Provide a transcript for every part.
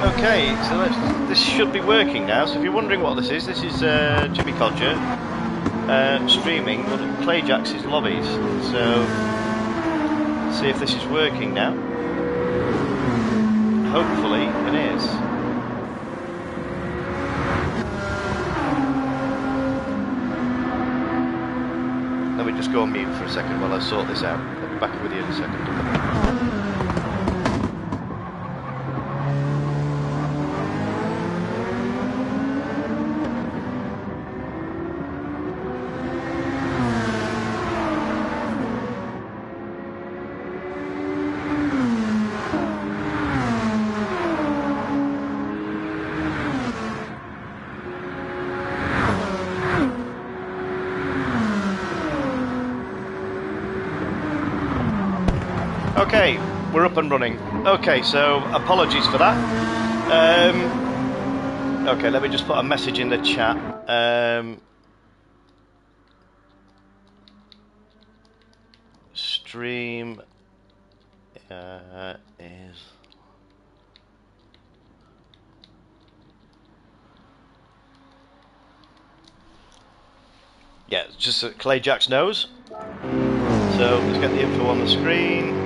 Okay, so this should be working now. So if you're wondering what this is Jimmy Codger streaming one of Clayjax's lobbies. So let's see if this is working now. Hopefully it is. Let me just go on mute for a second while I sort this out. I'll be back with you in a second. Okay, we're up and running. Okay, so apologies for that. Okay, let me just put a message in the chat. Stream is... Yeah, it's just that Clayjax knows. So let's get the info on the screen.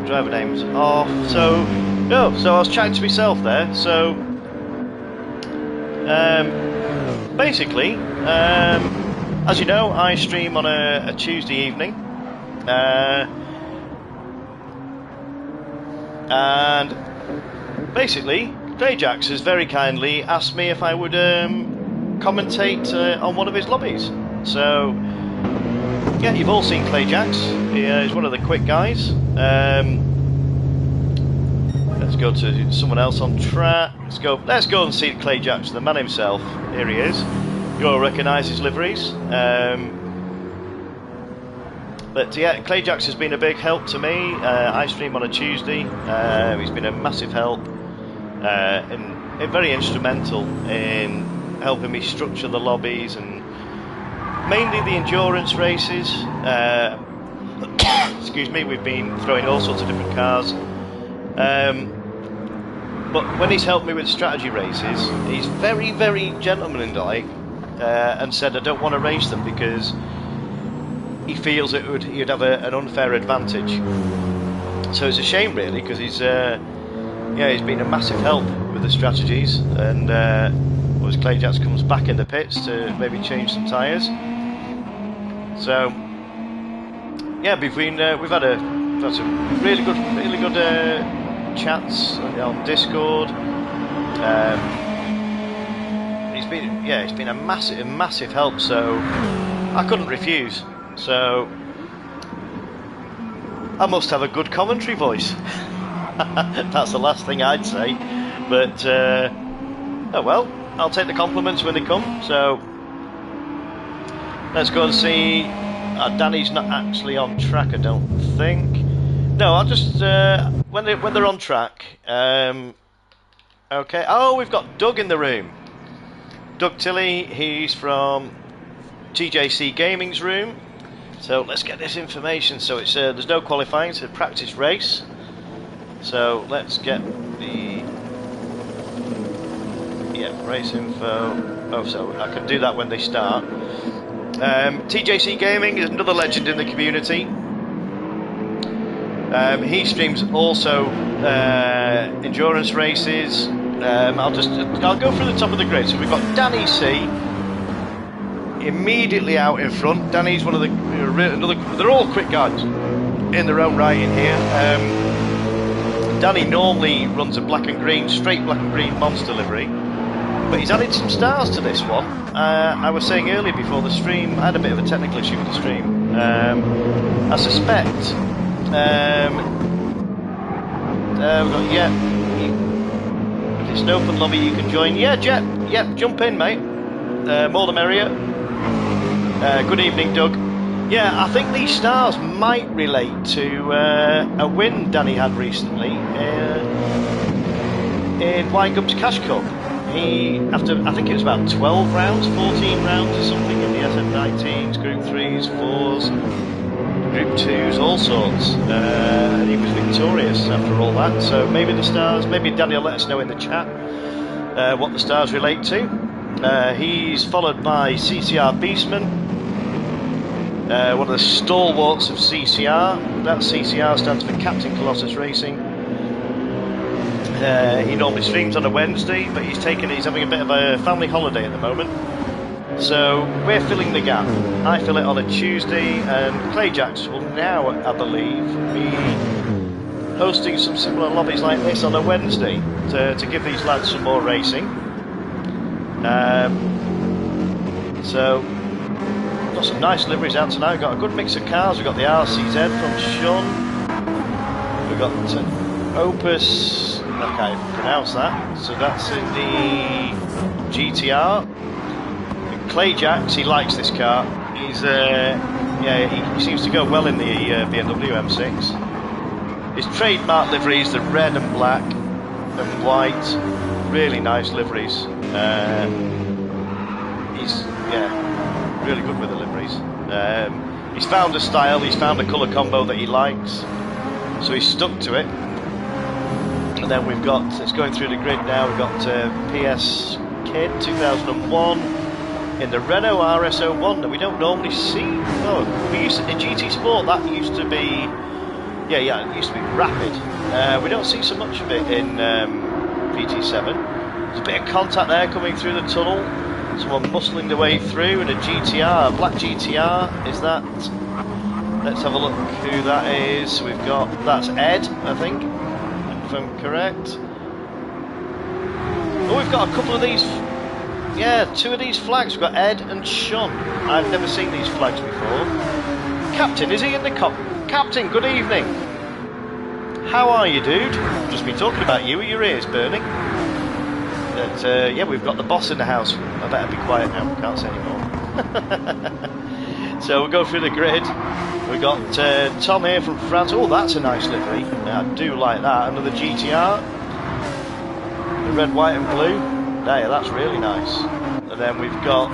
Driver name's off. So I was chatting to myself there. So basically, as you know, I stream on a Tuesday evening, and basically, Clayjax has very kindly asked me if I would commentate on one of his lobbies. So. Yeah, you've all seen Clayjax. He's one of the quick guys. Let's go to someone else on track. Let's go and see Clayjax, the man himself. Here he is. You all recognise his liveries. But yeah, Clayjax has been a big help to me. I stream on a Tuesday. He's been a massive help and very instrumental in helping me structure the lobbies and mainly the endurance races. Excuse me, we've been throwing all sorts of different cars. But when he's helped me with strategy races, he's very, very gentlemanlike and said I don't want to race them because he feels he'd have an unfair advantage. So it's a shame really, because he's been a massive help with the strategies, and as Clayjax comes back in the pits to maybe change some tyres. So yeah, we've had some really good chats on Discord. He's been a massive help. So I couldn't refuse. So I must have a good commentary voice. That's the last thing I'd say. But oh well, I'll take the compliments when they come. So let's go and see. Danny's not actually on track, I don't think. No, I'll just when they're on track. Okay. Oh, we've got Doug in the room. Doug Tilley. He's from TJC Gaming's room. So let's get this information. So it's there's no qualifying. It's a practice race. So let's get the race info. Oh, so I can do that when they start. TJC Gaming is another legend in the community. He streams also endurance races. I'll go through the top of the grid. So we've got Danny C immediately out in front. Danny's one of they're all quick guys in their own right in here. Danny normally runs a straight black and green monster livery, but he's added some stars to this one. I was saying earlier before the stream, I had a bit of a technical issue with the stream. I suspect we've got, if it's an open lobby you can join. Yeah, Jet, jump in, mate. More the merrier. Good evening, Doug. Yeah, I think these stars might relate to a win Danny had recently in Winegup's Cash Cup. After I think it was about 12 rounds, 14 rounds or something in the SF19s, Group 3s, 4s, Group 2s, all sorts. And he was victorious after all that. So maybe the stars, maybe Daniel let us know in the chat what the stars relate to. He's followed by CCR Beastman, one of the stalwarts of CCR. That CCR stands for Captain Colossus Racing. He normally streams on a Wednesday, but he's having a bit of a family holiday at the moment. So we're filling the gap. I fill it on a Tuesday, and Clayjacks will now, I believe, be hosting some similar lobbies like this on a Wednesday to give these lads some more racing. So got some nice liveries out tonight. We've got a good mix of cars. We've got the RCZ from Sean. We've got Opus. I can't pronounce that. So that's in the GTR. Clayjacks, he likes this car. He's he seems to go well in the BMW M6. His trademark liveries, the red and black and white, really nice liveries. He's really good with the liveries. He's found a style, he's found a colour combo that he likes, so he's stuck to it. And then we've got, it's going through the grid now, we've got PS Kid 2001 in the Renault RS01 that we don't normally see. Oh, we used to, in GT Sport that used to be, it used to be rapid. We don't see so much of it in GT7. There's a bit of contact there coming through the tunnel. Someone muscling their way through in a GTR, a black GTR. Is that? Let's have a look who that is. We've got, that's Ed, I think, if I'm correct. Oh, we've got a couple of these. Yeah, two of these flags. We've got Ed and Sean. I've never seen these flags before. Captain, is he in the Captain, good evening. How are you, dude? Just been talking about you. Are your ears burning? But, yeah, we've got the boss in the house. I better be quiet now. Can't say anymore. So we'll go through the grid. We've got Tom here from France. Oh, that's a nice livery. I do like that. Another GTR. The red, white and blue. Yeah, that's really nice. And then we've got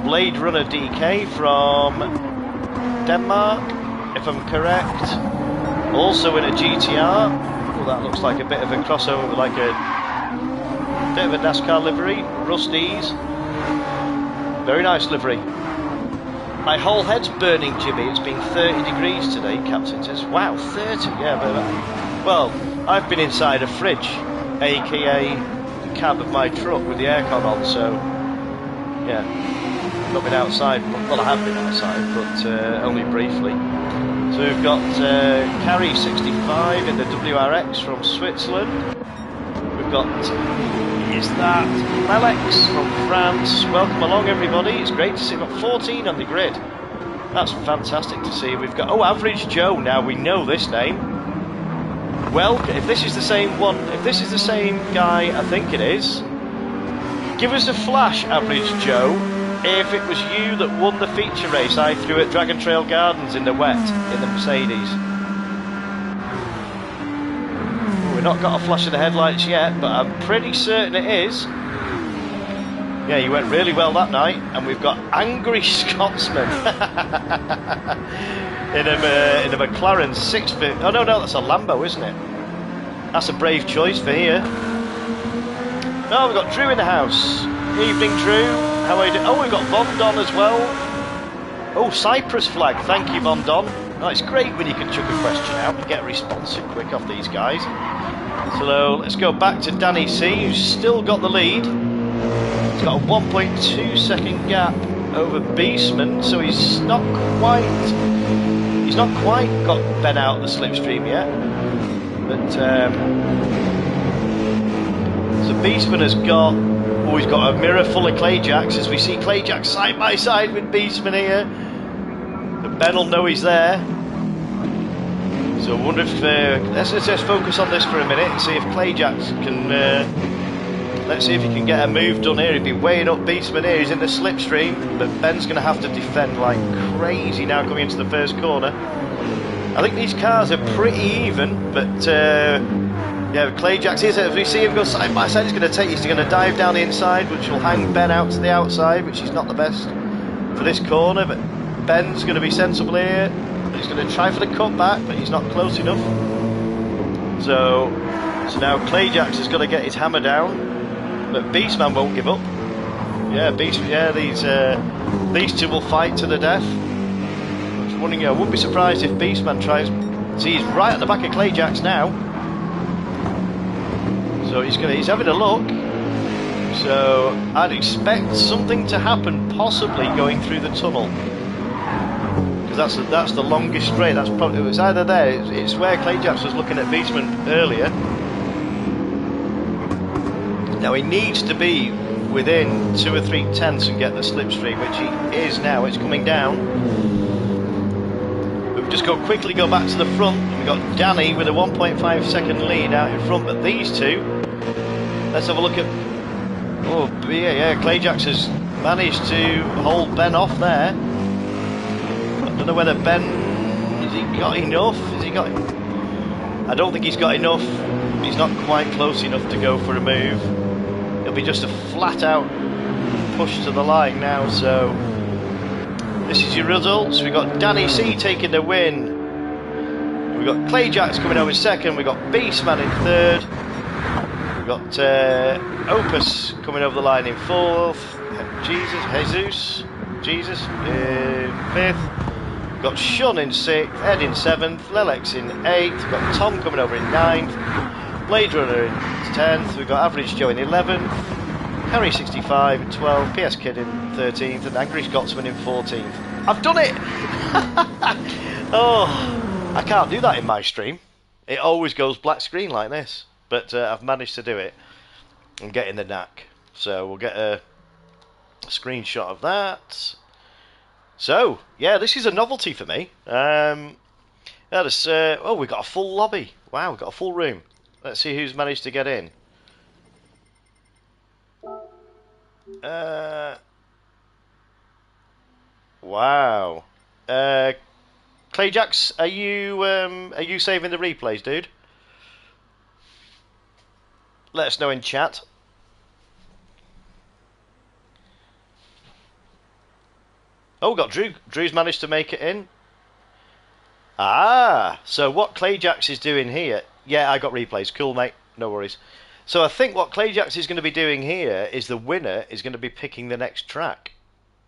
Blade Runner DK from Denmark, if I'm correct. Also in a GTR. Oh, that looks like a bit of a crossover with like a bit of a NASCAR livery. Rusty's. Very nice livery. My whole head's burning, Jimmy. It's been 30 degrees today, Captain says. Wow, 30, yeah. But, well, I've been inside a fridge, aka cab of my truck with the aircon on, so yeah, not been outside. Well, I have been outside, but only briefly. So we've got Carrie 65 in the WRX from Switzerland. We've got, is that Alex from France? Welcome along, everybody. It's great to see. We've got 14 on the grid. That's fantastic to see. We've got, oh, Average Joe. Now we know this name. Well, if this is the same one, if this is the same guy, I think it is. Give us a flash, Average Joe, if it was you that won the feature race I threw at Dragon Trail Gardens in the wet, in the Mercedes. We've not got a flash of the headlights yet, but I'm pretty certain it is. Yeah, you went really well that night, and we've got Angry Scotsman. in a McLaren 650. Oh no, that's a Lambo, isn't it? That's a brave choice for here. No, we've got Drew in the house. Evening, Drew. How are you doing? Oh, we've got Von Don as well. Oh, Cyprus flag. Thank you, Von Don. Oh, it's great when you can chuck a question out and get a response quick off these guys. So let's go back to Danny C, who's still got the lead. He's got a 1.2 second gap over Beastman, so he's not quite got Ben out of the slipstream yet. But so Beastman has got, oh, he's got a mirror full of Clayjacks, as we see Clayjacks side by side with Beastman here. But Ben will know he's there. So I wonder if let's just focus on this for a minute and see if Clayjacks can. Let's see if he can get a move done here. He'd be weighing up Beastman here. He's in the slipstream, but Ben's going to have to defend like crazy now coming into the first corner. I think these cars are pretty even, but yeah, Clayjacks is, as we see him go side by side, he's going to dive down the inside, which will hang Ben out to the outside, which is not the best for this corner, but Ben's going to be sensible here. He's going to try for the cutback, but he's not close enough. So now Clayjax has got to get his hammer down, but Beastman won't give up. Yeah, these two will fight to the death. I was wondering, I wouldn't be surprised if Beastman tries. See, he's right at the back of Clayjax now. So he's having a look. So I'd expect something to happen, possibly going through the tunnel. Because that's the longest straight. That's probably, it's either there. It's where Clayjax was looking at Beastman earlier. Now he needs to be within 2 or 3 tenths and get the slipstream, which he is now. It's coming down. We've just got quickly go back to the front. And we've got Danny with a 1.5 second lead out in front, but these two. Let's have a look at. Oh yeah, Clayjax has managed to hold Ben off there. I don't know whether Ben has he got enough. Has he got? I don't think he's got enough. He's not quite close enough to go for a move. It'll be just a flat out push to the line now. So this is your results. We've got Danny C taking the win. We've got Clayjax coming over second. We've got Beastman in third. We've got Opus coming over the line in fourth. Jesus in fifth. We've got Sean in sixth. Ed in seventh. Lelex in eighth. We've got Tom coming over in ninth. Blade Runner in 10th, we've got Average Joe in 11th, Harry 65 in 12th, PS Kid in 13th, and Angry Scotsman in 14th. I've done it! Oh, I can't do that in my stream. It always goes black screen like this. But I've managed to do it and get in the knack. So we'll get a screenshot of that. So, yeah, this is a novelty for me. Oh, we've got a full lobby. Wow, we've got a full room. Let's see who's managed to get in. Wow. Clayjax, are you saving the replays, dude? Let us know in chat. Oh, we've got Drew. Drew's managed to make it in. Ah, so what Clayjax is doing here... Yeah, I got replays. Cool, mate. No worries. So I think what Clayjax is going to be doing here is the winner is going to be picking the next track.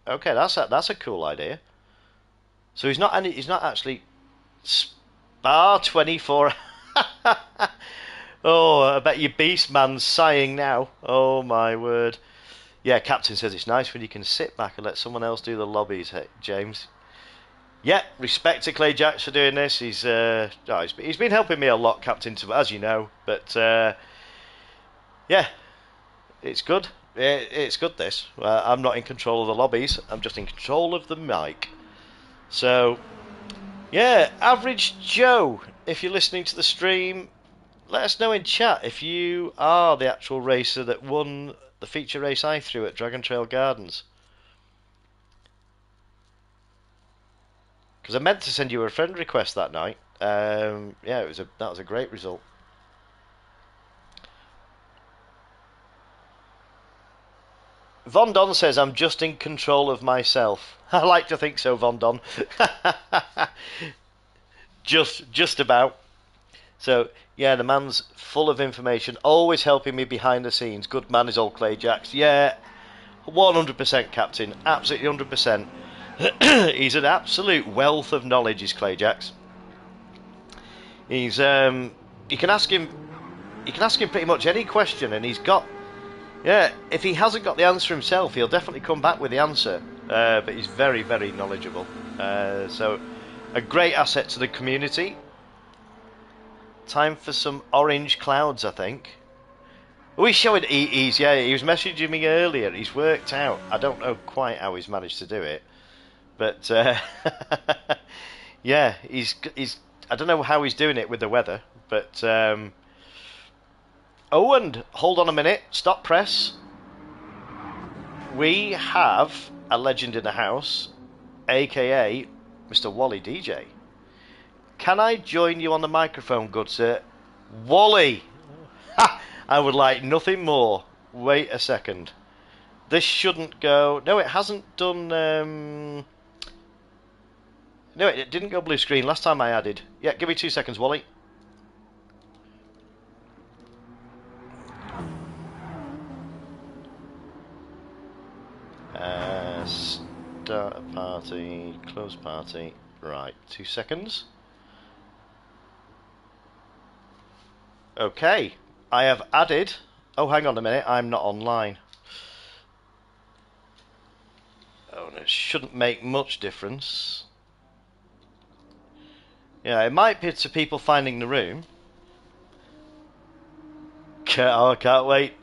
Okay, that's a cool idea. So he's not actually Spa 24. Oh, I bet your Beastman's sighing now. Oh my word. Yeah, Captain says it's nice when you can sit back and let someone else do the lobbies. Hey, James. Yeah, respect to Clayjax for doing this. He's been helping me a lot, Captain, as you know. But yeah, it's good. It's good. This I'm not in control of the lobbies. I'm just in control of the mic. So yeah, Average Joe. If you're listening to the stream, let us know in chat if you are the actual racer that won the feature race I threw at Dragon Trail Gardens. Because I meant to send you a friend request that night. Yeah, that was a great result. Von Don says I'm just in control of myself. I like to think so, Von Don. just about. So yeah, the man's full of information, always helping me behind the scenes. Good man is old Clayjax. Yeah, 100%, Captain. Absolutely 100%. He's an absolute wealth of knowledge, is Clayjax. He's you can ask him pretty much any question, and he's got, yeah, if he hasn't got the answer himself, he'll definitely come back with the answer. But he's very, very knowledgeable. So a great asset to the community. Time for some orange clouds, I think. Oh, he's showing he was messaging me earlier. He's worked out. I don't know quite how he's managed to do it. But yeah, he's I don't know how he's doing it with the weather, but oh, and hold on a minute, stop press. We have a legend in the house, aka Mr. Wally DJ. Can I join you on the microphone, good sir? Wally! Ha! I would like nothing more. Wait a second. This shouldn't go... No, it hasn't done... No, it didn't go blue screen last time I added. Yeah, give me 2 seconds, Wally. Start a party, close party. Right, 2 seconds. Okay, I have added. Oh, hang on a minute, I'm not online. Oh, it shouldn't make much difference. Yeah, it might be to people finding the room. I can't wait.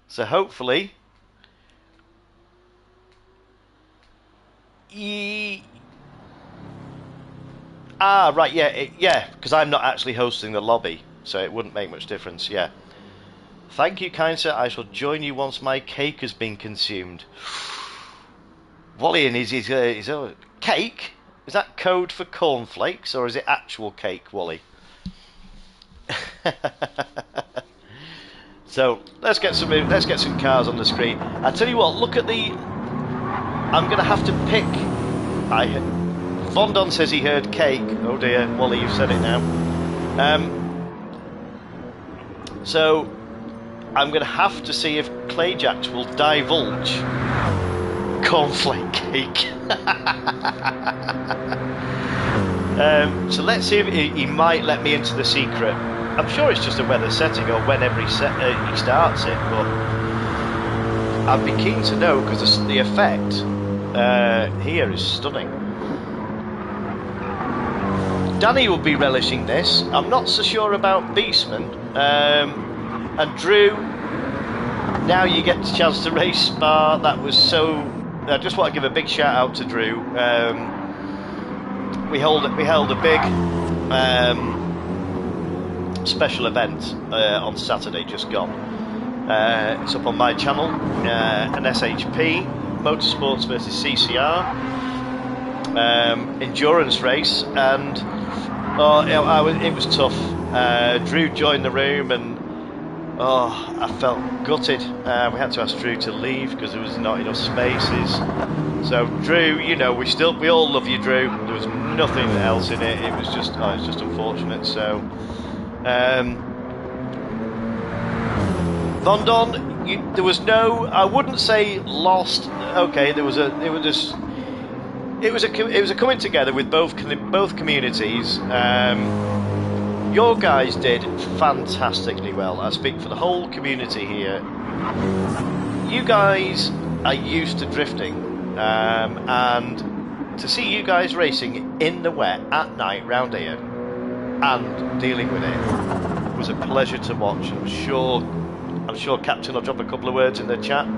So hopefully, right, yeah, because I'm not actually hosting the lobby, so it wouldn't make much difference. Yeah. Thank you, kind sir. I shall join you once my cake has been consumed. Wally and his cake. Is that code for cornflakes, or is it actual cake, Wally? So let's get some cars on the screen. I tell you what, look at the. I'm gonna have to pick. Vondon says he heard cake. Oh dear, Wally, you've said it now. So I'm gonna have to see if Clayjacks will divulge cornflake cake. So let's see if he might let me into the secret. I'm sure it's just a weather setting or whenever he starts it, but I'd be keen to know because the effect here is stunning. Danny will be relishing this. I'm not so sure about Beastman. And Drew, now you get the chance to race Spa. That was so... I just want to give a big shout out to Drew. We held a big special event on Saturday just gone. It's up on my channel, an SHP Motorsports versus CCR endurance race, and it was tough. Drew joined the room and I felt gutted. We had to ask Drew to leave because there was not enough spaces. So Drew, you know, we all love you, Drew. There was nothing else in it. It was just unfortunate. So Vondon, there was no. I wouldn't say lost. Okay, it was a coming together with both communities. Your guys did fantastically well. I speak for the whole community here. You guys are used to drifting, and to see you guys racing in the wet at night round here and dealing with it was a pleasure to watch. I'm sure Captain will drop a couple of words in the chat.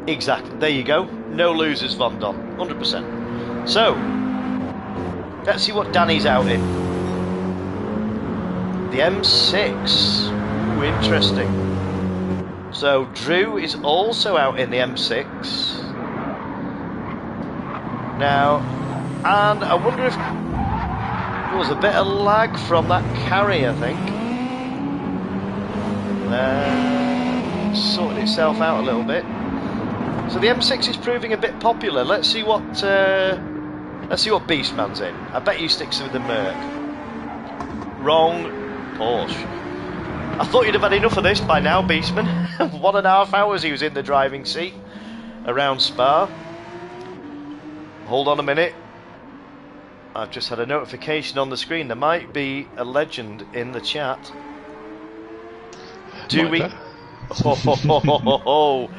Exactly. There you go. No losers, Vondon. 100%. So, let's see what Danny's out in. The M6. Ooh, interesting. So, Drew is also out in the M6. Now, and I wonder if there was a bit of lag from that carry, I think. Sorted itself out a little bit. So the M6 is proving a bit popular. Let's see what Beastman's in. I bet he sticks with the Merc. Wrong. Porsche. I thought you'd have had enough of this by now, Beastman. 1.5 hours he was in the driving seat around Spa. Hold on a minute. I've just had a notification on the screen. There might be a legend in the chat. Do we? Oh,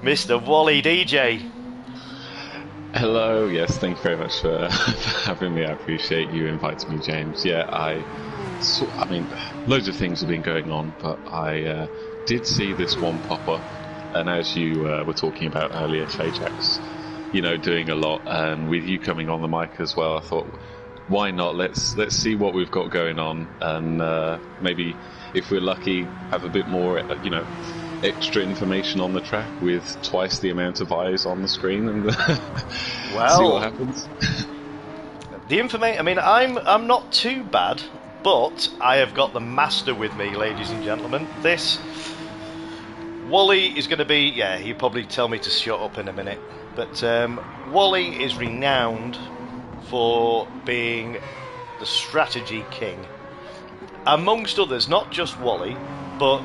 Mr. Wally DJ. Hello, yes, thank you very much for having me. I appreciate you inviting me, James. Yeah, I mean, loads of things have been going on, but I did see this one pop up, and as you were talking about earlier, Clayjacks, you know, doing a lot, and with you coming on the mic as well, I thought, why not? Let's see what we've got going on, and maybe if we're lucky, have a bit more, you know, extra information on the track with twice the amount of eyes on the screen, and see what happens. The information. I mean, I'm not too bad, but I have got the master with me, ladies and gentlemen. This Wally is going to be, yeah, he'll probably tell me to shut up in a minute, but Wally is renowned for being the strategy king. Amongst others, not just Wally, but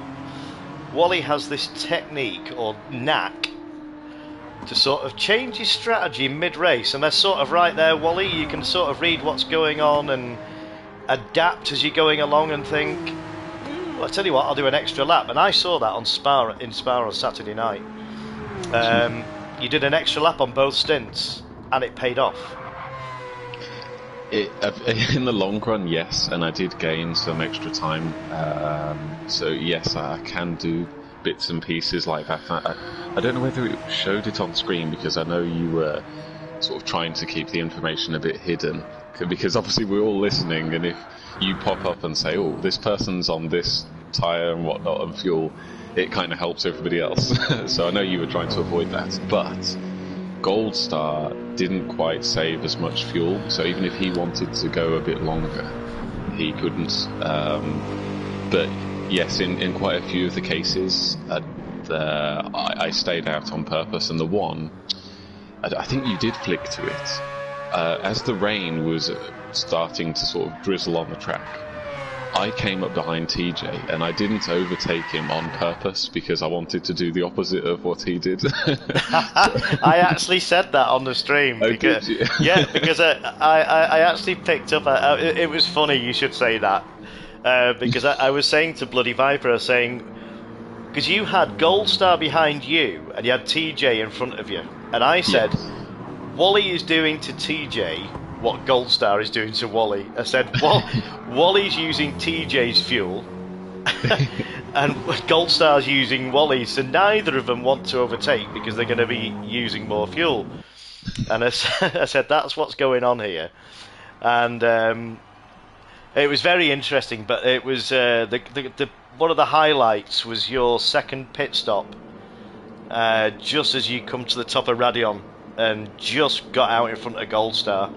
Wally has this technique or knack to sort of change his strategy mid-race, and they're sort of right there, Wally, you can sort of read what's going on and adapt as you're going along and think, well, I tell you what, I'll do an extra lap. And I saw that on Spa on Saturday night. You did an extra lap on both stints, and it paid off. In the long run, yes, and I did gain some extra time. So yes, I can do bits and pieces like that. I don't know whether it showed it on screen, because I know you were sort of trying to keep the information a bit hidden, because obviously we're all listening, and if you pop up and say, oh, this person's on this tyre and whatnot and fuel, it kind of helps everybody else. So I know you were trying to avoid that, but Gold Star didn't quite save as much fuel, so even if he wanted to go a bit longer, he couldn't. But yes, in quite a few of the cases, I stayed out on purpose, and the one, I think you did flick to it. As the rain was starting to sort of drizzle on the track, I came up behind TJ, and I didn't overtake him on purpose because I wanted to do the opposite of what he did. I actually said that on the stream. Because, did you? Yeah, because I actually picked up. It was funny you should say that, because I was saying to Bloody Viper, I was saying, because you had Gold Star behind you and you had TJ in front of you, and I said, yes, Wally is doing to TJ what Gold Star is doing to Wally. I said, Wally's using TJ's fuel and Gold Star's using Wally's, so neither of them want to overtake because they're going to be using more fuel. And I said, that's what's going on here. And it was very interesting, but it was the one of the highlights was your second pit stop, just as you come to the top of Radion and just got out in front of Gold Star.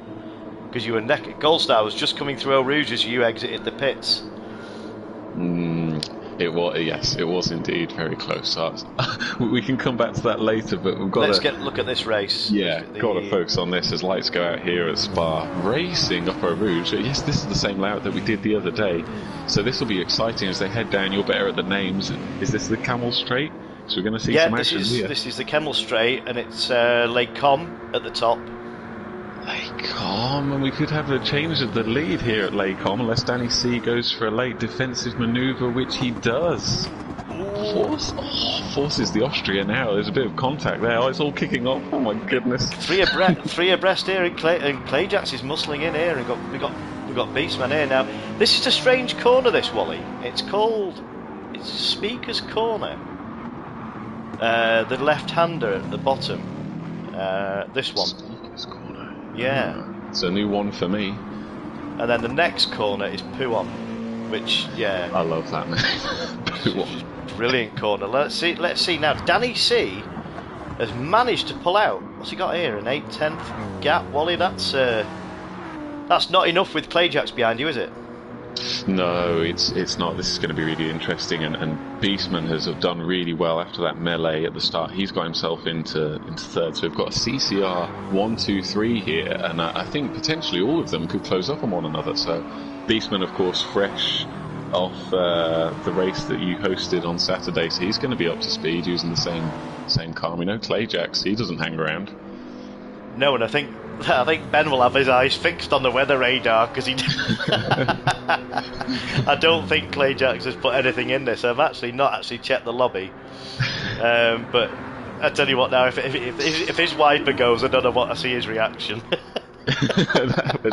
Because you were Gold Star was just coming through Eau Rouge as you exited the pits. It was, yes, it was indeed very close. We can come back to that later, but we've got to look at this race. Yeah, got to focus on this as lights go out here at Spa. Racing up Eau Rouge. Yes, this is the same layout that we did the other day, so this will be exciting as they head down. You're better at the names. Is this the Camel Straight? So we're going to see some action here. This is the Camel Straight, and it's Lake Com at the top. Lake Com, and we could have a change of the lead here at Lake Com unless Danny C goes for a late defensive manoeuvre, which he does. Forces the Austria now. There's a bit of contact there. Oh, it's all kicking off. Oh my goodness. Three abreast here, and Clayjax is muscling in here, and we've got Beastman here now. This is a strange corner, this, Wally. It's Speaker's Corner. The left-hander at the bottom. This one. Speaker's Corner. Yeah. It's a new one for me. And then the next corner is Puon, which, yeah. I love that name. Puon. Brilliant corner. Let's see now. Danny C has managed to pull out. What's he got here? An 8/10 gap, Wally. That's not enough with Clayjax behind you, is it? No, it's not. This is going to be really interesting, and Beastman has done really well after that melee at the start. He's got himself into third, so we've got a CCR 1, 2, 3 here, and I think potentially all of them could close up on one another. So Beastman, of course, fresh off the race that you hosted on Saturday, so he's going to be up to speed using the same car. We know Clayjax, he doesn't hang around. No, and I think Ben will have his eyes fixed on the weather radar because he. I don't think Clayjax has put anything in this. I've not checked the lobby, but I tell you what now, if his wiper goes, I don't know what I see his reaction.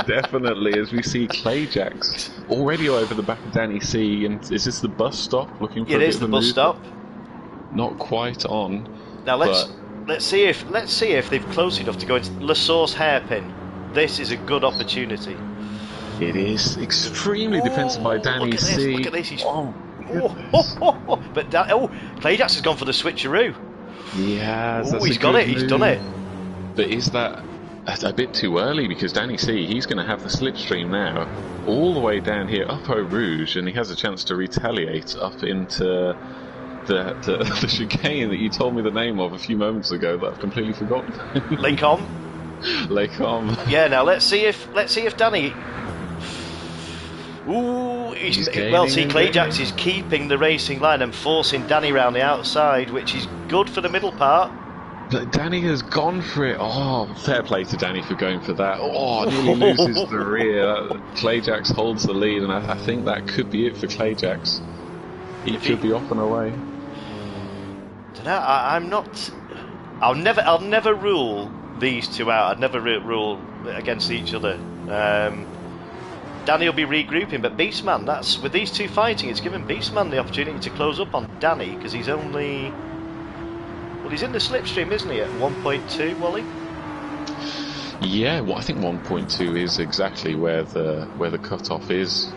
Definitely, as we see Clayjax already over the back of Danny C, and is this the bus stop? Looking for it is the bus stop. Not quite on. Now let's see if they've close enough to go into La Source hairpin. This is a good opportunity. It is extremely defensive by Danny C. Look at this. But Clayjax has gone for the switcheroo. Yeah, he's got it. He's done it. But is that a bit too early? Because Danny C, he's going to have the slipstream now, all the way down here up Eau Rouge, and he has a chance to retaliate up into the chicane that you told me the name of a few moments ago that I've completely forgotten. Lincoln. Lecom. Yeah. Now let's see if Danny. Ooh, He's well, gaining see, and Clayjax gaining. is keeping the racing line and forcing Danny round the outside, which is good for the middle part. But Danny has gone for it. Oh, fair play to Danny for going for that. Oh, nearly loses the rear. Clayjax holds the lead, and I think that could be it for Clayjax. He could be off and away. I'm not. I'll never rule these two out. I'd never rule against each other. Danny will be regrouping, but Beastman, that's with these two fighting, it's given Beastman the opportunity to close up on Danny because he's only. Well, he's in the slipstream, isn't he, at 1.2, Wally? Yeah, well, I think 1.2 is exactly where the cutoff is.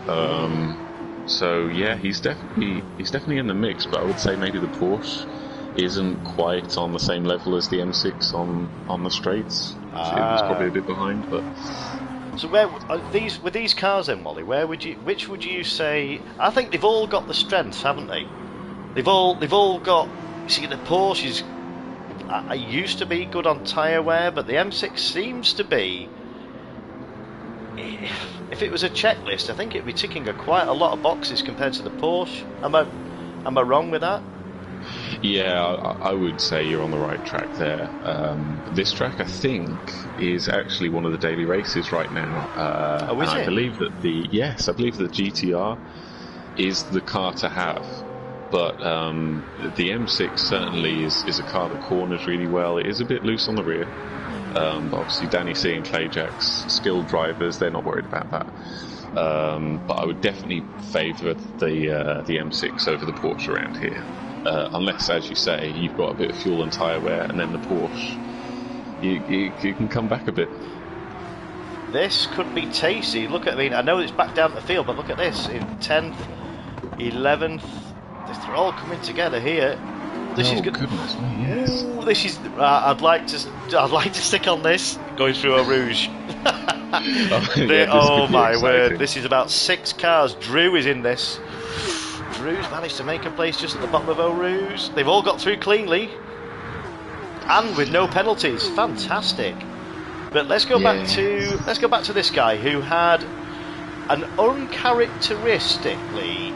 So yeah, he's definitely in the mix, but I would say maybe the Porsche isn't quite on the same level as the M6 on the straights. It's probably a bit behind, but. So where with these cars then, Wally? Which would you say? I think they've all got the strengths, haven't they? They've all got. See, the Porsche used to be good on tyre wear, but the M6 seems to be. If it was a checklist, I think it'd be ticking quite a lot of boxes compared to the Porsche. Am I wrong with that? Yeah, I would say you're on the right track there. This track, I think, is actually one of the daily races right now. Oh, is it? I believe that the GTR is the car to have. But the M6 certainly is a car that corners really well. It is a bit loose on the rear. But obviously Danny C and Clayjax, skilled drivers, they're not worried about that. But I would definitely favour the M6 over the Porsche around here. Unless, as you say, you've got a bit of fuel and tyre wear, and then the Porsche, you can come back a bit. This could be tasty. Look at, I know it's back down the field, but look at this. In 10th, 11th, they're all coming together here. This is good. Goodness me, yes. Ooh, this is. I'd like to stick on this going through a Rouge. Oh my word! This is about 6 cars. Drew is in this. Drew's managed to make a place just at the bottom of Eau Rouge. They've all got through cleanly and with no penalties. Fantastic. But let's go back to this guy who had an uncharacteristically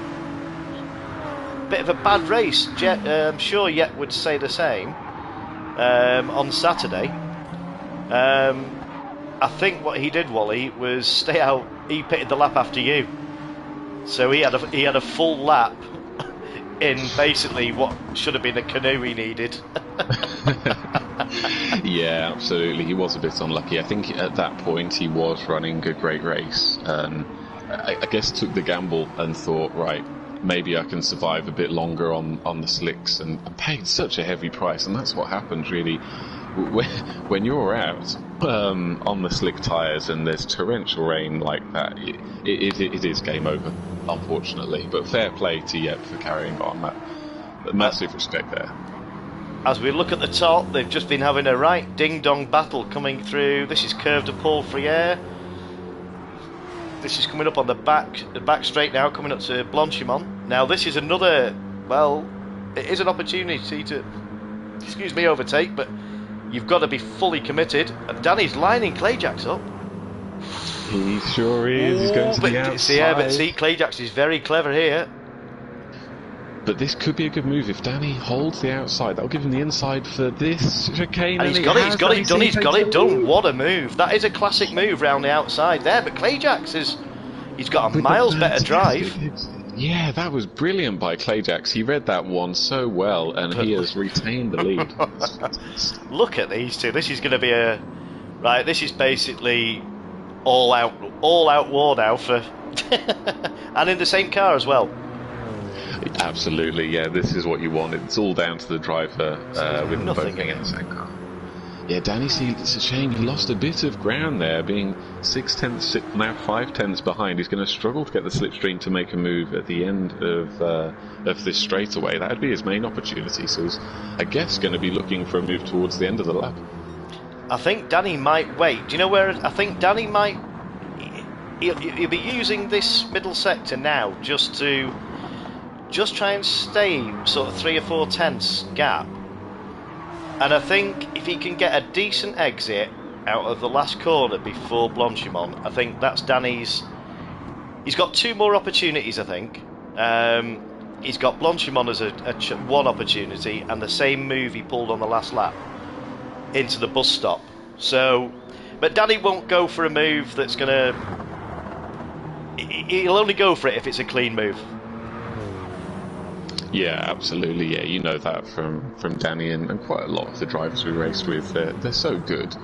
bit of a bad race. I'm sure Yet would say the same on Saturday. I think what he did, Wally, was stay out. He pitted the lap after you, so he had a full lap in basically what should have been a canoe he needed. Yeah, absolutely. He was a bit unlucky. I think at that point he was running a great race. I guess took the gamble and thought, right, maybe I can survive a bit longer on the slicks, and paid such a heavy price. And that's what happens really when you're out on the slick tyres and there's torrential rain like that. It is game over, unfortunately. But fair play to Yep for carrying on. That massive respect there. As we look at the top, they've just been having a right ding-dong battle coming through. This is Curve de Paul Friere. This is coming up on the back straight now, coming up to Blanchimont. Now this is another, well, it is an opportunity to, overtake, but you've got to be fully committed. And Danny's lining Clayjax up. He sure is. He's going to the outside. But see, Clayjax is very clever here. But this could be a good move if Danny holds the outside. That'll give him the inside for this chicane. And he's got it done. What a move! That is a classic move round the outside there. But Clayjax he's got a miles better drive. Yeah, that was brilliant by Clayjax. He read that one so well, and he has retained the lead. Look at these two. This is going to be right. This is basically all out war now for, and in the same car as well. Absolutely, yeah. This is what you want. It's all down to the driver with them both being in the same car. Yeah, Danny C, it's a shame he lost a bit of ground there, being now 5 tenths behind. He's going to struggle to get the slipstream to make a move at the end of this straightaway. That'd be his main opportunity. So he's, I guess, going to be looking for a move towards the end of the lap. I think Danny might wait. Do you know where? I think Danny might. He'll be using this middle sector now just to just try and stay sort of 3 or 4 tenths gap. And I think if he can get a decent exit out of the last corner before Blanchimont, I think that's Danny's. He's got 2 more opportunities, I think. He's got Blanchimont as a one opportunity, and the same move he pulled on the last lap into the bus stop. So, but Danny won't go for a move that's gonna. He'll only go for it if it's a clean move. Yeah, absolutely. Yeah, you know that from Danny and quite a lot of the drivers we raced with. They're so good.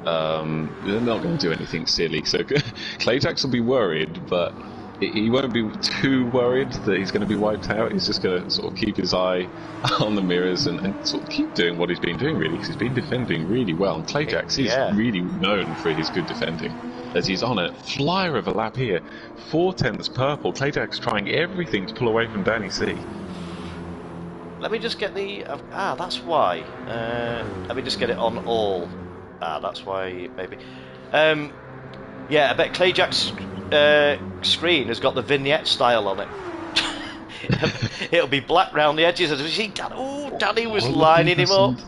They're not going to do anything silly. So Clayjax will be worried, but he won't be too worried that he's going to be wiped out. He's just going to sort of keep his eye on the mirrors and sort of keep doing what he's been doing, really, because he's been defending really well. And Clayjax is really known for his good defending. As he's on a flyer of a lap here, 4 tenths purple. Clayjax trying everything to pull away from Danny C. Let me just get the... that's why. Let me just get it on all. That's why, maybe. Yeah, I bet Clayjack's screen has got the vignette style on it. It'll be black round the edges. You see, Danny was lining him up.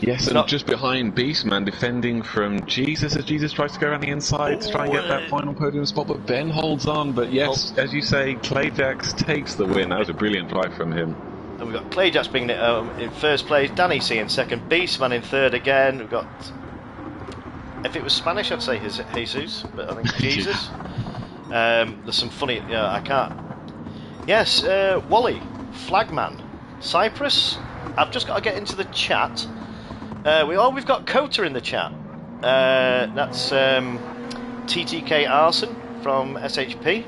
Yes, and just behind Beastman defending from Jesus as Jesus tries to go around the inside to try and get that final podium spot, but Ben holds on. But yes, as you say, Clayjax takes the win. That was a brilliant drive from him. And we've got Clayjax bringing it in first place, Danny C in second, Beastman in third again. We've got, if it was Spanish, I'd say Jesus, but I think Jesus. There's some funny, I can't. Yes, Wally, Flagman, Cyprus. I've just got to get into the chat. We've got Kota in the chat. That's TTK Arson from SHP.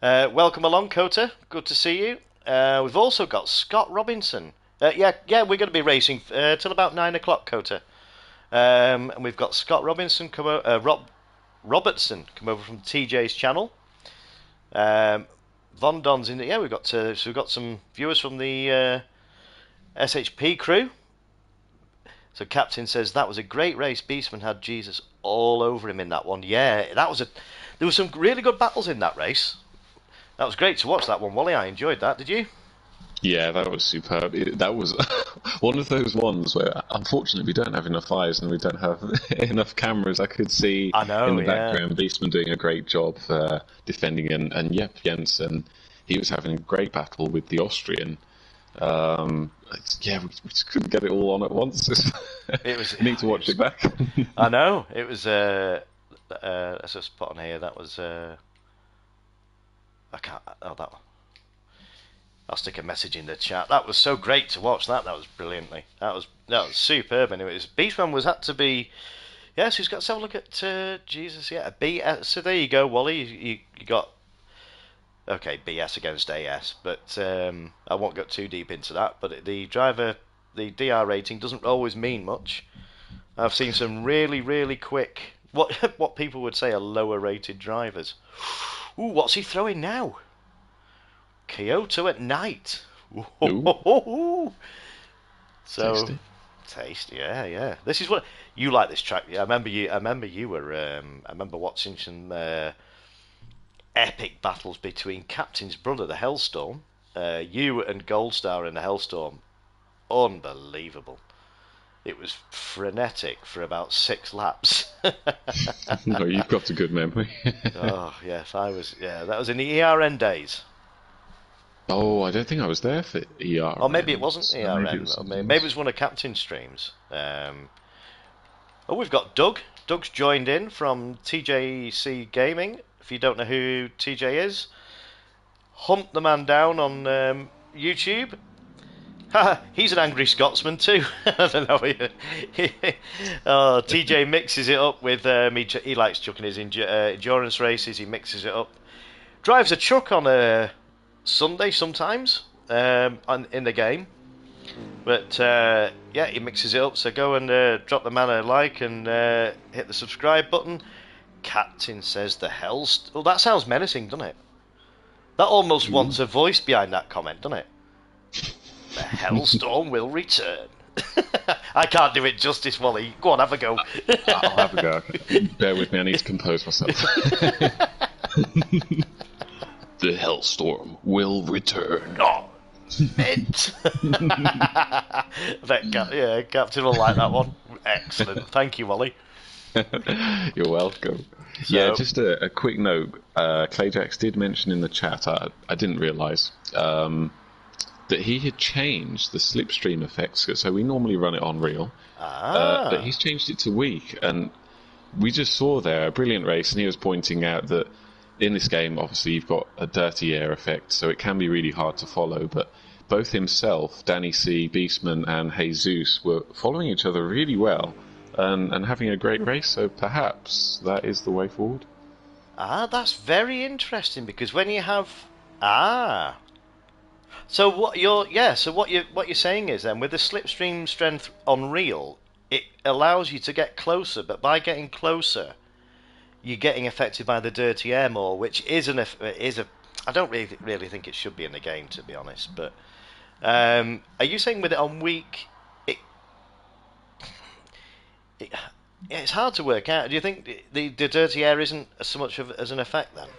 Welcome along, Kota. Good to see you. We've also got Scott Robinson. We're going to be racing till about 9 o'clock, Kota. And we've got Scott Robinson Robertson come over from TJ's channel. Von Don's in it. Yeah, we've got some viewers from the SHP crew. So Captain says that was a great race. Beastman had Jesus all over him in that one. Yeah, there were some really good battles in that race. That was great to watch that one, Wally. I enjoyed that. Did you? Yeah, that was superb. That was one of those ones where, unfortunately, we don't have enough eyes and we don't have enough cameras. I could see in the background Beastman doing a great job defending, and Jensen, he was having a great battle with the Austrian. We just couldn't get it all on at once. It was need to watch it back. I know it was. Let's just put on here. That was. I can't. That one. I'll stick a message in the chat. That was so great to watch. That was brilliantly. That was superb. And it was Beastman was had to be. Yes, who's got to have a look at Jesus? Yeah, BS. So there you go, Wally. You got. Okay, BS against AS, but I won't get too deep into that. But the DR rating doesn't always mean much. I've seen some really, really quick, what people would say are lower rated drivers. Ooh, what's he throwing now? Kyoto at night. Ooh. So tasty, yeah. This is what you like this track. Yeah, I remember you were. I remember watching some epic battles between Captain's brother, the Hellstorm. You and Goldstar in the Hellstorm. Unbelievable. It was frenetic for about 6 laps. No, you've got a good memory. Oh, yes, I was. Yeah, that was in the ERN days. Oh, I don't think I was there for ERN. Or maybe it wasn't ERN. Maybe it was one of Captain's streams. We've got Doug. Doug's joined in from TJC Gaming. If you don't know who TJ is, hunt the man down on YouTube. He's an angry Scotsman too. I don't know. TJ mixes it up with. He likes chucking his endurance races. He mixes it up. Drives a truck on a Sunday sometimes in the game. But he mixes it up. So go and drop the man a like and hit the subscribe button. Captain says the hell's. Well, that sounds menacing, doesn't it? That almost wants a voice behind that comment, doesn't it? The Hellstorm will return. I can't do it justice, Wally. Go on, have a go. I'll have a go. Bear with me, I need to compose myself. The Hellstorm will return. Oh, mint! I bet Captain will like that one. Excellent. Thank you, Wally. You're welcome. Yeah, So, just a quick note. Clayjax did mention in the chat, I didn't realise, that he had changed the slipstream effects. So we normally run it on real, but he's changed it to weak. And we just saw there a brilliant race, and he was pointing out that in this game, obviously, you've got a dirty air effect, so it can be really hard to follow. But both himself, Danny C, Beastman, and Jesus were following each other really well and having a great race. So perhaps that is the way forward. that's very interesting because when you have so what you're saying is then with the slipstream strength on real, it allows you to get closer, but by getting closer, you're getting affected by the dirty air more, which is a. I don't really think it should be in the game, to be honest. But are you saying with it on weak, it's hard to work out. Do you think the dirty air isn't so much as an effect then?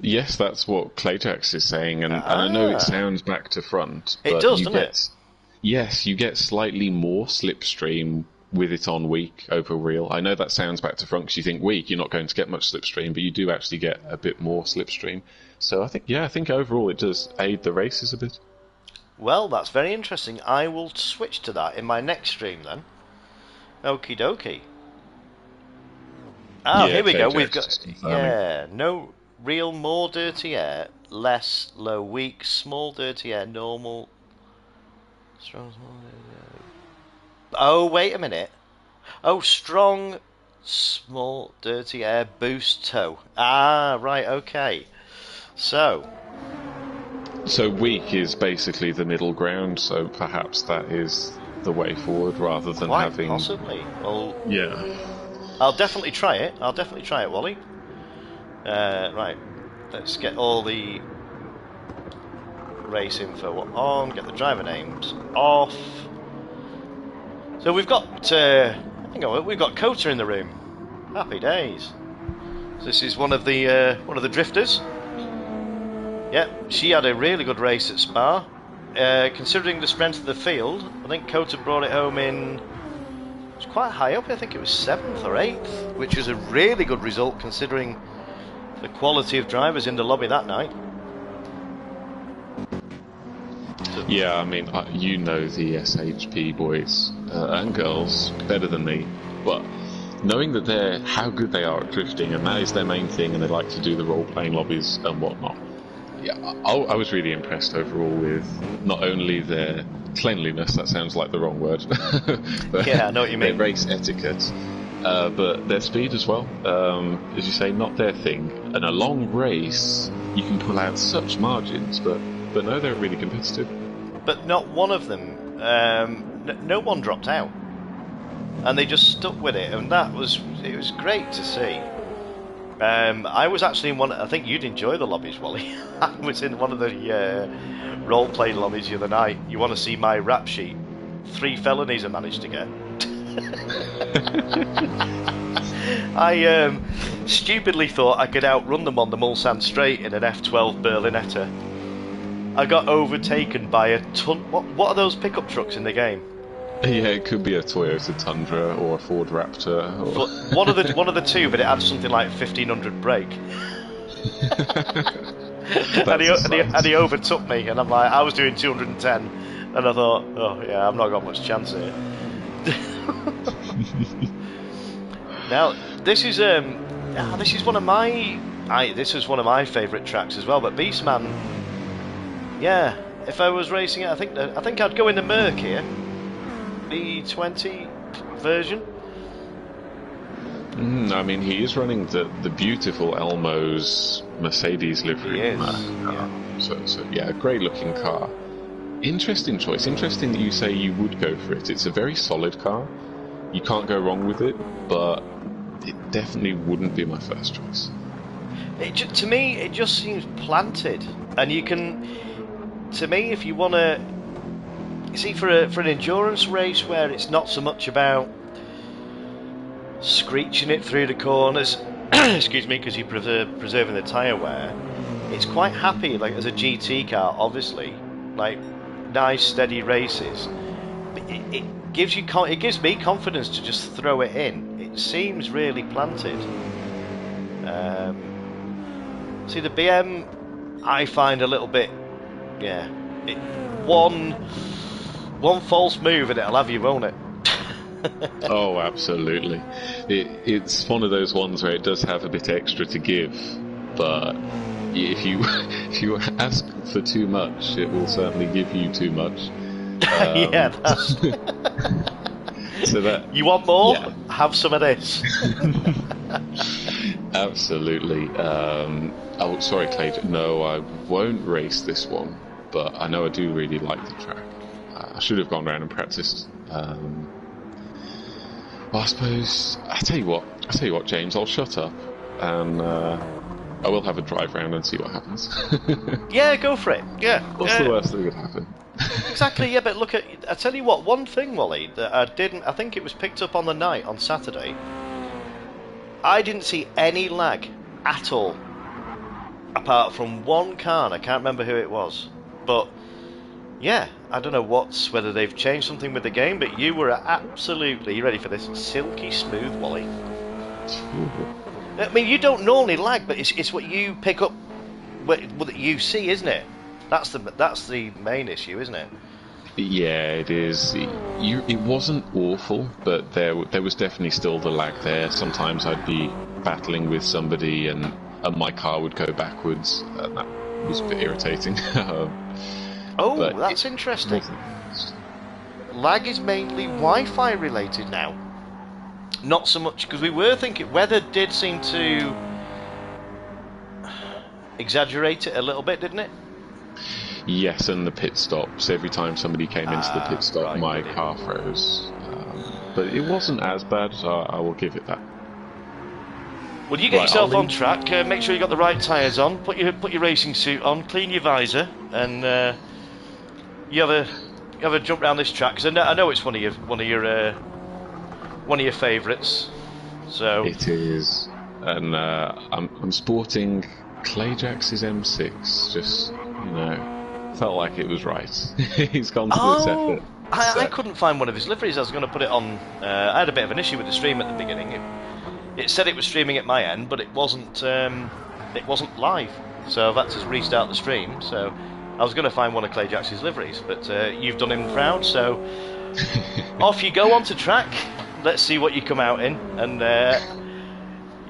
Yes, that's what Clayjax is saying, and I know it sounds back to front. But it does, doesn't it? Yes, you get slightly more slipstream with it on weak over real. I know that sounds back to front because you think weak, you're not going to get much slipstream, but you do actually get a bit more slipstream. So I think overall it does aid the races a bit. Well, that's very interesting. I will switch to that in my next stream then. Okie dokie. Here we go. We've got no real, more dirty air, less low, weak, small dirty air, normal, strong, small dirty air. Oh, wait a minute. Oh, strong, small, dirty air, boost toe. Right, okay. So weak is basically the middle ground, so perhaps that is the way forward rather than having... possibly. Well, yeah. I'll definitely try it. Wally. Right. Let's get all the race info on, get the driver names off. So we've got, we've got Kota in the room. Happy days. So this is one of the drifters. Yep, she had a really good race at Spa. Considering the strength of the field, I think Kota brought it home in. It was quite high up. I think it was 7th or 8th, which was a really good result considering the quality of drivers in the lobby that night. Yeah, I mean, you know the SHP boys and girls better than me, but knowing that how good they are at drifting, and that is their main thing, and they like to do the role-playing lobbies and whatnot. Yeah, I was really impressed overall with not only their cleanliness, that sounds like the wrong word, but yeah, I know what you mean. Their race etiquette, but their speed as well. As you say, not their thing. And a long race, you can pull out such margins, but no, they're really competitive. But not one of them, no one dropped out, and they just stuck with it, and it was great to see. I was actually in one. I think you'd enjoy the lobbies, Wally. I was in one of the role-play lobbies the other night. You want to see my rap sheet? 3 felonies I managed to get. I stupidly thought I could outrun them on the Mulsanne Straight in an F12 Berlinetta. I got overtaken by a ton. What are those pickup trucks in the game? Yeah, it could be a Toyota Tundra or a Ford Raptor. Or... one of the two, but it had something like 1500 brake. and he overtook me, and I was doing 210, and I thought, oh yeah, I've not got much chance here. Now this is one of my favourite tracks as well. But Beastman, yeah, if I was racing it, I think I'd go in the Merc here. B20 version. I mean, he is running the beautiful Elmo's Mercedes livery. He is. Yeah. So yeah, great looking car. Interesting choice. Interesting that you say you would go for it. It's a very solid car. You can't go wrong with it, but it definitely wouldn't be my first choice. To me, it just seems planted, and you can. To me, if you want to. You see, for an endurance race where it's not so much about screeching it through the corners, excuse me, because you're preserving the tyre wear, it's quite happy, like as a GT car, obviously, like nice steady races. But it gives you it gives me confidence to just throw it in. It seems really planted. See, the BM I find a little bit, yeah. One false move and it'll have you, won't it? Oh, absolutely. It's one of those ones where it does have a bit extra to give, but if you if you ask for too much, it will certainly give you too much. Yeah, that's... So that you want more? Yeah. Have some of this. Absolutely. Oh, sorry, Clay. No, I won't race this one, but I know I do really like the track. I should have gone around and practiced. Well, I suppose I tell you what, James. I'll shut up, and I will have a drive round and see what happens. Yeah, go for it. Yeah. What's the worst that could happen? Exactly. Yeah, but look at. I tell you what. One thing, Wally, that I didn't. I think it was picked up on the night on Saturday. I didn't see any lag at all, apart from one car, and I can't remember who it was. But yeah, I don't know whether they've changed something with the game, but you were absolutely, you ready for this, silky smooth, Wally. I mean, you don't normally lag, but it's what you pick up, what you see, isn't it? That's the main issue, isn't it? Yeah, it is. It wasn't awful, but there was definitely still the lag there. Sometimes I'd be battling with somebody and my car would go backwards, and that was a bit irritating. Oh, that's interesting. Lag is mainly Wi-Fi related now. Not so much, because we were thinking weather did seem to exaggerate it a little bit, didn't it? Yes, and the pit stops. Every time somebody came into the pit stop, right, my car froze. But it wasn't as bad, so I will give it that. Well, you get yourself on track. Make sure you got the right tyres on. Put your racing suit on. Clean your visor, and you have a jump around this track. Because I know it's one of your favourites. So it is, and I'm sporting Clayjax's M6. Just felt like it was right. He's gone to this effort. I couldn't find one of his liveries. I was going to put it on. I had a bit of an issue with the stream at the beginning. It said it was streaming at my end, but it wasn't. It wasn't live, so I've had to restart the stream. So I was going to find one of Clay Jackson's liveries, but you've done him proud. So off you go onto track. Let's see what you come out in, and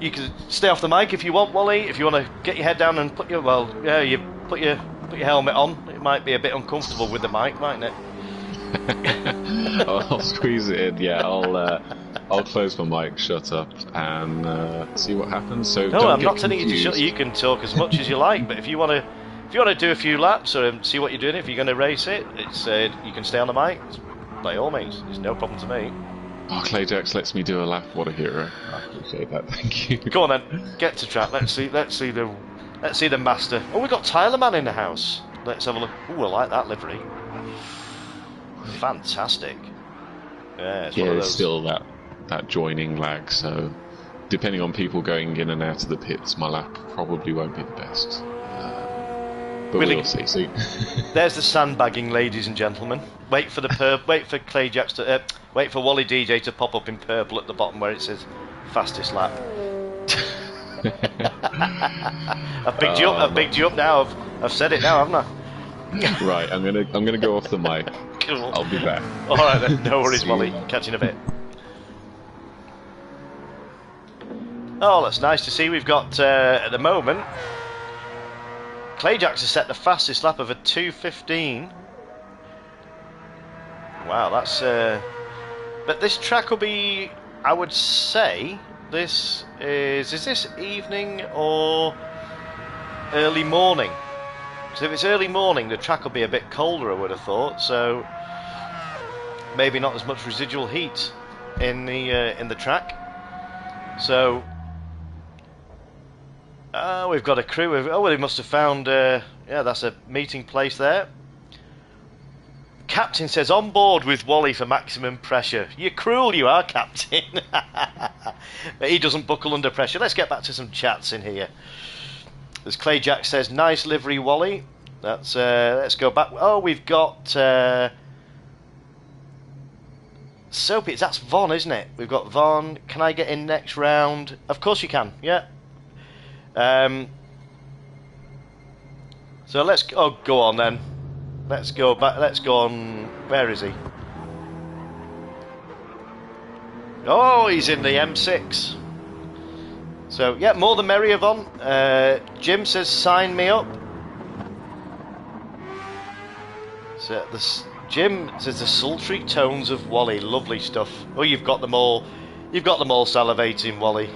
you can stay off the mic if you want, Wally. If you want to get your head down and put your helmet on. It might be a bit uncomfortable with the mic, mightn't it? I'll squeeze it in. Yeah, I'll close my mic, shut up, and see what happens. So no, don't I'm get not telling you to confused. shut. You can talk as much as you like, but if you want to do a few laps or see what you're doing, if you're going to race it, it's you can stay on the mic. By all means, it's no problem to me. Oh, Clayjax lets me do a lap. What a hero! I appreciate that. Thank you. Go on then, get to track. Let's see the master. Oh, we've got Tyler Man in the house. Let's have a look. Oh, I like that livery. Fantastic. Yeah, it's one of there's those. still that joining lag, so depending on people going in and out of the pits, my lap probably won't be the best. But we'll see. So there's the sandbagging, ladies and gentlemen. Wait for Clayjax to wait for Wally DJ to pop up in purple at the bottom where it says fastest lap. I've bigged you up now. I've said it now, haven't I? Right, I'm gonna go off the mic. Cool. I'll be back. All right then, no worries, Wally. Catch you in a bit. Oh, that's nice to see. We've got at the moment, Clayjax has set the fastest lap of a 2:15. Wow, that's. But this track will be, I would say, is this evening or early morning? So if it's early morning, the track will be a bit colder, I would have thought. So maybe not as much residual heat in the track. So we've got a crew. They must have found. Yeah, that's a meeting place there. Captain says on board with Wally for maximum pressure. You're cruel, you are, Captain. But he doesn't buckle under pressure. Let's get back to some chats in here. As Clay Jack says, nice livery, Wally. That's let's go back. Oh, we've got Soapy. That's Von, isn't it? We've got Von. Can I get in next round? Of course you can. Yeah. So let's. Oh, go on then. Let's go back. Let's go on. Where is he? Oh, he's in the M6. So yeah, more the merrier, Von. Jim says sign me up. So this Jim says the sultry tones of Wally, lovely stuff. Oh, you've got them all. You've got them all salivating, Wally.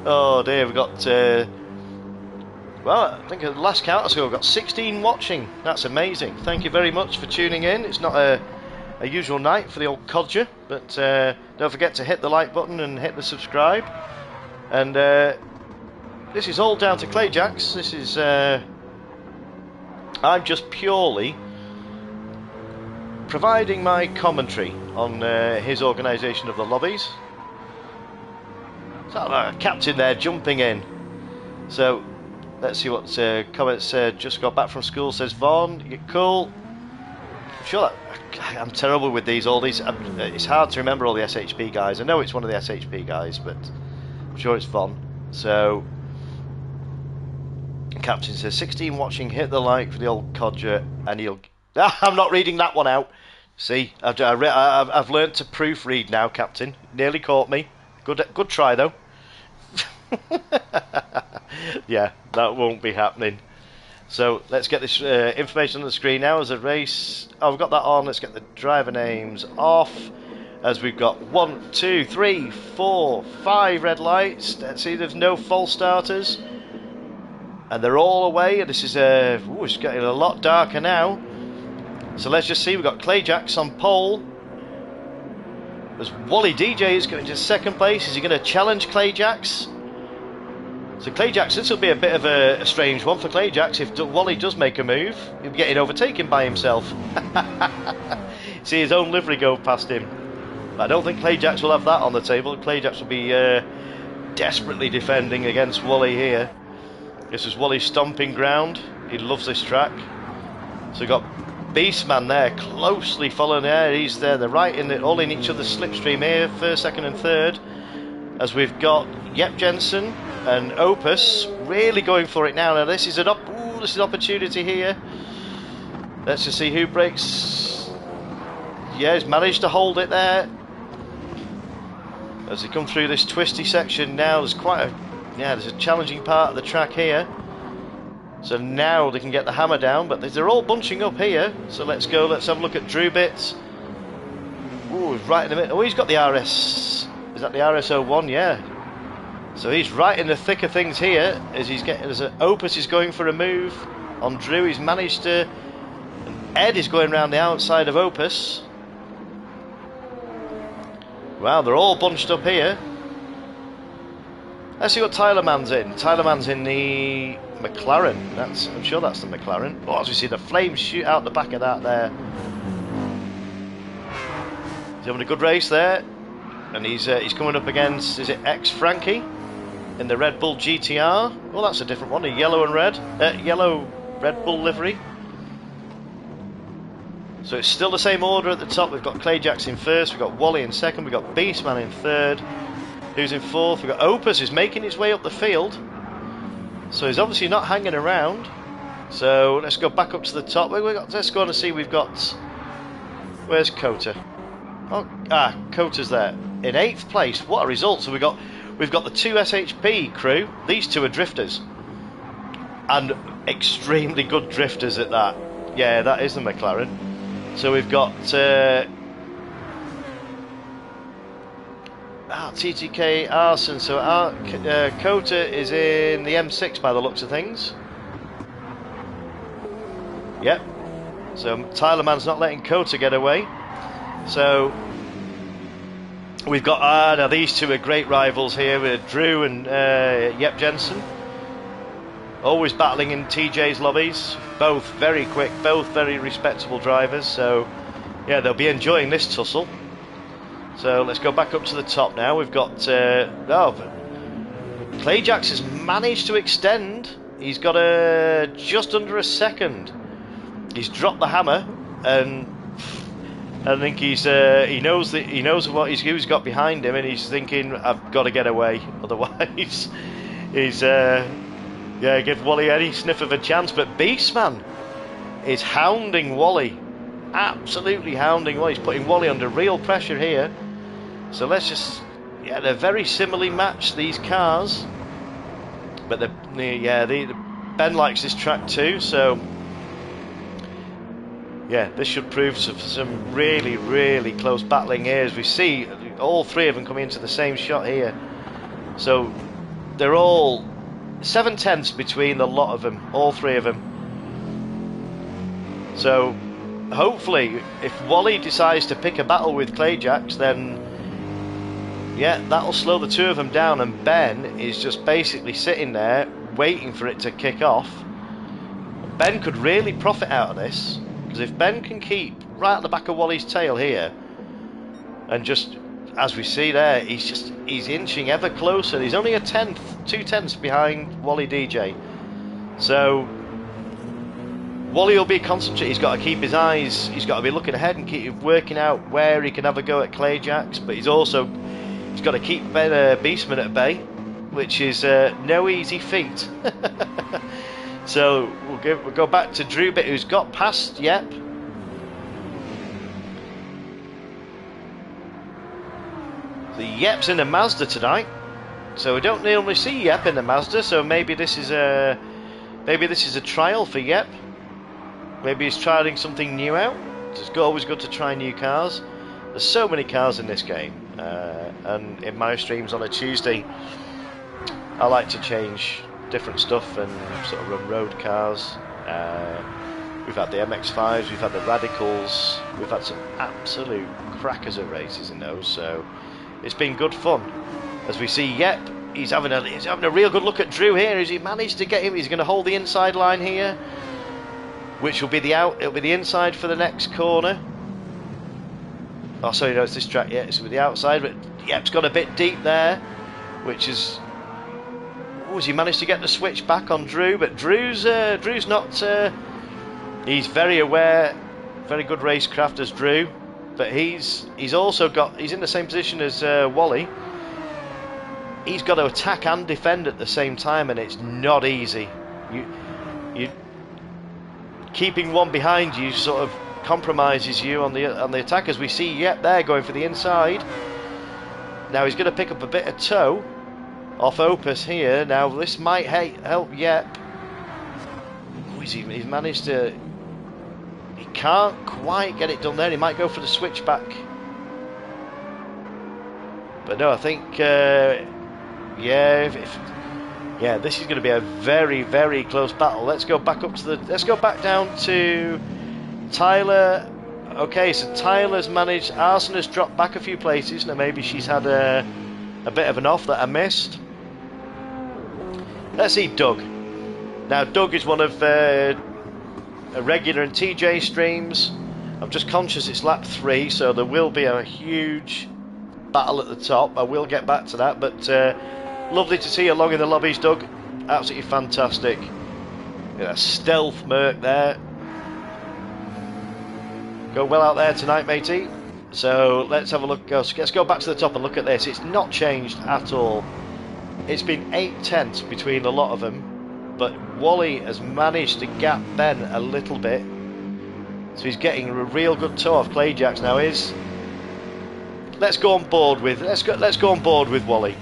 Oh dear, we've got. Well, I think at the last count, so we've got 16 watching. That's amazing. Thank you very much for tuning in. It's not a usual night for the old codger, but don't forget to hit the like button and hit the subscribe. And this is all down to Clay Jacks. This is I'm just purely providing my commentary on his organisation of the lobbies. So captain there jumping in. So let's see what comments just got back from school. Says Vaughn, you're cool. I'm sure that I'm terrible with these. All these, it's hard to remember all the SHP guys. I know it's one of the SHP guys, but I'm sure it's Vaughn. So captain says 16 watching. Hit the like for the old codger, and he'll. I'm not reading that one out. See, I've learnt to proofread now, Captain. Nearly caught me. Good try though. Yeah, that won't be happening. So let's get this information on the screen now as a race. Oh, we've got that on. Let's get the driver names off. As we've got 1, 2, 3, 4, 5 red lights. Let's see, there's no false starters, and they're all away. And this is it's getting a lot darker now. So let's just see. We've got Clay Jacks on pole. As Wally DJ is going to second place. Is he going to challenge Clay Jacks? So Clay Jacks, this will be a bit of a strange one for Clay Jacks. If Wally does make a move, he'll be getting overtaken by himself. See his own livery go past him. But I don't think Clay Jacks will have that on the table. Clay Jacks will be desperately defending against Wally here. This is Wally's stomping ground. He loves this track. So we've got Beastman there, closely following there. He's there. They're right in all in each other's slipstream here, first, second, and third. As we've got Yep Jensen and Opus really going for it now. Now this is an opportunity here. Let's just see who breaks. Yeah, he's managed to hold it there. As they come through this twisty section now, there's a challenging part of the track here. So now they can get the hammer down, but they're all bunching up here. So let's go, let's have a look at Drew Bits. Ooh, right in the middle. Oh, he's got the RS. Is that the RS01? Yeah. So he's right in the thick of things here as Opus is going for a move on Drew. He's managed to. Ed is going around the outside of Opus. Wow, they're all bunched up here. Let's see what Tyler Mann's in. Tyler Mann's in the McLaren. I'm sure that's the McLaren. Oh, as we see the flames shoot out the back of that there. He's having a good race there. And he's coming up against, is it X Frankie in the Red Bull GTR? Well, that's a different one, a yellow and red, yellow Red Bull livery. So it's still the same order at the top. We've got Clay Jacks in first, we've got Wally in second, we've got Beastman in third. Who's in fourth? We've got Opus who's making his way up the field. So he's obviously not hanging around. So let's go back up to the top. Let's go on and see. We've got. Where's Kota? Oh, Kota's there in 8th place. What a result! So we've got the 2 SHP crew. These 2 are drifters, and extremely good drifters at that. Yeah, that is the McLaren. So we've got TTK Arson. So Kota is in the M6 by the looks of things. Yep. So Tyler Mann's not letting Kota get away. So we've got now these 2 are great rivals here with Drew and Yep Jensen. Always battling in TJ's lobbies. Both very quick, both very respectable drivers. So yeah, they'll be enjoying this tussle. So let's go back up to the top now. We've got Clayjax has managed to extend. He's got just under a second. He's dropped the hammer, and I think he knows what he's got behind him, and he's thinking, I've got to get away, otherwise he's give Wally any sniff of a chance. But Beastman is hounding Wally, absolutely hounding Wally. He's putting Wally under real pressure here. So let's just, they're very similarly matched, these cars, but Ben likes this track too, so yeah, this should prove some really, really close battling here, as we see all three of them coming into the same shot here. So they're all 7/10 between the lot of them, all three of them. So hopefully, if Wally decides to pick a battle with Clayjax, then that'll slow the two of them down, and Ben is just basically sitting there waiting for it to kick off. Ben could really profit out of this, because if Ben can keep right at the back of Wally's tail here, and just, as we see there, he's inching ever closer. He's only 2/10 behind Wally DJ. So Wally will be concentrated. He's got to keep his eyes, he's got to be looking ahead and keep working out where he can have a go at Clayjax, but he's got to keep Beastman at bay, which is no easy feat. So we'll go back to Drewbit, who's got past Yep. The Yep's in a Mazda tonight, so we don't normally see Yep in the Mazda. So maybe this is a trial for Yep. Maybe he's trying something new out. It's always good to try new cars. There's so many cars in this game, and in my streams on a Tuesday, I like to change different stuff and sort of run road cars. We've had the MX-5s, we've had the Radicals, we've had some absolute crackers of races in those, so it's been good fun. As we see, he's having a real good look at Drew here. Has he managed to get him? He's going to hold the inside line here, which will be it'll be the inside for the next corner. Oh, sorry, no, it's this track. It's with the outside, but Yep's got a bit deep there, which is. Has he managed to get the switch back on Drew? But Drew's not. He's very aware, very good racecraft as Drew, but he's in the same position as Wally. He's got to attack and defend at the same time, and it's not easy. You keeping one behind you sort of compromises you on the attack, as we see Yep there going for the inside. Now he's going to pick up a bit of tow off Opus here. Now this might help Yep. He's managed to. He can't quite get it done there. He might go for the switchback, but no, I think this is going to be a very, very close battle. Let's go back down to Tyler. Okay, so Tyler's managed. Arson has dropped back a few places. Now maybe she's had a bit of an off that I missed. Let's see Doug. Now Doug is one of a regular in TJ streams. I'm just conscious it's lap 3, so there will be a huge battle at the top. I will get back to that, but lovely to see you along in the lobbies, Doug. Absolutely fantastic. Yeah, stealth Merc there. Go well out there tonight, matey. So let's have a look. Let's go back to the top and look at this. It's not changed at all. It's been 8/10 between a lot of them, but Wally has managed to gap Ben a little bit, so he's getting a real good tow off Clayjax now. Let's go on board with Wally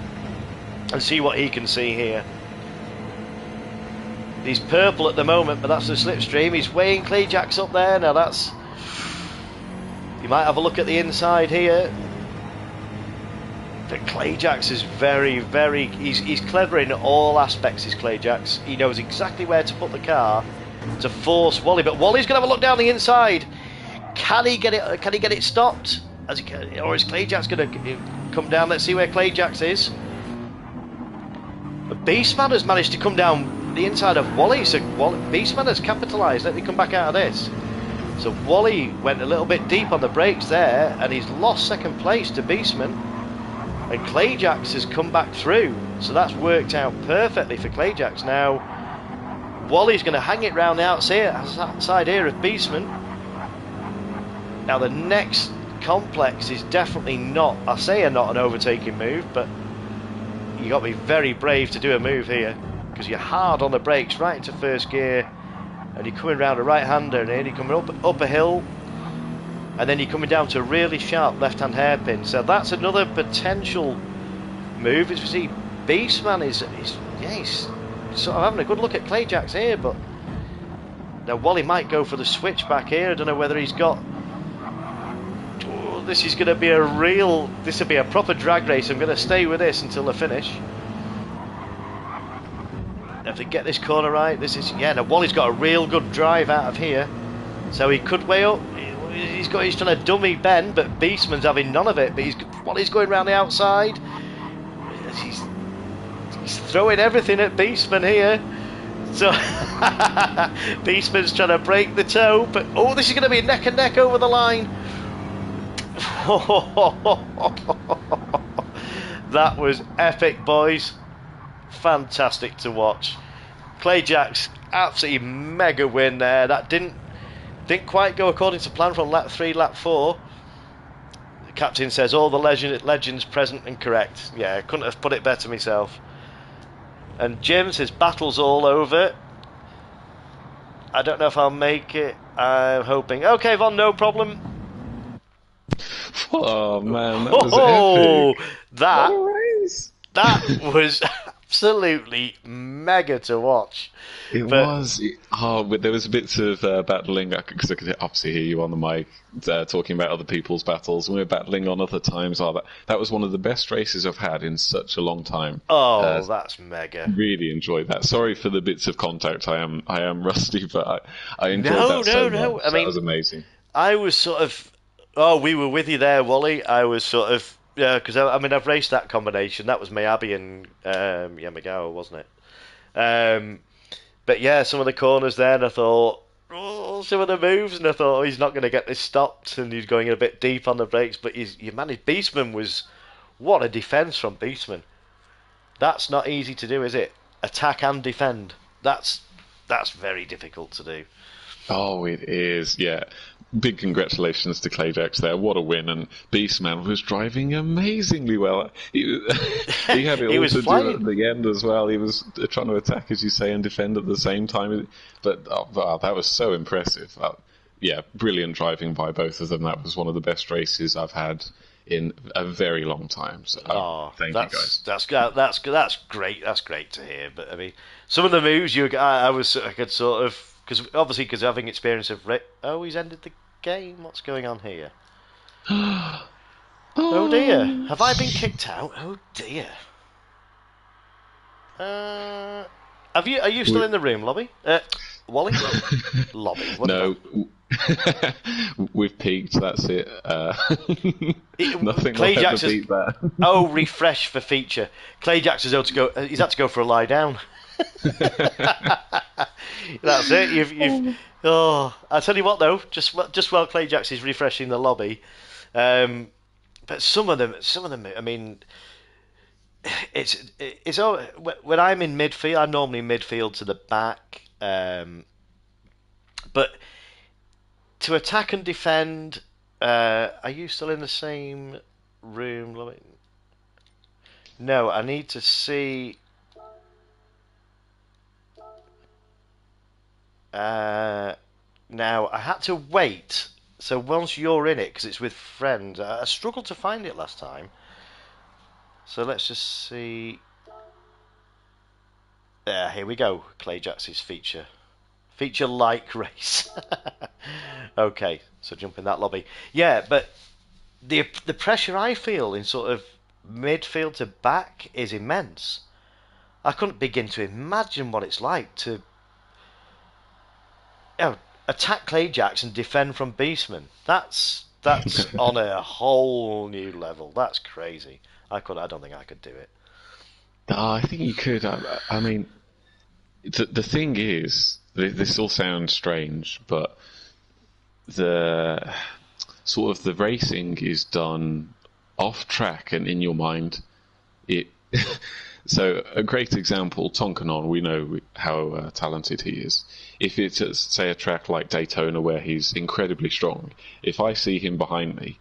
and see what he can see here. He's purple at the moment, but that's the slipstream. He's weighing Clayjax up there. Now that's. You might have a look at the inside here. But Clayjax is very, very. He's clever in all aspects. Is Clayjax? He knows exactly where to put the car to force Wally. But Wally's gonna have a look down the inside. Can he get it? Can he get it stopped? Or is Clayjax gonna come down? Let's see where Clayjax is. The Beastman has managed to come down the inside of Wally. So Beastman has capitalised. Let me come back out of this. So Wally went a little bit deep on the brakes there, and he's lost second place to Beastman. And Clayjax has come back through, so that's worked out perfectly for Clayjax. Now, Wally's going to hang it round the outside here of Beastman. Now, the next complex is definitely not, I say not an overtaking move, but you got to be very brave to do a move here, because you're hard on the brakes right into first gear, and you're coming round a right-hander, and then you're coming up a hill, and then you're coming down to a really sharp left-hand hairpin. So that's another potential move. As we see, Beastman is sort of having a good look at Clayjax here, but now Wally might go for the switch back here. I don't know whether he's got... Oh, this is going to be this will be a proper drag race. I'm going to stay with this until the finish. If they get this corner right, now Wally's got a real good drive out of here, so he could weigh up. He's trying to dummy Ben, but Beastman's having none of it. But Wally's going around the outside. He's throwing everything at Beastman here. So Beastman's trying to break the toe, but this is going to be neck and neck over the line. That was epic, boys. Fantastic to watch. Clayjax, absolutely mega win there. That didn't quite go according to plan from lap 3, lap 4. The captain says all the legends present and correct. Yeah, couldn't have put it better myself. And Jim says battle's all over. I don't know if I'll make it. I'm hoping. Okay, Von, no problem. Oh man, that was epic. That was absolutely mega to watch. It was. There was bits of battling, because I could obviously hear you on the mic talking about other people's battles, and we were battling on other times. That was one of the best races I've had in such a long time. That's mega. Really enjoyed that. Sorry for the bits of contact. I am rusty, but I enjoyed that so much. I mean, that was amazing. I was sort of... Oh, we were with you there, Wally. I was sort of... Yeah, because I've raced that combination. That was Miyabi and Yamagawa, wasn't it? But yeah, some of the corners there, and I thought, some of the moves, and I thought, he's not going to get this stopped, and he's going a bit deep on the brakes, but you managed. Beastman was... What a defence from Beastman. That's not easy to do, is it? Attack and defend. That's very difficult to do. Oh, it is, yeah. Big congratulations to Clayjax there. What a win. And Beastman was driving amazingly well. He had it all to do at the end as well. He was trying to attack, as you say, and defend at the same time. But that was so impressive. Brilliant driving by both of them. That was one of the best races I've had in a very long time. So thank you guys. That's great. That's great to hear. But I mean, some of the moves I could sort of... Because having experience of... he's ended the game. What's going on here? Oh dear. Have I been kicked out? Oh dear. Are you still in the room, Lobby? Wally? Lobby. No. We've peaked, that's it. Nothing will ever beat that. Refresh for feature. Clayjax has had to go for a lie down. That's it. I tell you what though, just while Clayjax is refreshing the lobby, but some of them. I mean, it's all, when I'm in midfield. I'm normally midfield to the back, but to attack and defend. Are you still in the same room, Lobby? No, I need to see. Now I had to wait, so once you're in it, because it's with friends, I struggled to find it last time, so let's just see. Here we go. Clayjax's feature like race. Okay, so jump in that lobby. Yeah, but the pressure I feel in sort of midfield to back is immense. I couldn't begin to imagine what it's like to attack Clayjax and defend from Beastman. That's on a whole new level. That's crazy. I don't think I could do it. I think you could. I mean, the thing is, this all sounds strange, but the sort of the racing is done off track and in your mind, it. So a great example, Tonkanon, we know how talented he is. If it's, say, a track like Daytona where he's incredibly strong, if I see him behind me,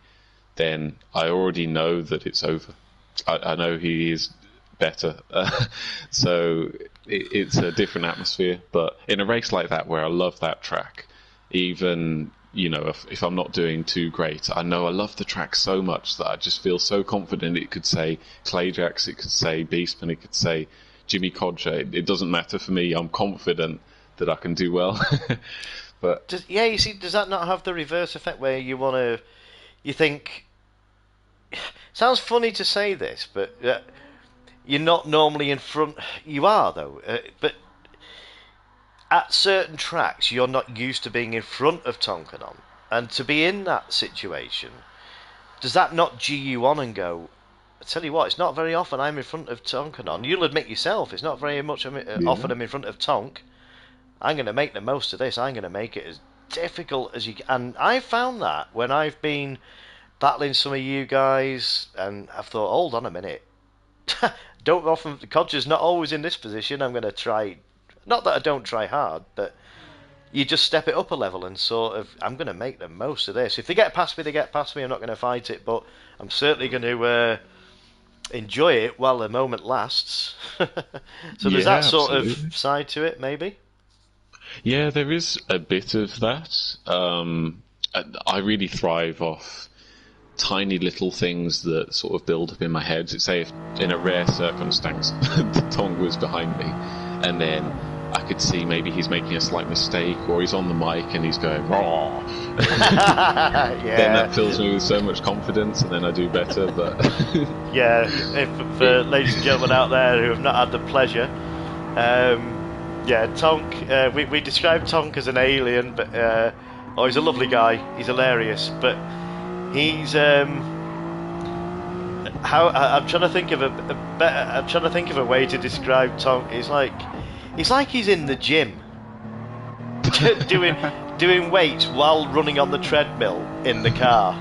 then I already know that it's over. I know he is better. So it's a different atmosphere. But in a race like that where I love that track, even, if I'm not doing too great, I know I love the track so much that I just feel so confident. It could say Clayjax, it could say Beastman, it could say Jimmy Codger. It doesn't matter for me. I'm confident that I can do well. But you see, does that not have the reverse effect where you think, sounds funny to say this, but you're not normally in front. You are, though, but at certain tracks, you're not used to being in front of Tonkanon, and to be in that situation, does that not G you on and go, I tell you what, it's not very often I'm in front of Tonkanon. You'll admit yourself, it's not very much often I'm in front of Tonk. I'm going to make the most of this. I'm going to make it as difficult as you can. And I found that when I've been battling some of you guys, and I've thought, hold on a minute. Don't often, Codger's not always in this position. I'm going to try. Not that I don't try hard, but you just step it up a level and sort of, I'm going to make the most of this. If they get past me, they get past me. I'm not going to fight it, but I'm certainly going to enjoy it while the moment lasts. So there's that sort of side to it, maybe? Yeah, there is a bit of that. I really thrive off tiny little things that sort of build up in my head. Say if in a rare circumstance the Tong was behind me, and then I could see maybe he's making a slight mistake, or he's on the mic and he's going, raw. Yeah. Then that fills me with so much confidence, and then I do better. But yeah, for ladies and gentlemen out there who have not had the pleasure, yeah, Tonk. We describe Tonk as an alien, but he's a lovely guy. He's hilarious, but he's I'm trying to think of I'm trying to think of a way to describe Tonk. He's like he's in the gym doing weights while running on the treadmill in the car.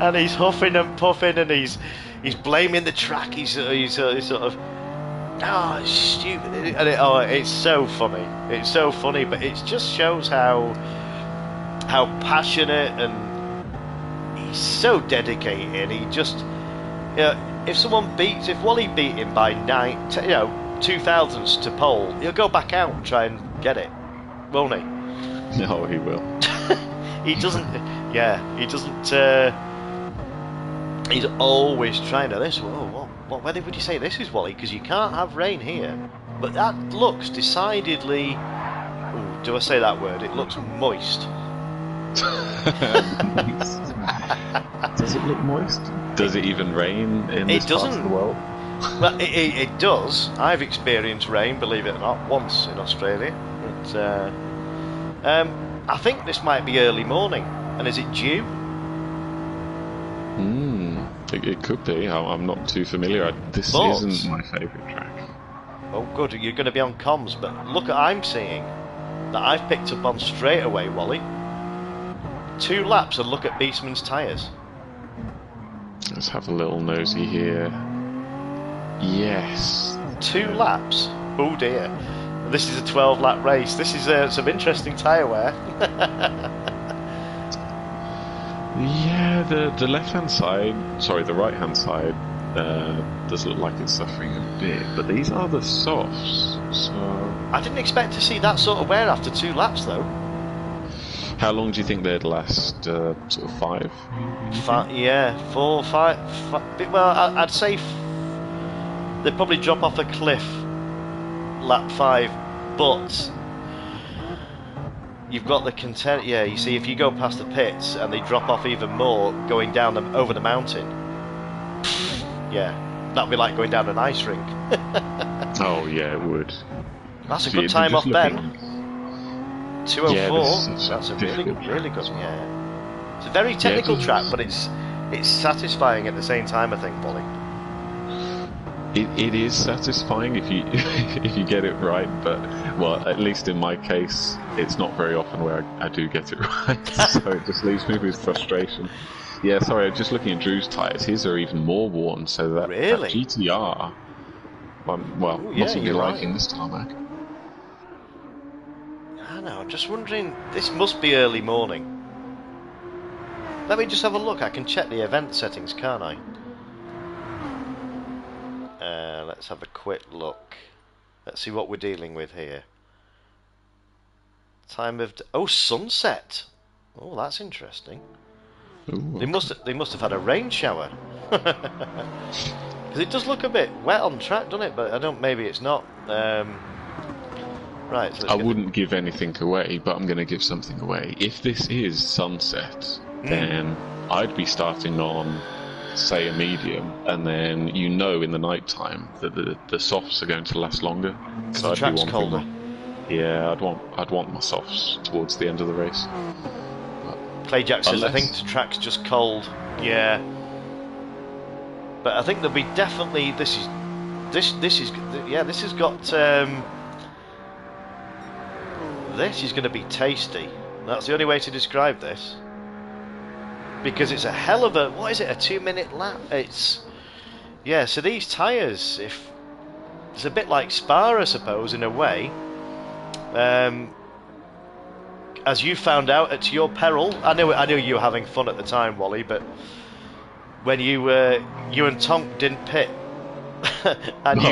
And he's huffing and puffing, and he's blaming the track. He's sort of, it's stupid, and it's so funny. It's so funny, but it just shows how passionate, and he's so dedicated. He just, if Wally beat him by 2,000ths to pole, he'll go back out and try and get it, won't he? No, he will. He doesn't. Yeah, he doesn't. He's always trying to this. Whoa, what weather would you say this is, Wally? Because you can't have rain here. But that looks decidedly. Ooh, do I say that word? It looks moist. Does it look moist? Does it even rain in this part of the world? Well, it does. I've experienced rain, believe it or not, once in Australia. I think this might be early morning. And is it dew? It could be. I'm not too familiar. This isn't my favourite track. Oh, good. You're going to be on comms, but look, I'm seeing that I've picked up on straight away, Wally. 2 laps and look at Beastman's tyres. Let's have a little nosy here. Yes. 2 laps? Oh dear. This is a 12-lap race. This is some interesting tyre wear. Yeah, the left-hand side, sorry, the right-hand side does look like it's suffering a bit, but these are the softs, so... I didn't expect to see that sort of wear after 2 laps, though. How long do you think they'd last? Sort of 5? 4, 5. Well, I'd say they'd probably drop off a cliff lap 5, but you've got the content. Yeah, you see, if you go past the pits and they drop off even more going down them over the mountain, yeah, that'd be like going down an ice rink. Oh yeah, it would. That's a good time off Ben. 2:04. Yeah, that's a really good. Yeah, it's a very technical track, but it's satisfying at the same time, I think, Wally. It is satisfying if you if you get it right, but well, at least in my case, it's not very often where I do get it right, so it just leaves me with frustration. Yeah, sorry, I'm just looking at Drew's tyres. His are even more worn, so that Really? GTR, well, Ooh, yeah, mustn't be you're right. liking this tarmac. I know, I'm just wondering, this must be early morning. Let me just have a look, I can check the event settings, can't I? Let's have a quick look. Let's see what we're dealing with here. Time of... oh, sunset! Oh, that's interesting. Ooh, They must have had a rain shower. Because it does look a bit wet on track, doesn't it? But I don't... maybe it's not. Right, so I wouldn't give anything away, but I'm going to give something away. If this is sunset, then I'd be starting on, say, a medium, and then in the night time that the softs are going to last longer. Because the track's colder. Yeah, I'd want my softs towards the end of the race. Clay Jack says, I think the track's just cold. Yeah. But I think there'll be definitely... this has got... this is going to be tasty. That's the only way to describe this. Because it's a hell of a... what is it, a 2-minute lap? It's... yeah, so these tyres, if... it's a bit like Spa, I suppose, in a way. As you found out at your peril, I know you were having fun at the time, Wally, but when you and Tonk didn't pit, and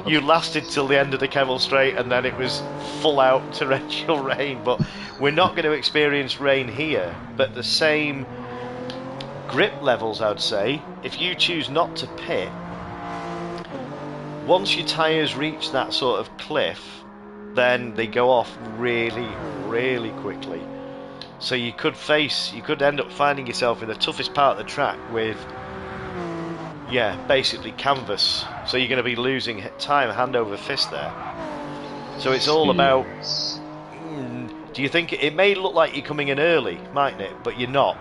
you lasted till the end of the Kemmel Straight, and then it was full out torrential rain. But we're not going to experience rain here, but the same grip levels, I'd say. If you choose not to pit, once your tyres reach that sort of cliff, then they go off really, really quickly. So you could end up finding yourself in the toughest part of the track with, yeah, basically canvas. So you're going to be losing time hand over fist there. So it's all about... do you think it may look like you're coming in early, mightn't it? But you're not.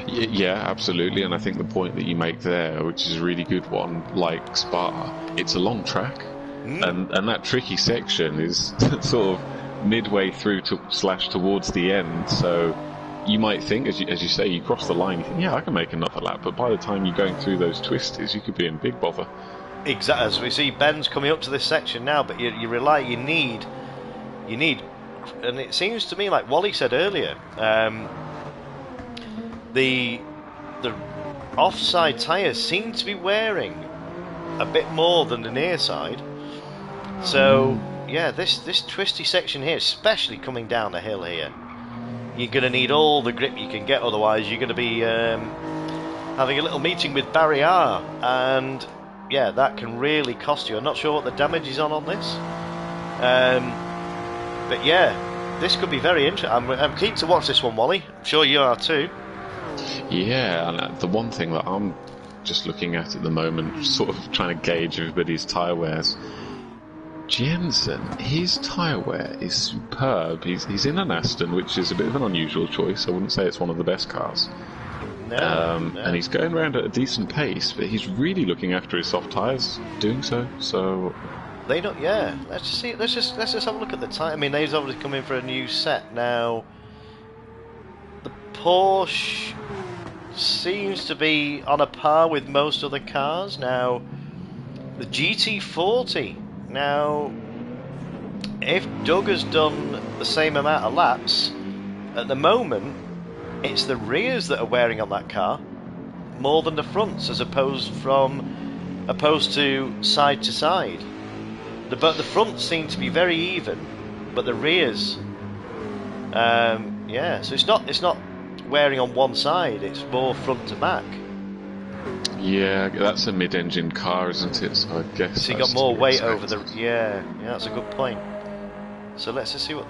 Yeah, absolutely, and I think the point that you make there, which is a really good one, like Spa, it's a long track. And that tricky section is sort of midway through towards the end, so you might think, as you say, you cross the line, you think, yeah, I can make another lap, but by the time you're going through those twisters, you could be in big bother. Exactly, as we see Ben's coming up to this section now, but you need, and it seems to me, like Wally said earlier, the offside tyres seem to be wearing a bit more than the near side. So yeah, this twisty section here, especially coming down the hill here, you're going to need all the grip you can get, otherwise you're going to be having a little meeting with Barry R, and yeah, that can really cost you. I'm not sure what the damage is on this, but yeah, this could be very interesting. I'm keen to watch this one, Wally. I'm sure you are too. Yeah, and the one thing that I'm just looking at the moment, sort of trying to gauge everybody's tyre wears. Jensen, his tyre wear is superb. He's in an Aston, which is a bit of an unusual choice. I wouldn't say it's one of the best cars. No. And he's going around at a decent pace, but he's really looking after his soft tyres doing so. So they don't. Yeah, let's just see. Let's just have a look at the tyre. I mean, they've obviously come in for a new set now. The Porsche seems to be on a par with most other cars now. The GT40. Now, if Doug has done the same amount of laps, at the moment, it's the rears that are wearing on that car more than the fronts, as opposed to side to side. But the fronts seem to be very even, but the rears, yeah. So it's not wearing on one side; it's more front to back. Yeah, that's a mid-engine car, isn't it? So I guess. So you got more weight over the. Yeah, that's a good point. So let's just see what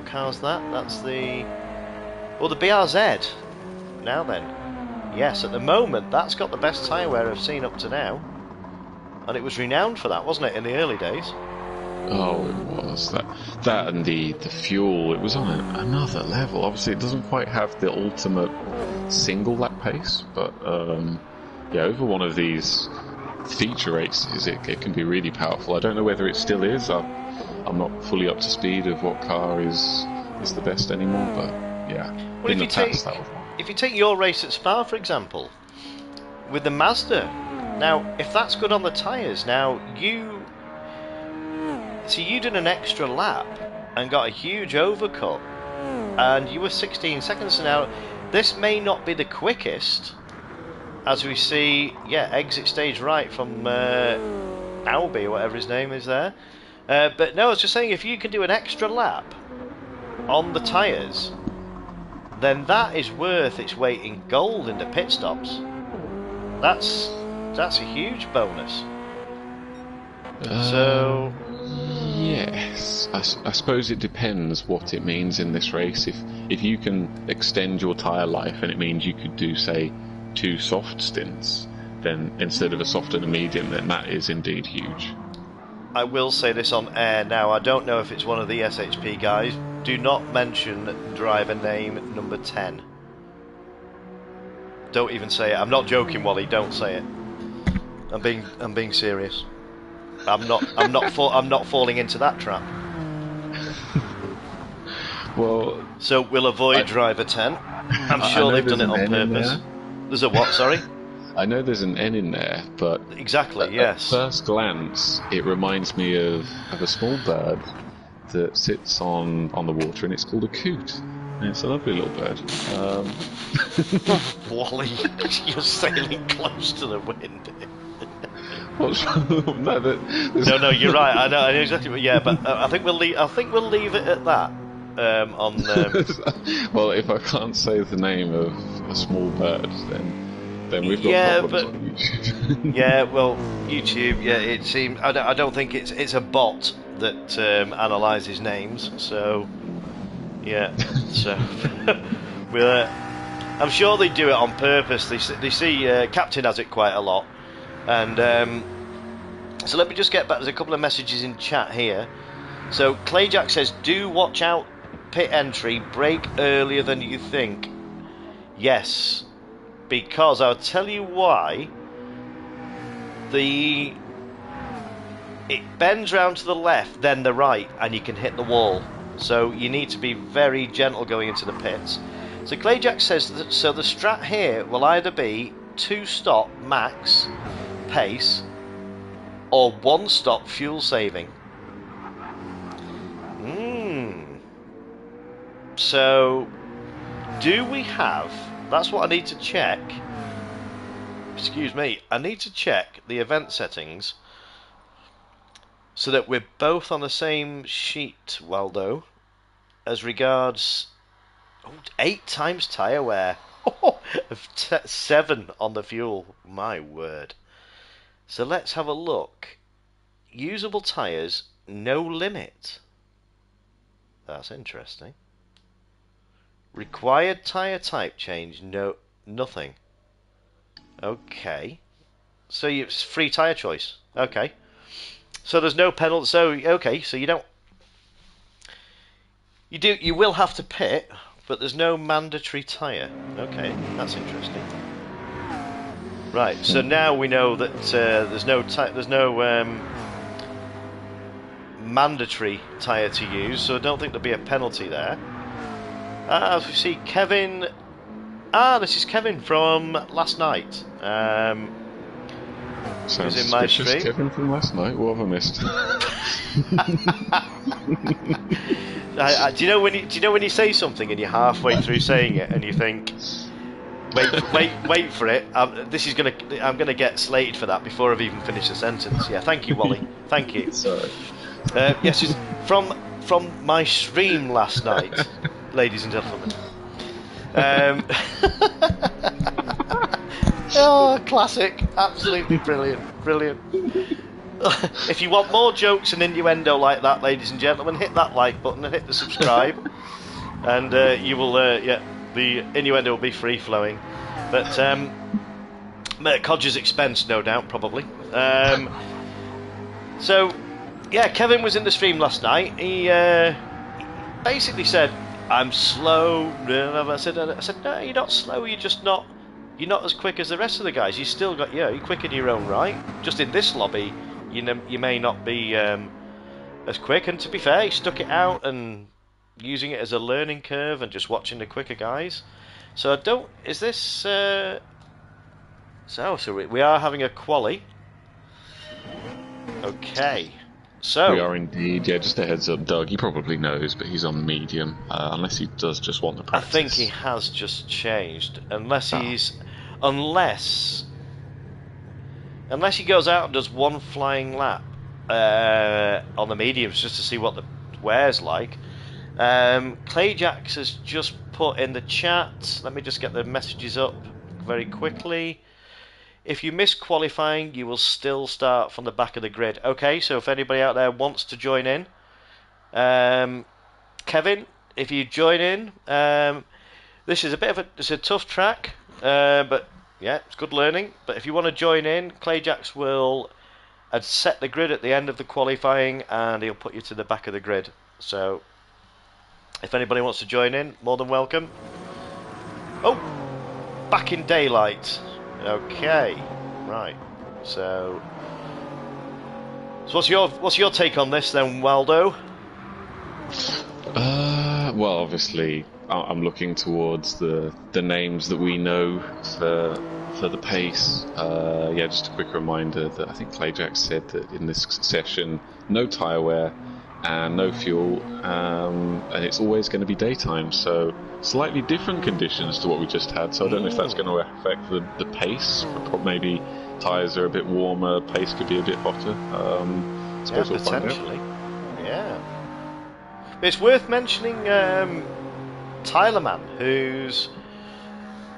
car's that? That's the. Well, the BRZ. Now then, yes, at the moment that's got the best tyre wear I've seen up to now, and it was renowned for that, wasn't it, in the early days? Oh, it was that and the fuel. It was on another level. Obviously, it doesn't quite have the ultimate single lap pace, but. Yeah, over one of these feature races, it can be really powerful. I don't know whether it still is. I'm not fully up to speed of what car is the best anymore, but yeah, Well, in the past that was one. if you take your race at Spa, for example, with the Mazda, now if that's good on the tyres, now you did an extra lap and got a huge overcut, and you were 16 seconds. So now this may not be the quickest, as we see, exit stage right from Albie, or whatever his name is there. But no, I was just saying, if you can do an extra lap on the tyres, then that is worth its weight in gold in the pit stops. That's a huge bonus. So yes, I suppose it depends what it means in this race. If you can extend your tyre life and it means you could do, say, 2 soft stints, then instead of a soft and a medium, then that is indeed huge. I will say this on air now, I don't know if it's one of the SHP guys, do not mention driver name number 10. Don't even say it. I'm not joking, Wally, don't say it. I'm being serious. I'm not falling into that trap. Well, so we'll avoid driver 10. I'm sure they've done it on purpose. There's a what, sorry? I know there's an N in there, but exactly, yes. At first glance, it reminds me of a small bird that sits on the water, and it's called a coot. And it's a lovely little bird. Wally, you're sailing close to the wind. No, you're right. I know exactly. Yeah, but I think we'll leave it at that. Well, if I can't say the name of a small bird, then we've got problems on YouTube. Yeah, well, YouTube. Yeah, it seems. I don't think it's a bot that analyses names. So, yeah. So, I'm sure they do it on purpose. They see Captain has it quite a lot, and so let me just get back. There's a couple of messages in chat here. So Clayjack says, "Do watch out, pit entry, brake earlier than you think." Yes. Because I'll tell you why. It bends round to the left, then the right, and you can hit the wall. So you need to be very gentle going into the pits. So Clayjack says that, so the strat here will either be 2-stop max pace or 1-stop fuel saving. So do we have... That's what I need to check. Excuse me. I need to check the event settings so that we're both on the same sheet, Waldo, as regards 8 times tyre wear. 7 on the fuel. My word. So let's have a look. Usable tyres, no limit. That's interesting. Required tyre type change, no, nothing. Okay. So it's free tyre choice. Okay. So there's no penalty. So okay. So you will have to pit, but there's no mandatory tyre. Okay, that's interesting. Right. So now we know that there's no mandatory tyre to use. So I don't think there'll be a penalty there. As we see, Kevin. This is Kevin from last night. Sounds in my suspicious. stream. Kevin from last night. What have I missed? Do you know when you say something and you're halfway through saying it and you think, wait for it. I'm gonna get slated for that before I've even finished the sentence. Yeah, thank you, Wally. Thank you. Sorry. Yes, it's from my stream last night. Ladies and gentlemen. Oh, classic. Absolutely brilliant. If you want more jokes and innuendo like that, ladies and gentlemen, hit that like button and hit the subscribe. And you will, the innuendo will be free-flowing. But, at Codger's expense, no doubt, probably. So, yeah, Kevin was in the stream last night. He basically said, "I'm slow." I said, "No, you're not slow. You're you're not as quick as the rest of the guys. You still got, you're quick in your own right. Just in this lobby, you may not be as quick. And to be fair, he stuck it out and using it as a learning curve and just watching the quicker guys. So I don't. Is this? So we are having a quali. Okay. So we are indeed. Yeah, just a heads up, Doug. He probably knows, but he's on medium, unless he does just want the practice. I think he has just changed, unless unless he goes out and does one flying lap on the mediums just to see what the wear's like. Clayjax has just put in the chat. Let me just get the messages up very quickly. If you miss qualifying, you will still start from the back of the grid. Okay, so if anybody out there wants to join in, Kevin, if you join in, this is it's a tough track, but yeah, it's good learning. But if you want to join in, Clayjax will set the grid at the end of the qualifying, and he'll put you to the back of the grid. So if anybody wants to join in, more than welcome. Oh, back in daylight. Okay, right. So what's your take on this then, Waldo? Well, obviously, I'm looking towards the names that we know for the pace. Yeah, just a quick reminder that I think Clayjack said that in this session, no tyre wear and no fuel, and it's always going to be daytime, so slightly different conditions to what we just had. So I don't know if that's going to affect the pace. Maybe tyres are a bit warmer, pace could be a bit hotter. I suppose we'll potentially. Find out. Yeah. It's worth mentioning Tylerman,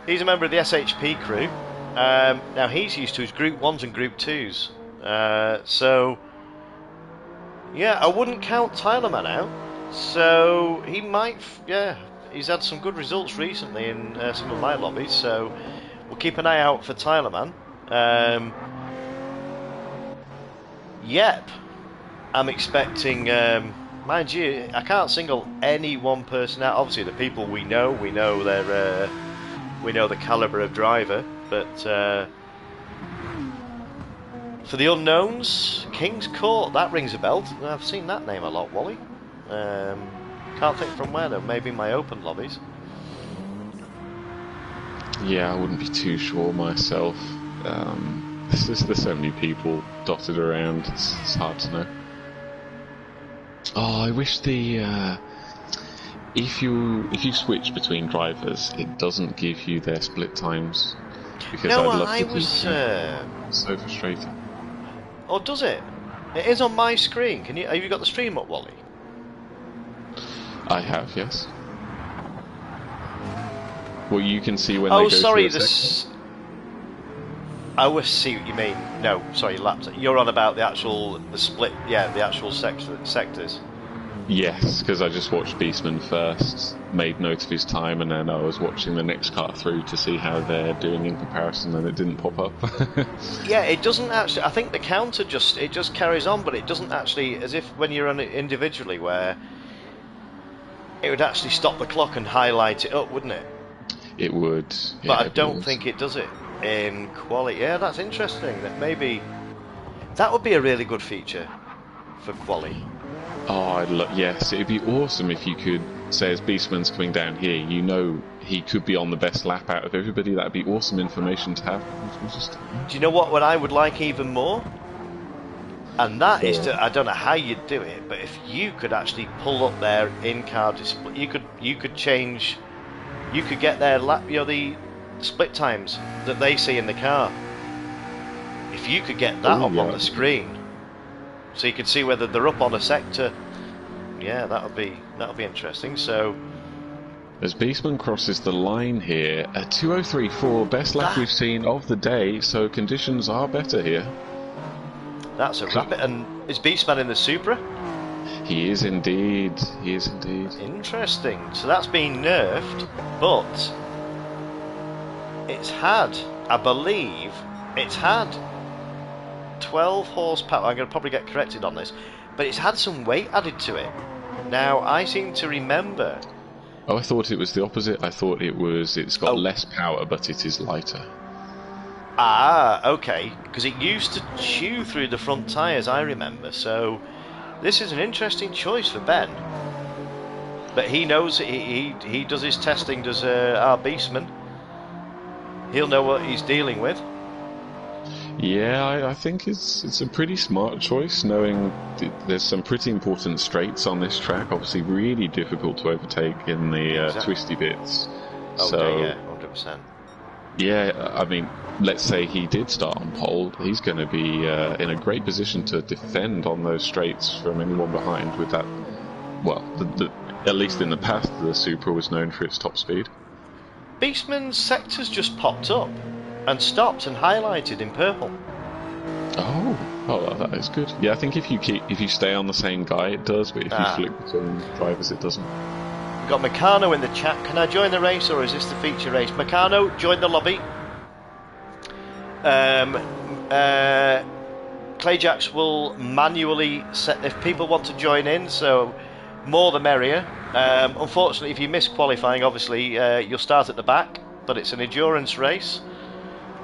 he's a member of the SHP crew. Now he's used to his Group 1s and Group 2s. So yeah, I wouldn't count Tylerman out. So he might, he's had some good results recently in some of my lobbies. So we'll keep an eye out for Tylerman. Yep, I'm expecting. Mind you, I can't single any one person out. Obviously, the people we know their, we know the caliber of driver. But for the unknowns, King's Court, that rings a bell. I've seen that name a lot, Wally. Can't think from where though. Maybe my open lobbies. Yeah, I wouldn't be too sure myself. There's so many people dotted around. It's hard to know. Oh, I wish if you switch between drivers, it doesn't give you their split times. Because no, I'd love I to was. So frustrating. Oh, does it? It is on my screen. Have you got the stream up, Wally? I have, yes. Well, you can see when they Oh, go sorry. through a section. I see what you mean. No, sorry, laptop. You're on about the split. Yeah, the actual sectors. Yes, because I just watched Beastman first, made note of his time, and then I was watching the next car through to see how they're doing in comparison, and it didn't pop up. Yeah, it doesn't actually. I think the counter just carries on, but it doesn't actually, as if when you're on it individually, where it would actually stop the clock and highlight it up, wouldn't it? It would. But Yeah, I don't think it does it in quality. Yeah, that's interesting. That would be a really good feature for quali. Oh, yes, it'd be awesome if you could say as Beastman's coming down here, you know he could be on the best lap out of everybody. That'd be awesome information to have. Do you know what I would like even more? And that is I don't know how you'd do it, but if you could actually pull up their in-car display, you could change, you could get their lap, the split times that they see in the car. If you could get that up on the screen, so you can see whether they're up on a sector, yeah, that'll be interesting. So as Beastman crosses the line here, a 2:03.4, best lap we've seen of the day. So conditions are better here. That's a rapid. And is Beastman in the Supra? He is indeed. He is indeed. Interesting. So that's been nerfed, but it's had, I believe, 12 horsepower. I'm going to probably get corrected on this, but it's had some weight added to it. Now, I seem to remember Oh, I thought it was the opposite. I thought it's got Oh. less power, but it is lighter. Ah, okay. Because it used to chew through the front tyres, I remember. So this is an interesting choice for Ben. But he knows, he does his testing, does our Beastman. He'll know what he's dealing with. Yeah, I think it's a pretty smart choice, knowing there's some pretty important straights on this track. Obviously, really difficult to overtake in the Exactly. twisty bits. Okay, So, yeah, 100%. yeah, I mean, let's say he did start on pole, he's going to be in a great position to defend on those straights from anyone behind with that. Well, at least in the past, the Supra was known for its top speed. Beastman's sector's just popped up and stopped and highlighted in purple. Oh, that is good. Yeah, I think if you stay on the same guy, it does, but if you flick between drivers, it doesn't. We've got Meccano in the chat. Can I join the race, or is this the feature race? Meccano, join the lobby. Clayjacks will manually set if people want to join in, so more the merrier. Unfortunately, if you miss qualifying, obviously you'll start at the back, but it's an endurance race.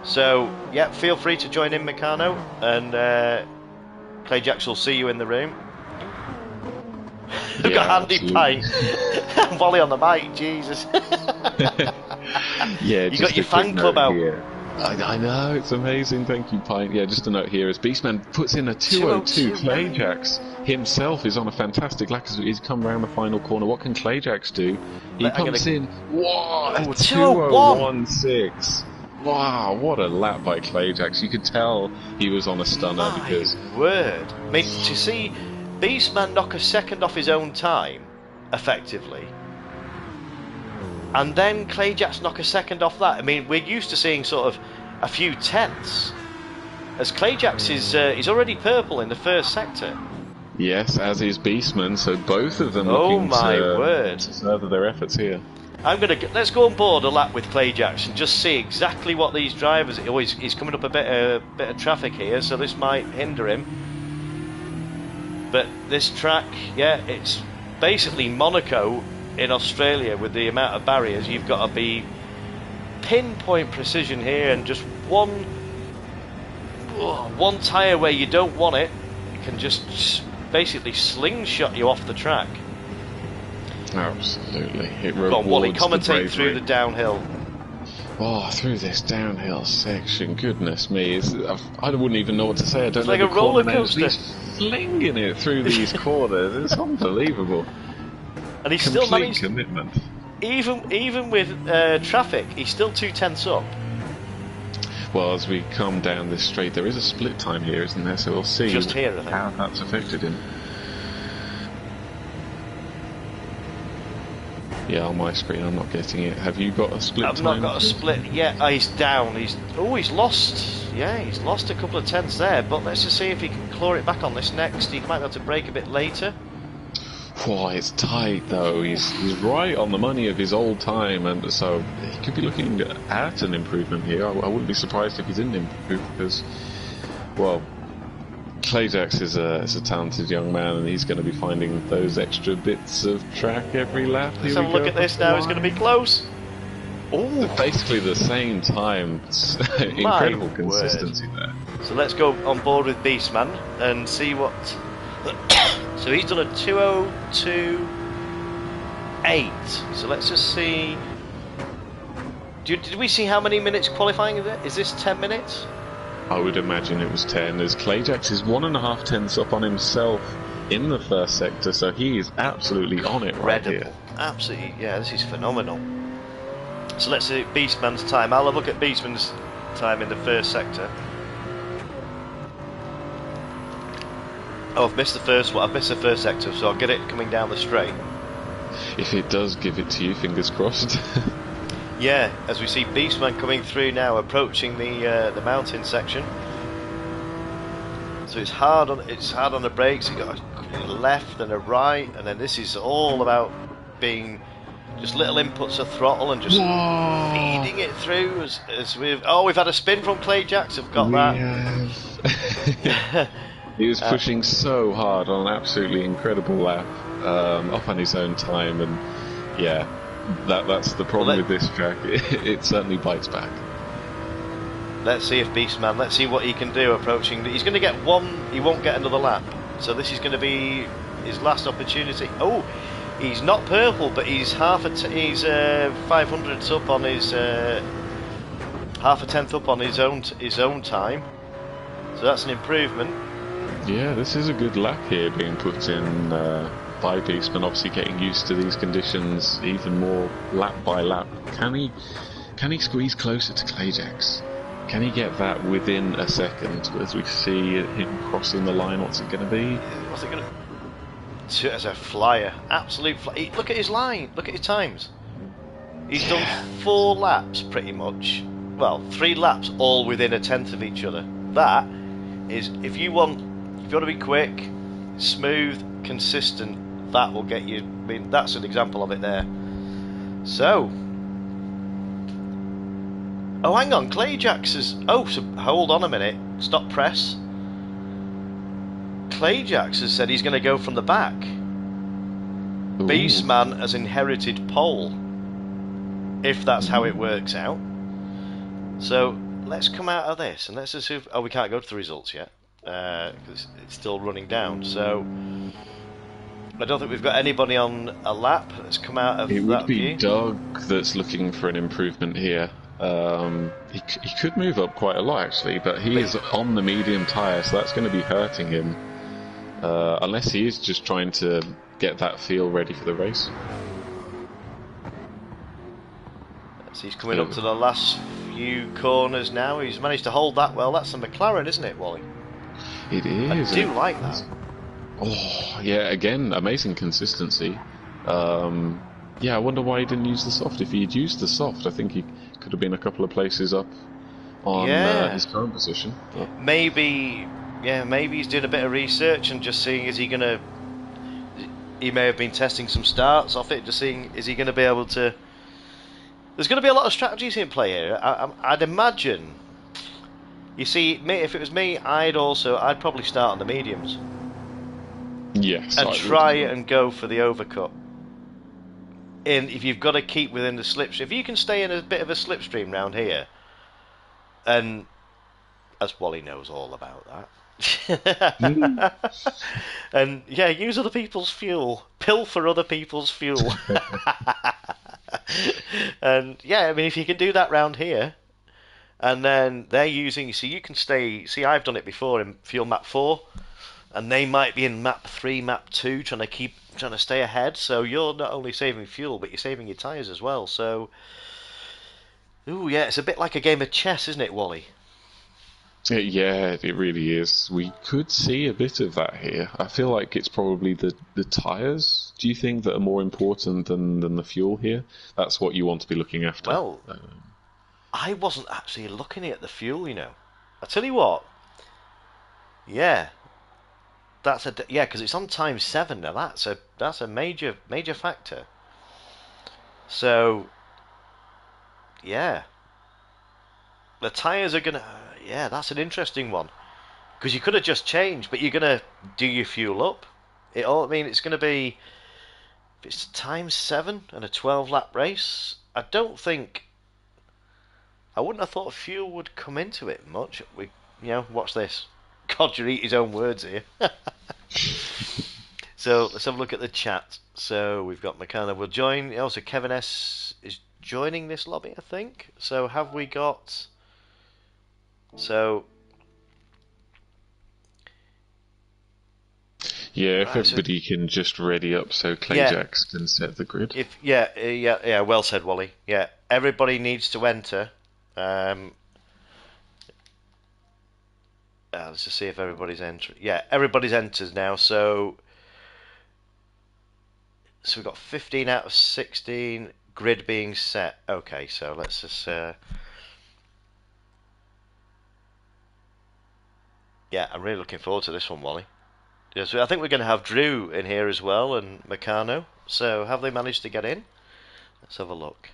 So, yeah, feel free to join in, Meccano, and Clayjacks will see you in the room. We've got Andy Pike and Wally on the mic, Jesus. Yeah, you got your fan club out. Here. I know, it's amazing, thank you, Pint. Yeah, just a note here, as Beastman puts in a 202, Clayjacks himself is on a fantastic lap. He's come around the final corner. What can Clayjacks do? He pumps in, whoa, a 201.6. Wow, what a lap by Clayjacks. You could tell he was on a stunner. Because word. I mean, to see Beastman knock a second off his own time, effectively, and then Clayjacks knock a second off that. I mean, we're used to seeing sort of a few tenths, as Clayjacks is he's already purple in the first sector. Yes, as is Beastman, so both of them looking to further their efforts here. Let's go on board a lap with Clayjacks and just see exactly what these drivers. He's coming up a bit of traffic here, so this might hinder him. But this track, yeah, it's basically Monaco in Australia with the amount of barriers. You've got to be pinpoint precision here, and just one tyre where you don't want it, it can just basically slingshot you off the track. Absolutely. It rewards Go on, Wally, commentate through the downhill. Oh, through this downhill section, goodness me. I wouldn't even know what to say. I don't know like a roller coaster. He's flinging it through these corners. It's unbelievable. And he's Complete still managed, commitment. Even with traffic, he's still 2/10 up. Well, as we come down this straight, there is a split time here, isn't there? So we'll see just here, I think. How that's affected him. Yeah, on my screen I'm not getting it. Have you got a split time? I've not got a split yet. He's down. He's lost. Yeah, he's lost a couple of tenths there. But let's just see if he can claw it back on this next. He might be able to break a bit later. Oh, it's tight though. He's right on the money of his old time, and so he could be looking at an improvement here. I wouldn't be surprised if he didn't improve, because, well, Clayjacks is a talented young man, and he's going to be finding those extra bits of track every lap. Let's have a look at this now. It's going to be close. Ooh. Basically the same time. Incredible consistency there. So let's go on board with Beastman and see what. So he's done a 2:02.8. So let's just see. Did we see how many minutes qualifying is it? Is this 10 minutes? I would imagine it was 10, as Clayjacks is 1.5 tenths up on himself in the first sector, so he is absolutely on it right here. Absolutely, yeah, this is phenomenal. So let's see Beastman's time. I'll have a look at Beastman's time in the first sector. Oh, I've missed the first one. I've missed the first sector, so I'll get it coming down the straight. If it does give it to you, fingers crossed. Yeah, as we see Beastman coming through now, approaching the mountain section. So it's hard on the brakes. You got a left and a right, and then this is all about being just little inputs of throttle and just feeding it through. As we've had a spin from Clayjacks. I've got that. He was pushing so hard on an absolutely incredible lap, off on his own time, and yeah. That's the problem with this track. It certainly bites back. Let's see if Beastman, let's see what he can do approaching. He's going to get one, he won't get another lap. So this is going to be his last opportunity. Oh, he's not purple, but he's he's 500ths up on his, half a tenth up on his own time. So that's an improvement. Yeah, this is a good lap here being put in by Beastman, obviously getting used to these conditions even more lap by lap. Can he squeeze closer to Clayjax? Can he get that within a second as we see him crossing the line? What's it going to be? What's it going to... As a flyer. Absolute flyer. Look at his line. Look at his times. He's done 4 laps pretty much. Well, 3 laps all within a tenth of each other. That is, if you want to be quick, smooth, consistent, that will get you. I mean, that's an example of it there. So... Oh, hang on, Clayjax is... Oh, so hold on a minute. Stop press. Clayjax has said he's going to go from the back. Ooh. Beastman has inherited pole. If that's how it works out. So, let's come out of this and let's assume... Oh, we can't go to the results yet. Because it's still running down. So, I don't think we've got anybody on a lap. Let's come out of that view. It would be Doug that's looking for an improvement here. He could move up quite a lot actually, but he is on the medium tyre, so that's going to be hurting him. Unless he is just trying to get that feel ready for the race. So he's coming up to the last few corners now. He's managed to hold that well. That's a McLaren, isn't it, Wally? It is. I do like that. Oh, yeah, again, amazing consistency. Yeah, I wonder why he didn't use the soft. If he'd used the soft, I think he could have been a couple of places up on his current position. But... Maybe he's doing a bit of research and just seeing, is he going to... He may have been testing some starts off it, just seeing, is he going to be able to... There's going to be a lot of strategies in play here. I'd imagine... You see, if it was me, I'd probably start on the mediums. Yes, and try and go for the overcut. If you've got to keep within the slipstream, if you can stay in a bit of a slipstream round here, and as Wally knows all about that, and yeah, use other people's fuel, pilfer other people's fuel, and yeah, I mean, if you can do that round here, and then they're using, so you can stay. See, I've done it before in fuel map 4. And they might be in map 3, map 2, trying to stay ahead. So you're not only saving fuel, but you're saving your tyres as well. So, ooh, yeah, it's a bit like a game of chess, isn't it, Wally? Yeah, it really is. We could see a bit of that here. I feel like it's probably the tyres, do you think, that are more important than the fuel here? That's what you want to be looking after. Well, I wasn't actually looking at the fuel, you know. I tell you what, yeah. Because it's on time 7 now. That's a major factor. So yeah, the tyres are gonna. Yeah, that's an interesting one because you could have just changed, but you're gonna do your fuel up. It's gonna be. If it's time 7 and a 12-lap race, I wouldn't have thought fuel would come into it much. Watch this. God, you eat his own words here. So let's have a look at the chat. So we've got McCann will join. Also, Kevin S is joining this lobby, I think. So have we got? So yeah, if everybody can just ready up so Clayjax can set the grid. Well said, Wally. Yeah, everybody needs to enter. Let's just see if everybody's entering. Yeah, everybody's entered now. So we've got 15 out of 16 grid being set. Okay, so let's just. Yeah, I'm really looking forward to this one, Wally. Yeah, so I think we're going to have Drew in here as well and Meccano. So have they managed to get in? Let's have a look.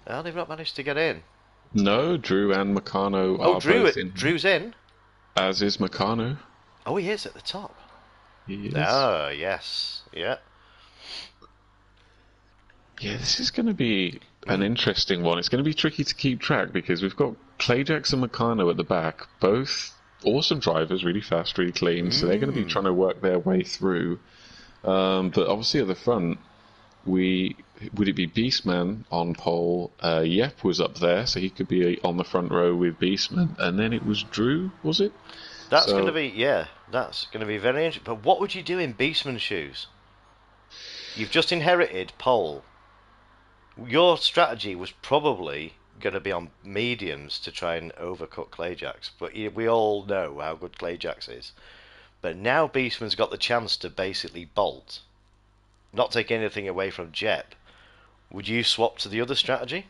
Oh, they've not managed to get in. No, Drew and Meccano are both in. Drew's in. As is Meccano. Oh, he is at the top. He is. Oh, yes. Yeah. Yeah, this is going to be an interesting one. It's going to be tricky to keep track because we've got Clayjax and Meccano at the back, both awesome drivers, really fast, really clean, so they're going to be trying to work their way through. But obviously at the front, would it be Beastman on pole? Yep was up there, so he could be on the front row with Beastman, and then it was Drew, was it? That's going to be, that's going to be very interesting. But what would you do in Beastman's shoes? You've just inherited pole. Your strategy was probably going to be on mediums to try and overcut Clayjax, but we all know how good Clayjax is. But now Beastman's got the chance to basically bolt, not take anything away from Jep. Would you swap to the other strategy?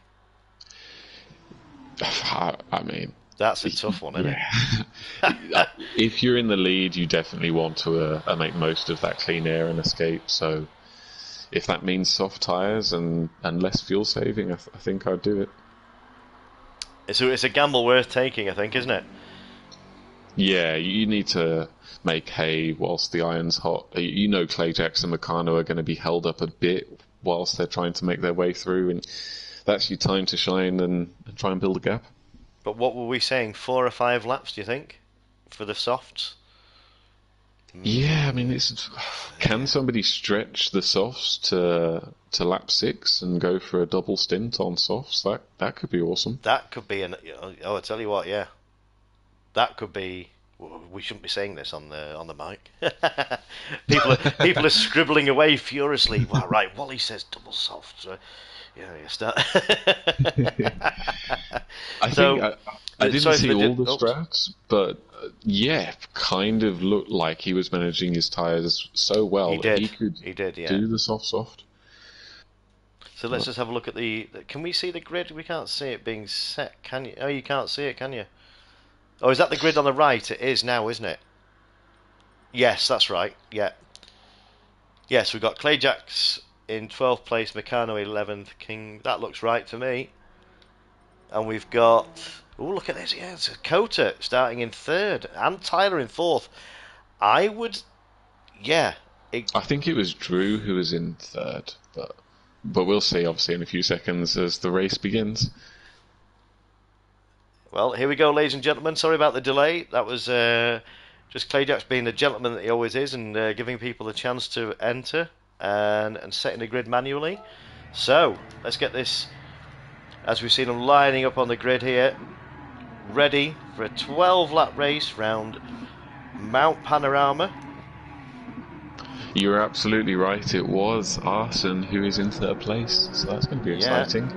I mean, that's a tough one, isn't it? If you're in the lead, you definitely want to make most of that clean air and escape. So if that means soft tyres and less fuel saving, I think I'd do it. It's a gamble worth taking, I think, isn't it? Yeah, you need to make hay whilst the iron's hot. You know Clayjax and Meccano are going to be held up a bit whilst they're trying to make their way through, and that's your time to shine and try and build a gap. But what were we saying, 4 or 5 laps, do you think, for the softs? Yeah, I mean, can somebody stretch the softs to lap 6 and go for a double stint on softs? That could be awesome. That could be I tell you what, yeah, that could be. We shouldn't be saying this on the mic. people are scribbling away furiously. Well, right, Wally says double soft. So, yeah, start. I didn't see all the strats, but kind of looked like he was managing his tyres so well that he could do the soft. So let's just have a look at can we see the grid? We can't see it being set, can you? Oh, you can't see it, can you? Oh, is that the grid on the right? It is now, isn't it? Yes, that's right. Yeah. Yes, we've got Clayjax in 12th place, Meccano 11th, King. That looks right to me. And we've got... Oh, look at this. Yeah, it's Cota starting in 3rd and Tyler in 4th. I would... Yeah. I think it was Drew who was in 3rd, but we'll see, obviously, in a few seconds as the race begins. Well, here we go, ladies and gentlemen. Sorry about the delay. That was just Clayjax being the gentleman that he always is and giving people a chance to enter and setting the grid manually. So, let's get this, as we've seen them lining up on the grid here, ready for a 12-lap race round Mount Panorama. You're absolutely right. It was Arson who is in 3rd place, so that's going to be exciting.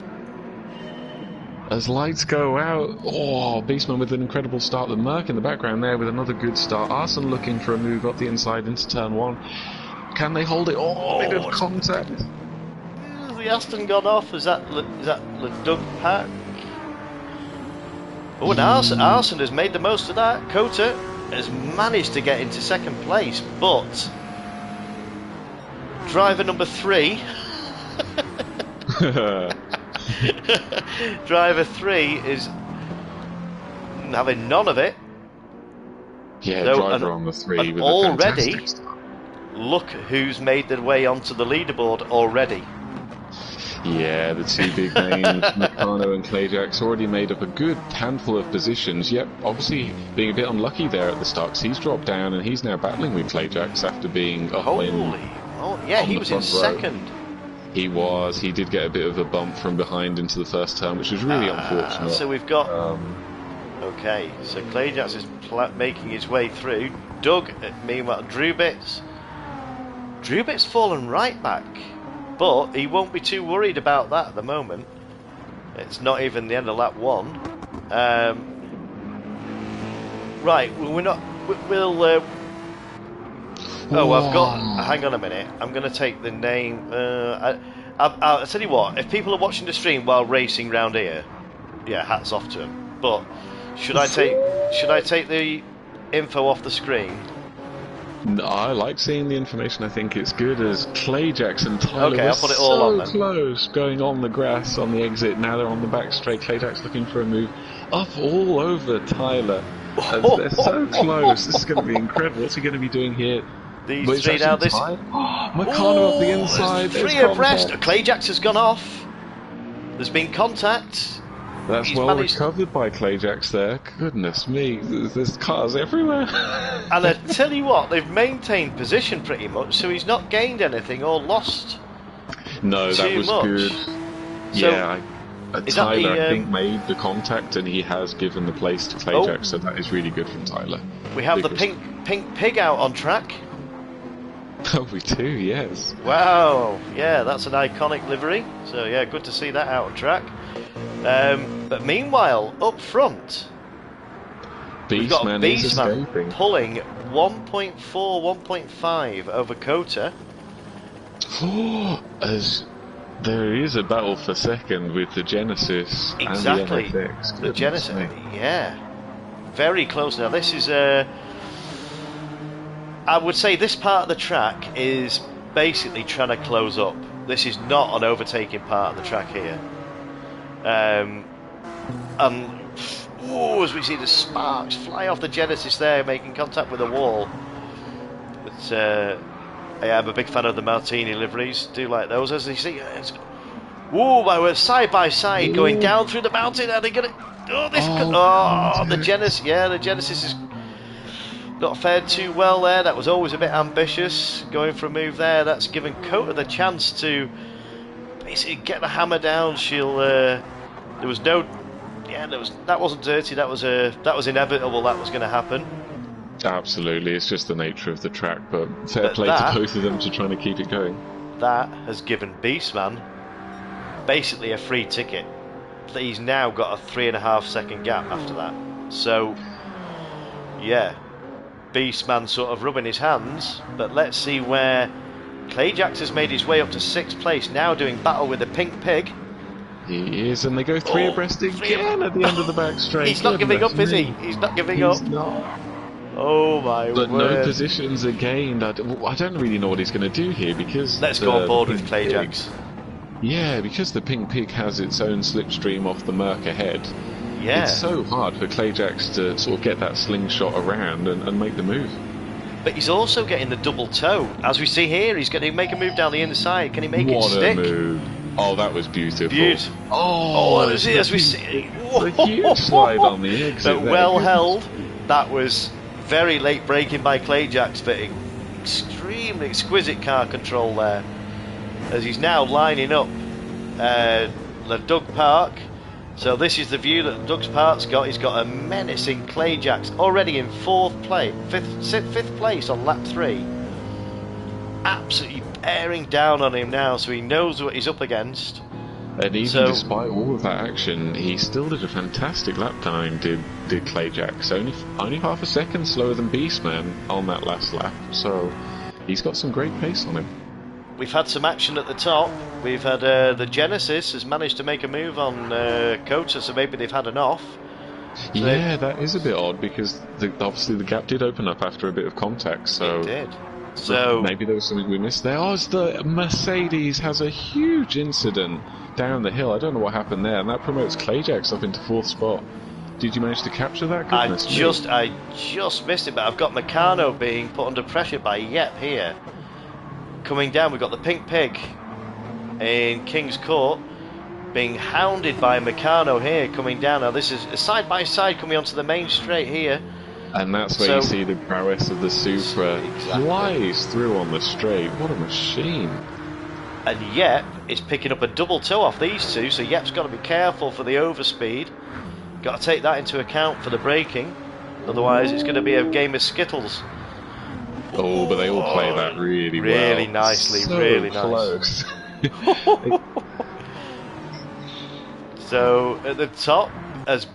As lights go out, Beastman with an incredible start. The Merc in the background there with another good start. Arson looking for a move up the inside into turn 1. Can they hold it? Bit of contact. Has the Aston gone off? Is that the Doug Pack? Oh, and Arson has made the most of that. Cota has managed to get into 2nd place, but driver number 3 driver 3 is having none of it. Yeah, so, driver on the 3 with already, a fantastic start. Look who's made their way onto the leaderboard already. Yeah, the 2 big names, Meccano and Clayjax, already made up a good handful of positions. Yep, obviously being a bit unlucky there at the start, 'cause he's dropped down and he's now battling with Clayjax after being up he was in 2nd. He was. He did get a bit of a bump from behind into the first turn, which was really unfortunate. So we've got... okay, so Clayjax is making his way through. Doug, meanwhile, Drewbit's fallen right back, but he won't be too worried about that at the moment. It's not even the end of lap 1. Right, we're not... We'll... I've got... Hang on a minute. I'm going to take the name... I'll tell you what. If people are watching the stream while racing round here, yeah, hats off to them. But should I take the info off the screen? No, I like seeing the information. I think it's good as Clayjax and Tyler I'll put it all on then. Close, going on the grass on the exit. Now they're on the back straight. Clayjax looking for a move up all over Tyler. They're so close. This is going to be incredible. What's he going to be doing here? These But it's three now. actually This tied. Meccano up the inside. Three There's abreast. contact. Clayjax has gone off. There's been contact. That's He's well managed... recovered by Clayjax there. Goodness me, there's cars everywhere. And I tell you what, they've maintained position pretty much, so he's not gained anything or lost No, that too was much. good. So, Yeah, is that Tyler, the, I think, made the contact and he has given the place to Clayjax, so that is really good from Tyler. We have Because... the pink pig out on track. Oh, we do, yes. Wow, yeah, that's an iconic livery. So yeah, good to see that out on track. But meanwhile, up front, we've got Beastman pulling 1.4, 1.5 over Kota. As there is a battle for second with the Genesis Exactly. and the NFX. The Genesis, yeah. Very close now. This is I would say this part of the track is basically trying to close up. This is not an overtaking part of the track here. And as we see the sparks fly off the Genesis there, making contact with the wall. But yeah, I'm a big fan of the Martini liveries. Do like those, as you see. We're side by side going down through the mountain. Are they gonna? The Genesis. Yeah, the Genesis is not fared too well there. That was always a bit ambitious going for a move there. That's given Kota the chance to basically get the hammer down. There was no, that wasn't dirty. That was inevitable. That was going to happen. Absolutely, it's just the nature of the track. But fair play to both of them to trying to keep it going. That has given Beastman basically a free ticket. He's now got a 3.5 second gap after that. So yeah, Beastman sort of rubbing his hands. But let's see where Clayjax has made his way up to 6th place, now doing battle with the Pink Pig. He is, and they go three abreast again at the end of the back straight. He's not giving up, is he? He's not giving up. He's not. Oh my word. But no positions are gained. I don't really know what he's going to do here, because... Let's go on board with Clayjax. Yeah, because the Pink Pig has its own slipstream off the Merc ahead. Yeah. It's so hard for Clayjax to sort of get that slingshot around and make the move. But he's also getting the double toe. As we see here, he's going to make a move down the inside. Can he make it stick? What a move. Oh, that was beautiful. As we see. A huge slide on the exit. Well held. That was very late braking by Clayjax, but extremely exquisite car control there. As he's now lining up the Doug Park. So this is the view that Doug's Park's got. He's got a menacing Clayjax already in 5th place on lap 3. Absolutely bearing down on him now, so he knows what he's up against. And even despite all of that action, he still did a fantastic lap time, did Clayjax. Only half a second slower than Beastman on that last lap, so he's got some great pace on him. We've had some action at the top. We've had the Genesis has managed to make a move on Kota, so maybe they've had an off. So yeah, that is a bit odd, because obviously the gap did open up after a bit of contact. So it did. So maybe there was something we missed there. Oh, the Mercedes has a huge incident down the hill. I don't know what happened there, and that promotes Clayjax up into 4th spot. Did you manage to capture that? Goodness me. I just missed it, but I've got Meccano being put under pressure by Yep here. Coming down, we've got the Pink Pig in King's Court being hounded by Meccano here, coming down. Now this is a side by side coming onto the main straight here. And that's where you see the prowess of the Supra. Flies through on the straight. What a machine. And Yep is picking up a double toe off these two, so Yep's got to be careful for the overspeed. Got to take that into account for the braking. Otherwise it's going to be a game of skittles. Oh, but they all play that really well. Really nicely, so really close. Nice. So at the top, as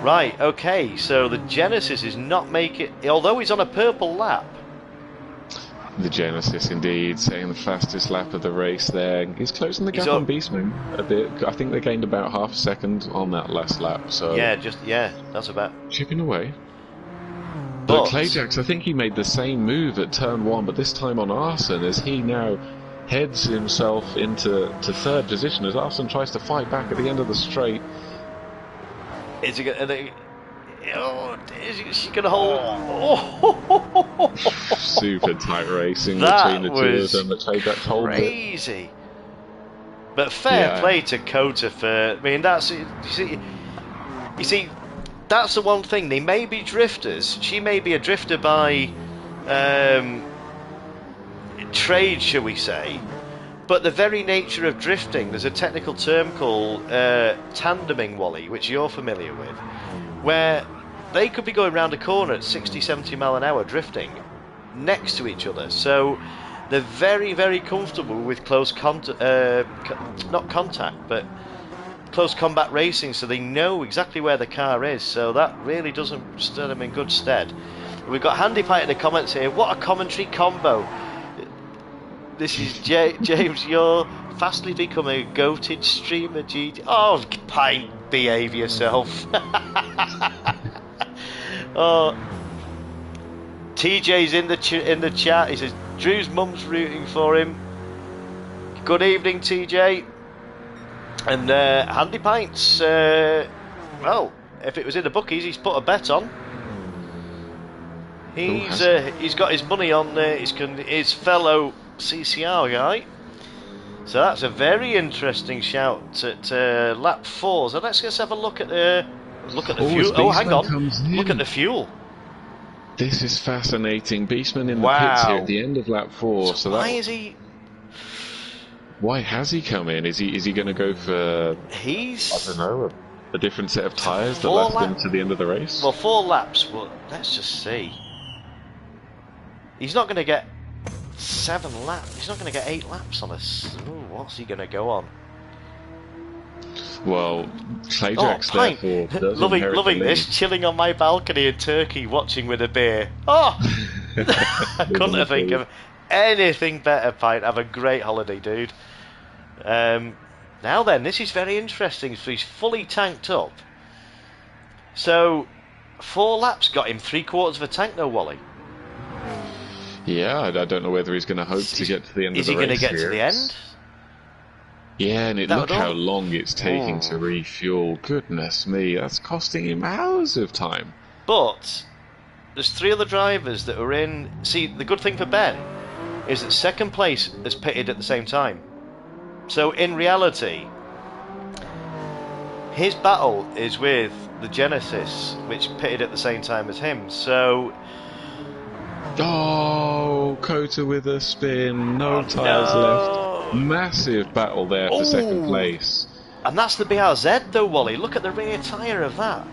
Right, okay, so the Genesis is not making... Although he's on a purple lap. The Genesis, indeed, saying the fastest lap of the race there. He's closing the gap on Beastman a bit. I think they gained about half a second on that last lap, so... Yeah, that's about... Chipping away. But Clayjax, I think he made the same move at turn 1, but this time on Arson, as he now heads himself into 3rd position, as Arson tries to fight back at the end of the straight. Oh, is she going to hold? Oh. Super tight racing That between the two of was them. The Tradeback hold it. crazy. But fair play to Kota for. I mean, that's you see, that's the one thing. They may be drifters. She may be a drifter by trade, shall we say? But the very nature of drifting, there's a technical term called tandeming, Wally, which you're familiar with, where they could be going round a corner at 60, 70 mile an hour drifting next to each other. So they're very, very comfortable with close not contact, but close combat racing, so they know exactly where the car is. So that really doesn't stand them in good stead. We've got Handy Pie in the comments here. What a commentary combo. This is James, you're fastly becoming a goated streamer, GT. Oh, Pine, behave yourself. Oh, TJ's in the chat. He says Drew's mum's rooting for him. Good evening, TJ. And Handy Pints. Well, if it was in the bookies, he's put a bet on. He's got his money on his fellow CCR guy. So that's a very interesting shout at lap 4. So let's just have a look at the fuel. Oh, hang on. Look at the fuel. This is fascinating. Beastman in the pits here at the end of lap 4. So why is he? Why has he come in? Is he going to go for? I don't know, a different set of tyres that last him to the end of the race. Well, 4 laps. But let's just see. He's not going to get 7 laps. He's not going to get 8 laps on us. Ooh, what's he going to go on? Well, Clayjack's therefore does loving this, chilling on my balcony in Turkey, watching with a beer. Oh, I couldn't think of anything better, Pint. Have a great holiday, dude. Now then, this is very interesting. So he's fully tanked up. So 4 laps got him 3/4 of a tank, though, Wally. Yeah, I don't know whether he's going to hope to get to the end of the race. Is he going to get to the end? Yeah, and look how long it's taking to refuel. Goodness me, that's costing him hours of time. But there's 3 other drivers that are in. See, the good thing for Ben is that second place has pitted at the same time. So in reality, his battle is with the Genesis, which pitted at the same time as him. So. Oh, Kota with a spin, no tyres left. Massive battle there for second place. And that's the BRZ though, Wally. Look at the rear tyre of that.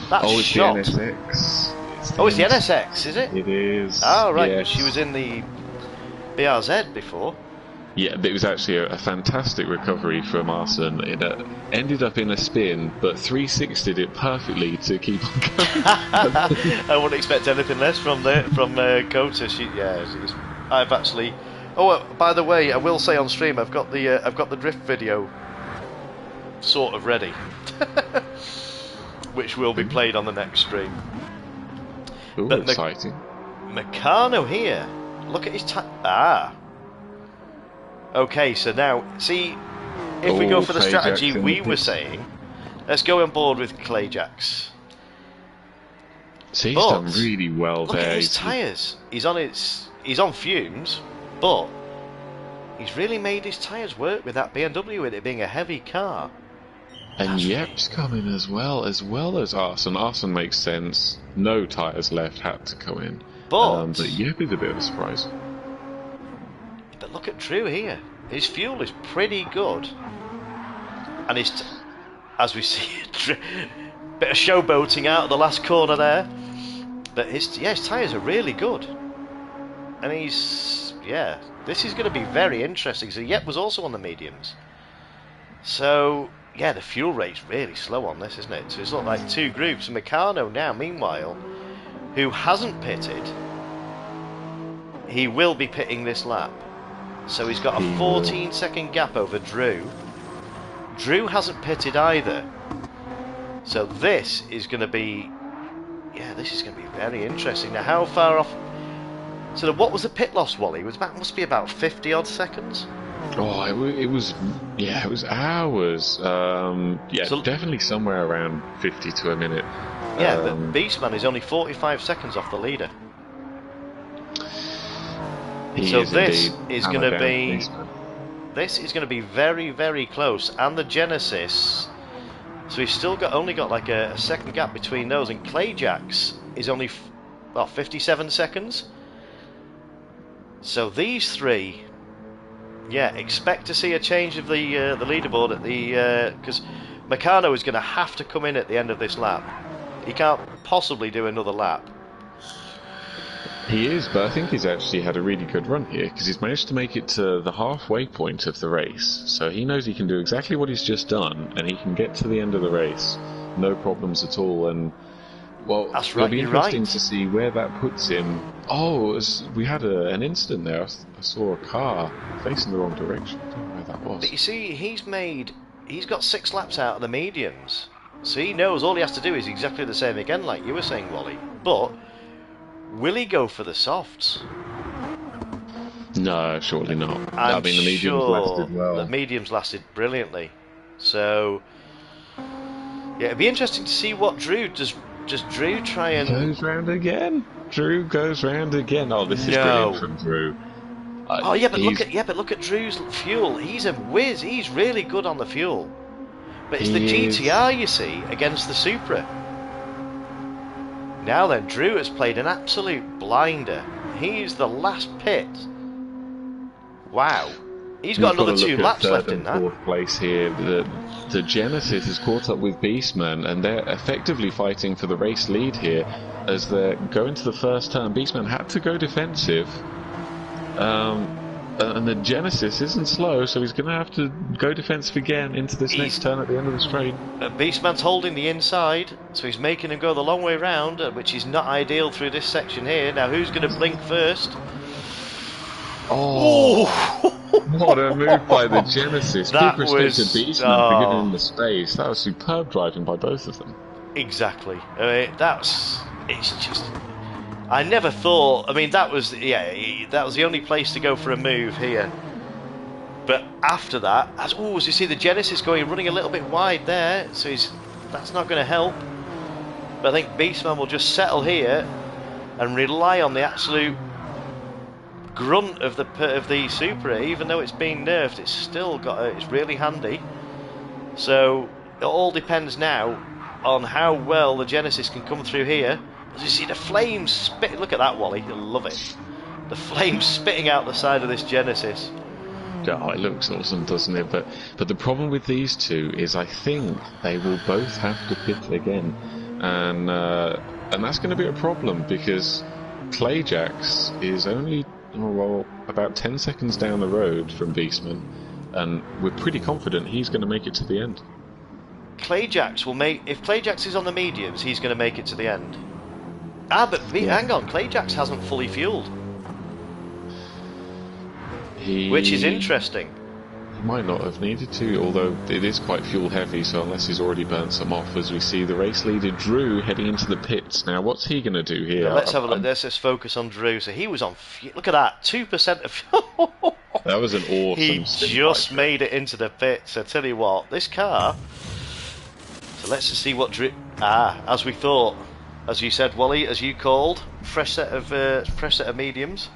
That's it's shot. The NSX. It's the NSX, is it? It is. Oh, right, yes. She was in the BRZ before. Yeah, it was actually a fantastic recovery from Arsene. It ended up in a spin, but 360'd it perfectly to keep on going. I wouldn't expect anything less from Kota. I've actually. Oh, by the way, I will say on stream, I've got the drift video sort of ready, which will be played on the next stream. Ooh, but exciting! Meccano here. Look at his Okay, so now, see, if we go for the strategy we were saying, let's go on board with Clayjacks. See, he's done really well there. Look at his tyres. He's on fumes, but he's really made his tyres work with that BMW, with it being a heavy car. And Yep's coming as well as Arsene. Arsene makes sense. No tyres left, had to come in. But Yep is a bit of a surprise. But look at Drew here. His fuel is pretty good. And as we see, bit of showboating out of the last corner there. But his tyres are really good. And this is going to be very interesting. So Yep was also on the mediums. So, yeah, the fuel rate's really slow on this, isn't it? So it's not like 2 groups. Meccano now, meanwhile, who hasn't pitted, he will be pitting this lap. So he's got a 14-second gap over Drew. Drew hasn't pitted either. So this is going to be... Yeah, this is going to be very interesting. Now, how far off... So what was the pit loss, Wally? It must be about 50-odd seconds? Oh, it was hours. So, definitely somewhere around 50 to a minute. Yeah, but Beastman is only 45 seconds off the leader. So this is going to be very, very close. And the Genesis, so he's still only got like a second gap between those, and Clayjax is only 57 seconds. So these three, yeah, expect to see a change of the leaderboard at the because Meccano is going to have to come in at the end of this lap. He can't possibly do another lap. He is, but I think he's actually had a really good run here because he's managed to make it to the halfway point of the race. So he knows he can do exactly what he's just done, and he can get to the end of the race, no problems at all. And well, it'll be interesting to see where that puts him. Oh, we had an incident there. I saw a car facing the wrong direction. I don't know where that was. But you see, he's got 6 laps out of the mediums, so he knows all he has to do is exactly the same again, like you were saying, Wally. But will he go for the softs? No, surely not. I mean, the mediums lasted well. The mediums lasted brilliantly. So, yeah, it'd be interesting to see what Drew does. Does Drew try and... Goes round again? Drew goes round again. Oh, this is brilliant from Drew. Oh yeah, but look at Drew's fuel. He's a whiz. He's really good on the fuel. But it's the GTR, you see, against the Supra. Now then, Drew has played an absolute blinder. He's the last pit. Wow. He's got another 2 laps left in that. Fourth place here. The Genesis has caught up with Beastman, and they're effectively fighting for the race lead here as they're going to the first turn. Beastman had to go defensive. And the Genesis isn't slow, so he's going to have to go defensive again into this next turn at the end of the straight. Beastman's holding the inside, so he's making him go the long way round, which is not ideal through this section here. Now, who's going to blink first? Oh! What a move by the Genesis. Big respect to Beastman for giving him the space. That was superb driving by both of them. Exactly. It's just... I never thought. I mean, that was the only place to go for a move here. But after that, as you see the Genesis running a little bit wide there, so that's not going to help. But I think Beastman will just settle here and rely on the absolute grunt of the Supra. Even though it's been nerfed, it's still it's really handy. So it all depends now on how well the Genesis can come through here. As you see the flames spit, look at that, Wally, you'll love it. The flames spitting out the side of this Genesis. Oh, it looks awesome, doesn't it? But the problem with these two is I think they will both have to pit again, and that's going to be a problem because Clayjax is only about 10 seconds down the road from Beastman, and we're pretty confident he's going to make it to the end. Clayjax will make, if Clayjax is on the mediums, he's going to make it to the end. But hang on, Clayjax hasn't fully fueled. Which is interesting. He might not have needed to, although it is quite fuel heavy, so unless he's already burnt some off, as we see the race leader Drew heading into the pits. Now, what's he going to do here? Let's have a look. Let's just focus on Drew. So he was on look at that, 2% of fuel. That was an awesome He just made it into the pits. I tell you what, this car... So let's just see what Drew... as we thought. As you said, Wally, as you called, fresh set of mediums.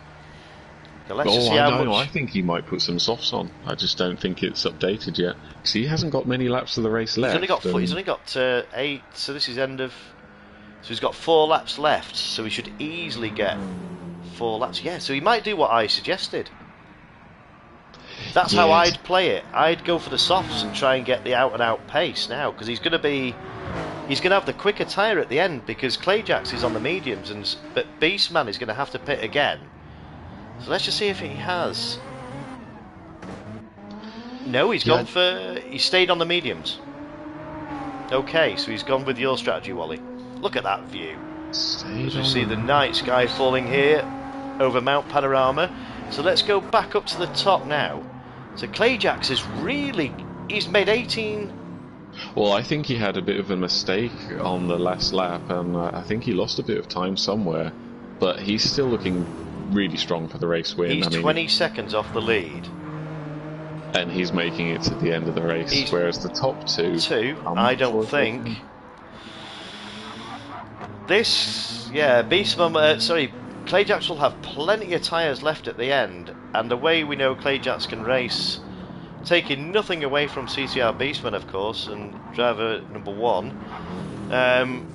Now let's just see how much... I think he might put some softs on. I just don't think it's updated yet. See, he hasn't got many laps of the race left. He's only got 8. So this is end of. So he's got 4 laps left. So he should easily get 4 laps. Yeah. So he might do what I suggested. That's how I'd play it. I'd go for the softs and try and get the out-and-out pace now, because he's going to have the quicker tyre at the end, because Clayjax is on the mediums, but Beastman is going to have to pit again. So let's just see if he has. No, he's gone for... He stayed on the mediums. Okay, so he's gone with your strategy, Wally. Look at that view. As we see the night sky falling here over Mount Panorama. So let's go back up to the top now. So Clayjax is really... He's made 18... Well, I think he had a bit of a mistake on the last lap, and I think he lost a bit of time somewhere. But he's still looking really strong for the race win. He's 20 seconds off the lead. And he's making it to the end of the race, whereas the top two... I don't think... This, yeah, Clayjacks will have plenty of tyres left at the end, and the way we know Clayjacks can race, taking nothing away from CCR Beastman, of course, and driver number 1.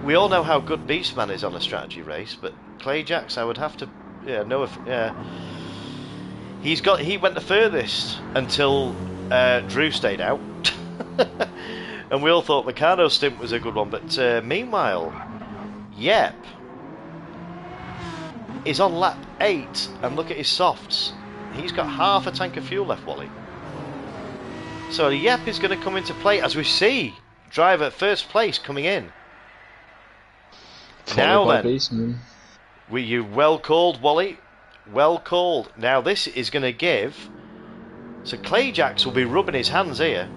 We all know how good Beastman is on a strategy race, but Clayjacks, I would have to, know if, he went the furthest until Drew stayed out, and we all thought Meccano's stint was a good one. But meanwhile, Yep is on lap 8, and look at his softs. He's got half a tank of fuel left, Wally. So Yep is going to come into play as we see driver first place coming in. Now then, were you well called, Wally? Well called. Now this is going to give... So Clayjacks will be rubbing his hands here.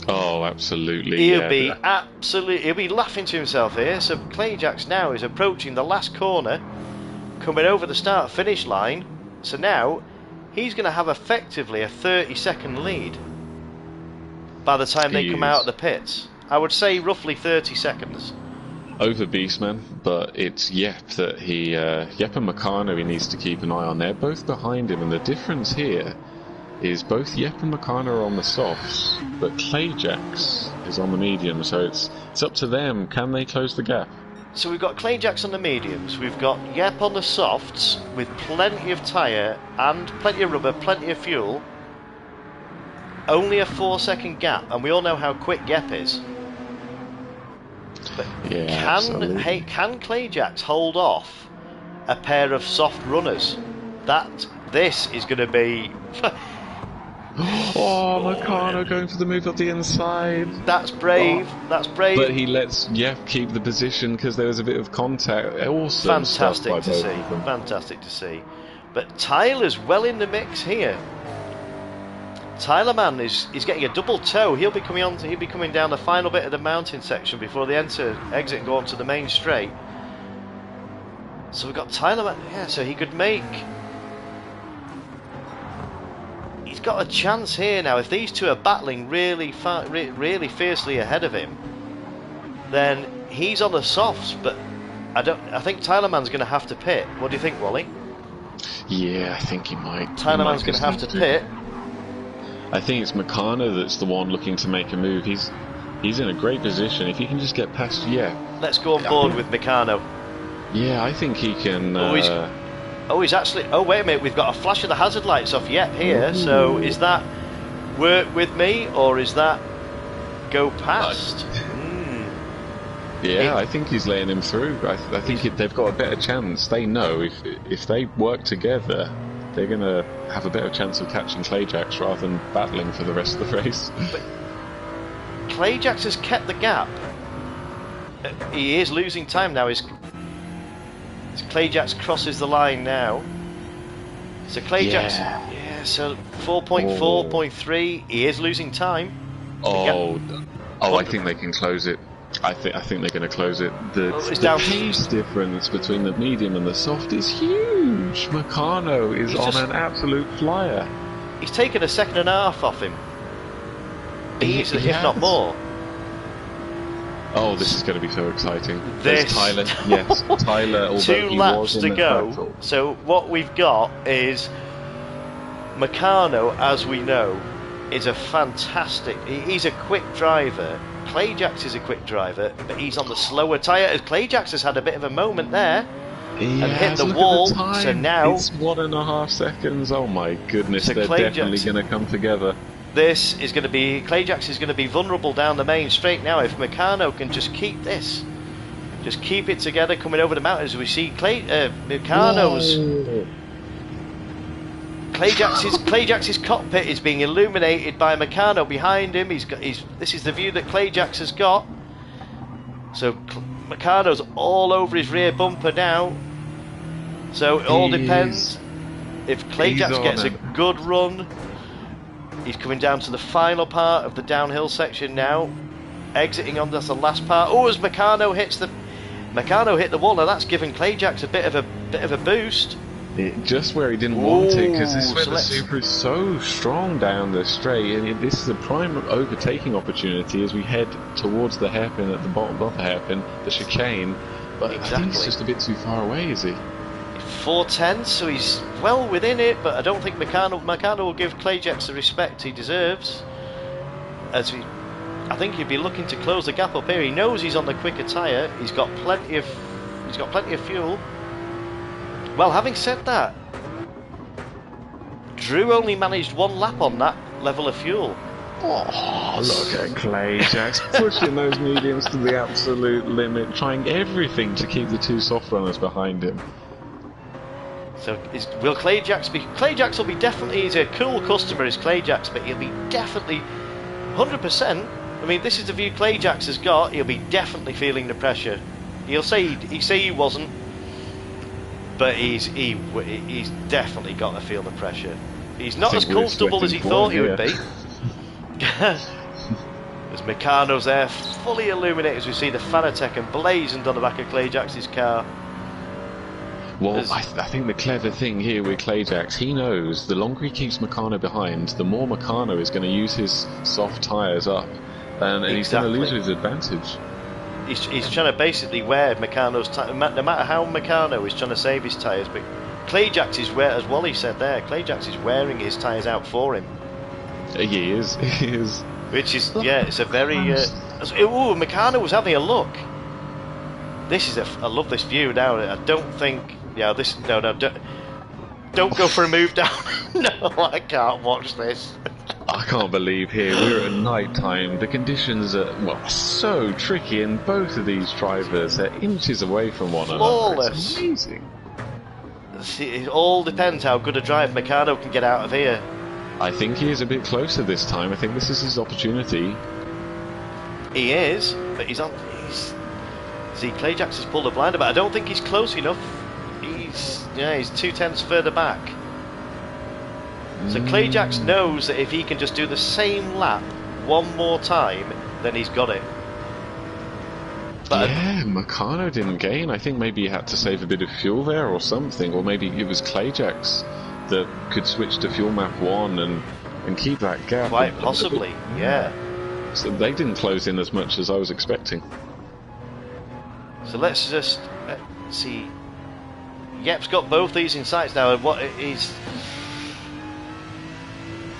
Oh, absolutely. He'll be laughing to himself here. So Clayjacks now is approaching the last corner, coming over the start-finish line. So now he's going to have effectively a 30-second lead by the time they come out of the pits. I would say roughly 30 seconds. Over Beastman, but it's Yep that Yep and Meccano he needs to keep an eye on. They're both behind him, and the difference here is both Yep and Meccano are on the softs, but Clayjacks is on the medium, so it's up to them. Can they close the gap? So we've got Clayjacks on the mediums, we've got Yep on the softs with plenty of tyre and plenty of rubber, plenty of fuel. Only a 4-second gap, and we all know how quick Yep is. But yeah, can Clayjacks hold off a pair of soft runners? This is going to be... Oh, Meccano going for the move up the inside. That's brave. That's brave. But he lets Yep keep the position because there was a bit of contact. Awesome. Fantastic to see. Fantastic to see. But Tyler's well in the mix here. Tyler Man is getting a double toe. He'll be coming down the final bit of the mountain section before they exit and go onto the main straight. So we've got Tyler Man. Yeah, so he could make. He's got a chance here now. If these two are battling really fiercely ahead of him, then he's on the softs. But I think Tyler Man's going to have to pit. What do you think, Wally? Yeah, I think he might. Tyler Man's going to have to pit. I think it's Meccano that's the one looking to make a move. He's in a great position. If he can just get past Let's go on board with Meccano. Yeah, I think he can... he's actually... Oh, wait a minute. We've got a flash of the hazard lights off Yep here. Ooh. So is that work with me, or is that go past? Yeah, I think he's letting him through. I think they've got a better chance. They know if they work together, they're going to have a better chance of catching Clayjacks rather than battling for the rest of the race. But Clayjacks has kept the gap. He is losing time now. As Clayjacks crosses the line now. So Clayjacks, so 4.4.3. He is losing time. I think they can close it. I think they're going to close it. The pace difference between the medium and the soft is huge. Meccano is on an absolute flyer. He's taken a second and a half off him. Easily, if not more. Oh, this is going to be so exciting. There's Tyler. Yes, Tyler. Although 2 laps to go. So what we've got is Meccano, as we know, is a fantastic. He's a quick driver. Clayjacks is a quick driver, but he's on the slower tyre. As Clayjacks has had a bit of a moment there and hit the wall. So now it's 1.5 seconds. Oh my goodness, so they're definitely going to come together. This is going to be Clayjacks is going to be vulnerable down the main straight now. If Meccano can just keep this, just keep it together coming over the mountains, we see Meccano's. Clayjacks' cockpit is being illuminated by Meccano behind him. This is the view that Clayjacks has got. So Meccano's all over his rear bumper now. So it all depends. If Clayjacks gets a good run, he's coming down to the final part of the downhill section now. Exiting on the last part. Oh, as Meccano hit the wall, and that's given Clayjacks a bit of a boost. just where he didn't want it, because this is where so the Super is so strong down the straight, and this is a prime overtaking opportunity as we head towards the hairpin at the bottom of the hairpin, the chicane. But I think he's just a bit too far away, is he? 4:10, so he's well within it, but I don't think Meccano will give Clayjax the respect he deserves. I think he'd be looking to close the gap up here. He knows he's on the quicker tyre. He's got plenty of fuel. Well, having said that, Drew only managed 1 lap on that level of fuel. Oh, look at Clayjax pushing those mediums to the absolute limit, trying everything to keep the 2 soft runners behind him. So, will Clayjax be... Clayjax will be definitely... He's a cool customer, is Clayjax, but he'll be definitely 100%. I mean, this is the view Clayjax has got. He'll be definitely feeling the pressure. He'll say he wasn't, but he's definitely got to feel the pressure. He's not as comfortable as he thought he would be. As Meccano's there, fully illuminated, as we see the Fanatec emblazoned on the back of Clayjax's car. Well, I think the clever thing here with Clayjax, he knows the longer he keeps Meccano behind, the more Meccano is going to use his soft tyres up, and he's going to lose his advantage. He's trying to basically wear Meccano's tyres, no matter how Meccano is trying to save his tyres, but Clayjax is as Wally said there, Clayjax is wearing his tyres out for him. He is. Which is, yeah, it's a very... Meccano was having a look. I love this view now. I don't think... Yeah, don't go for a move down. No, I can't watch this. I can't believe here we're at night time. The conditions are so tricky, and both of these drivers are inches away from one Flawless. another. It's amazing. See, it all depends how good a drive Meccano can get out of here. I think he is a bit closer this time. I think this is his opportunity. He is, but he's on. See, Clayjax has pulled a blinder, but I don't think he's close enough. He's 2/10 further back. So Clayjax knows that if he can just do the same lap one more time, then he's got it. But yeah, Meccano didn't gain. I think maybe he had to save a bit of fuel there or something, or maybe it was Clayjax that could switch to fuel map 1 and keep that gap. Quite possibly, yeah. So they didn't close in as much as I was expecting. So let's just see. Yep's got both these in sights now, and what is...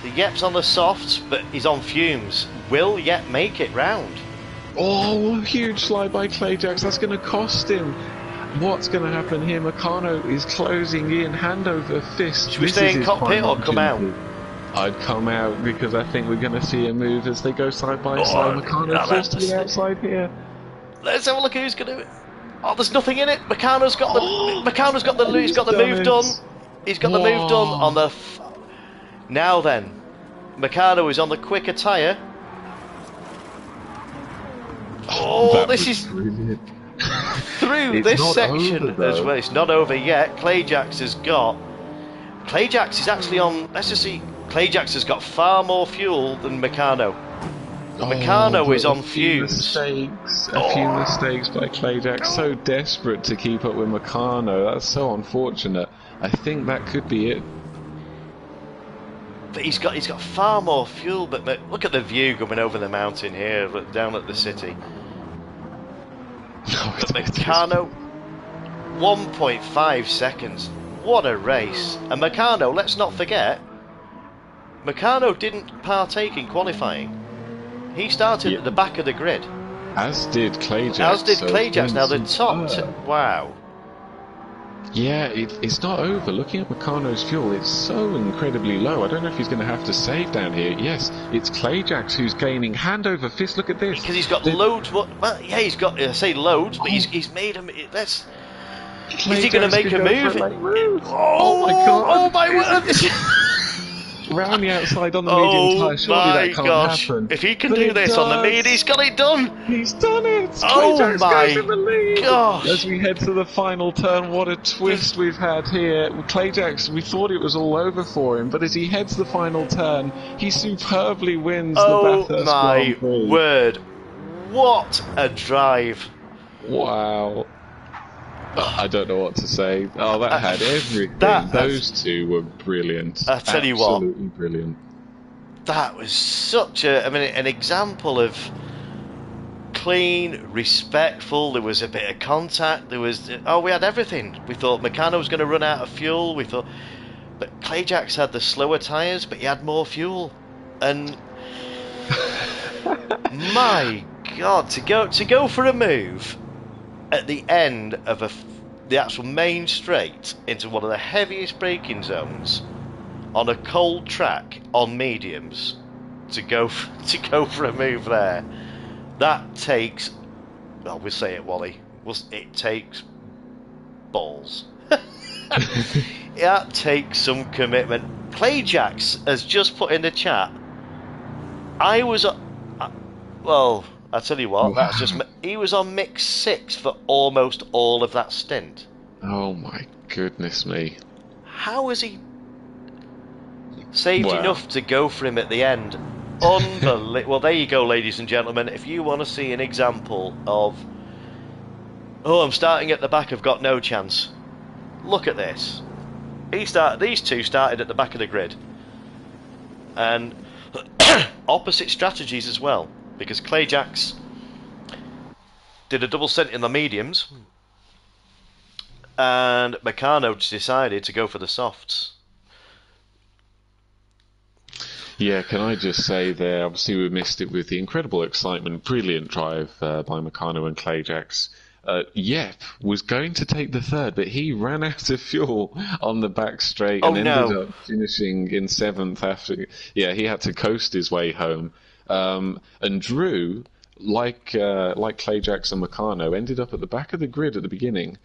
The Yep's on the softs, but he's on fumes. Will Yep make it round? Oh, huge slide by Clayjax. That's going to cost him. What's going to happen here? Meccano is closing in, hand over fist. Should we stay in cockpit or come out? I'd come out, because I think we're going to see a move as they go side by side. Meccano forced to the outside here. Let's have a look who's going to... Oh, there's nothing in it. Meccano's got the move done. He's got the move done on the... Now then, Meccano is on the quicker tyre. Oh, this is brilliant. Through this section as well. It's not over yet. Clayjax has got... Clayjax is actually on... Let's just see. Clayjax has got far more fuel than Meccano. Meccano is on fumes. A few mistakes by Clayjax. So desperate to keep up with Meccano. That's so unfortunate. I think that could be it. But he's got far more fuel. But look at the view coming over the mountain here, down at the city. But Meccano, 1.5 seconds. What a race! And Meccano, let's not forget, Meccano didn't partake in qualifying. He started at the back of the grid. As did Clayjax. Now the top... Wow. Yeah, it's not over. Looking at Meccano's fuel, it's so incredibly low. I don't know if he's going to have to save down here. Yes, it's Clayjax who's gaining hand over fist. Look at this. Because he's got loads... Well, yeah, he's got... I say loads, but he's made them... Let's... Is he going to make a move? Oh my god. Oh my word. Round the outside on the medium tyre, surely that can't happen. If he can do this on the mid, he's got it done! He's done it! Oh my gosh! As we head to the final turn, what a twist we've had here. Clayjax, we thought it was all over for him, but as he heads the final turn, he superbly wins the Bathurst Grand Prix. Oh my word! What a drive! Wow. I don't know what to say. Oh, that had everything. Those two were brilliant. I tell you what, absolutely brilliant. That was such an example of clean, respectful. There was a bit of contact. We had everything. We thought Meccano was going to run out of fuel. But Clayjax had the slower tyres, but he had more fuel. And my God, to go for a move at the end of the actual main straight into one of the heaviest braking zones on a cold track on mediums, to go for a move there, that takes, well, we'll say it, Wally, it takes balls. That takes some commitment. Clayjax has just put in the chat, I tell you what, Wow. he was on mix 6 for almost all of that stint. Oh my goodness me. How has he saved Wow. enough to go for him at the end? Unbelievable. Well, there you go, ladies and gentlemen. If you want to see an example of, I'm starting at the back, I've got no chance, look at this. These two started at the back of the grid, and opposite strategies as well, because Clayjax did a double stint in the mediums, and Meccano decided to go for the softs. Yeah, can I just say there, obviously we missed it with the incredible excitement, brilliant drive by Meccano and Clayjax. Yep was going to take the third, but he ran out of fuel on the back straight and ended up finishing in 7th after. Yeah, he had to coast his way home. And Drew, like Clayjax and Meccano, ended up at the back of the grid at the beginning.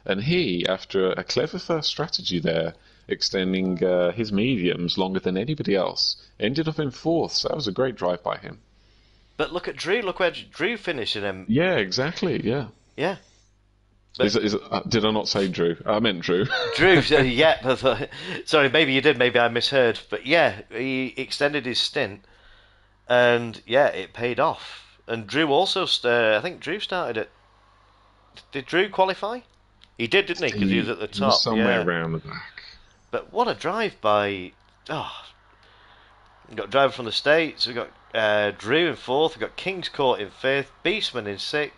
And he, after a clever first strategy there, extending his mediums longer than anybody else, ended up in 4th. So that was a great drive by him. But look at Drew. Look where Drew finished in him. Yeah, exactly. Yeah. Yeah. But did I not say Drew? I meant Drew. Drew, yeah. Sorry, maybe you did. Maybe I misheard. But yeah, he extended his stint, and yeah, it paid off. And Drew also, I think Drew started at. Did Drew qualify? He did, didn't he? Because he was at the He was top. somewhere Yeah. around the back. But what a drive by. We've got a driver from the States. We've got Drew in 4th. We've got King's Court in 5th. Beastman in 6th.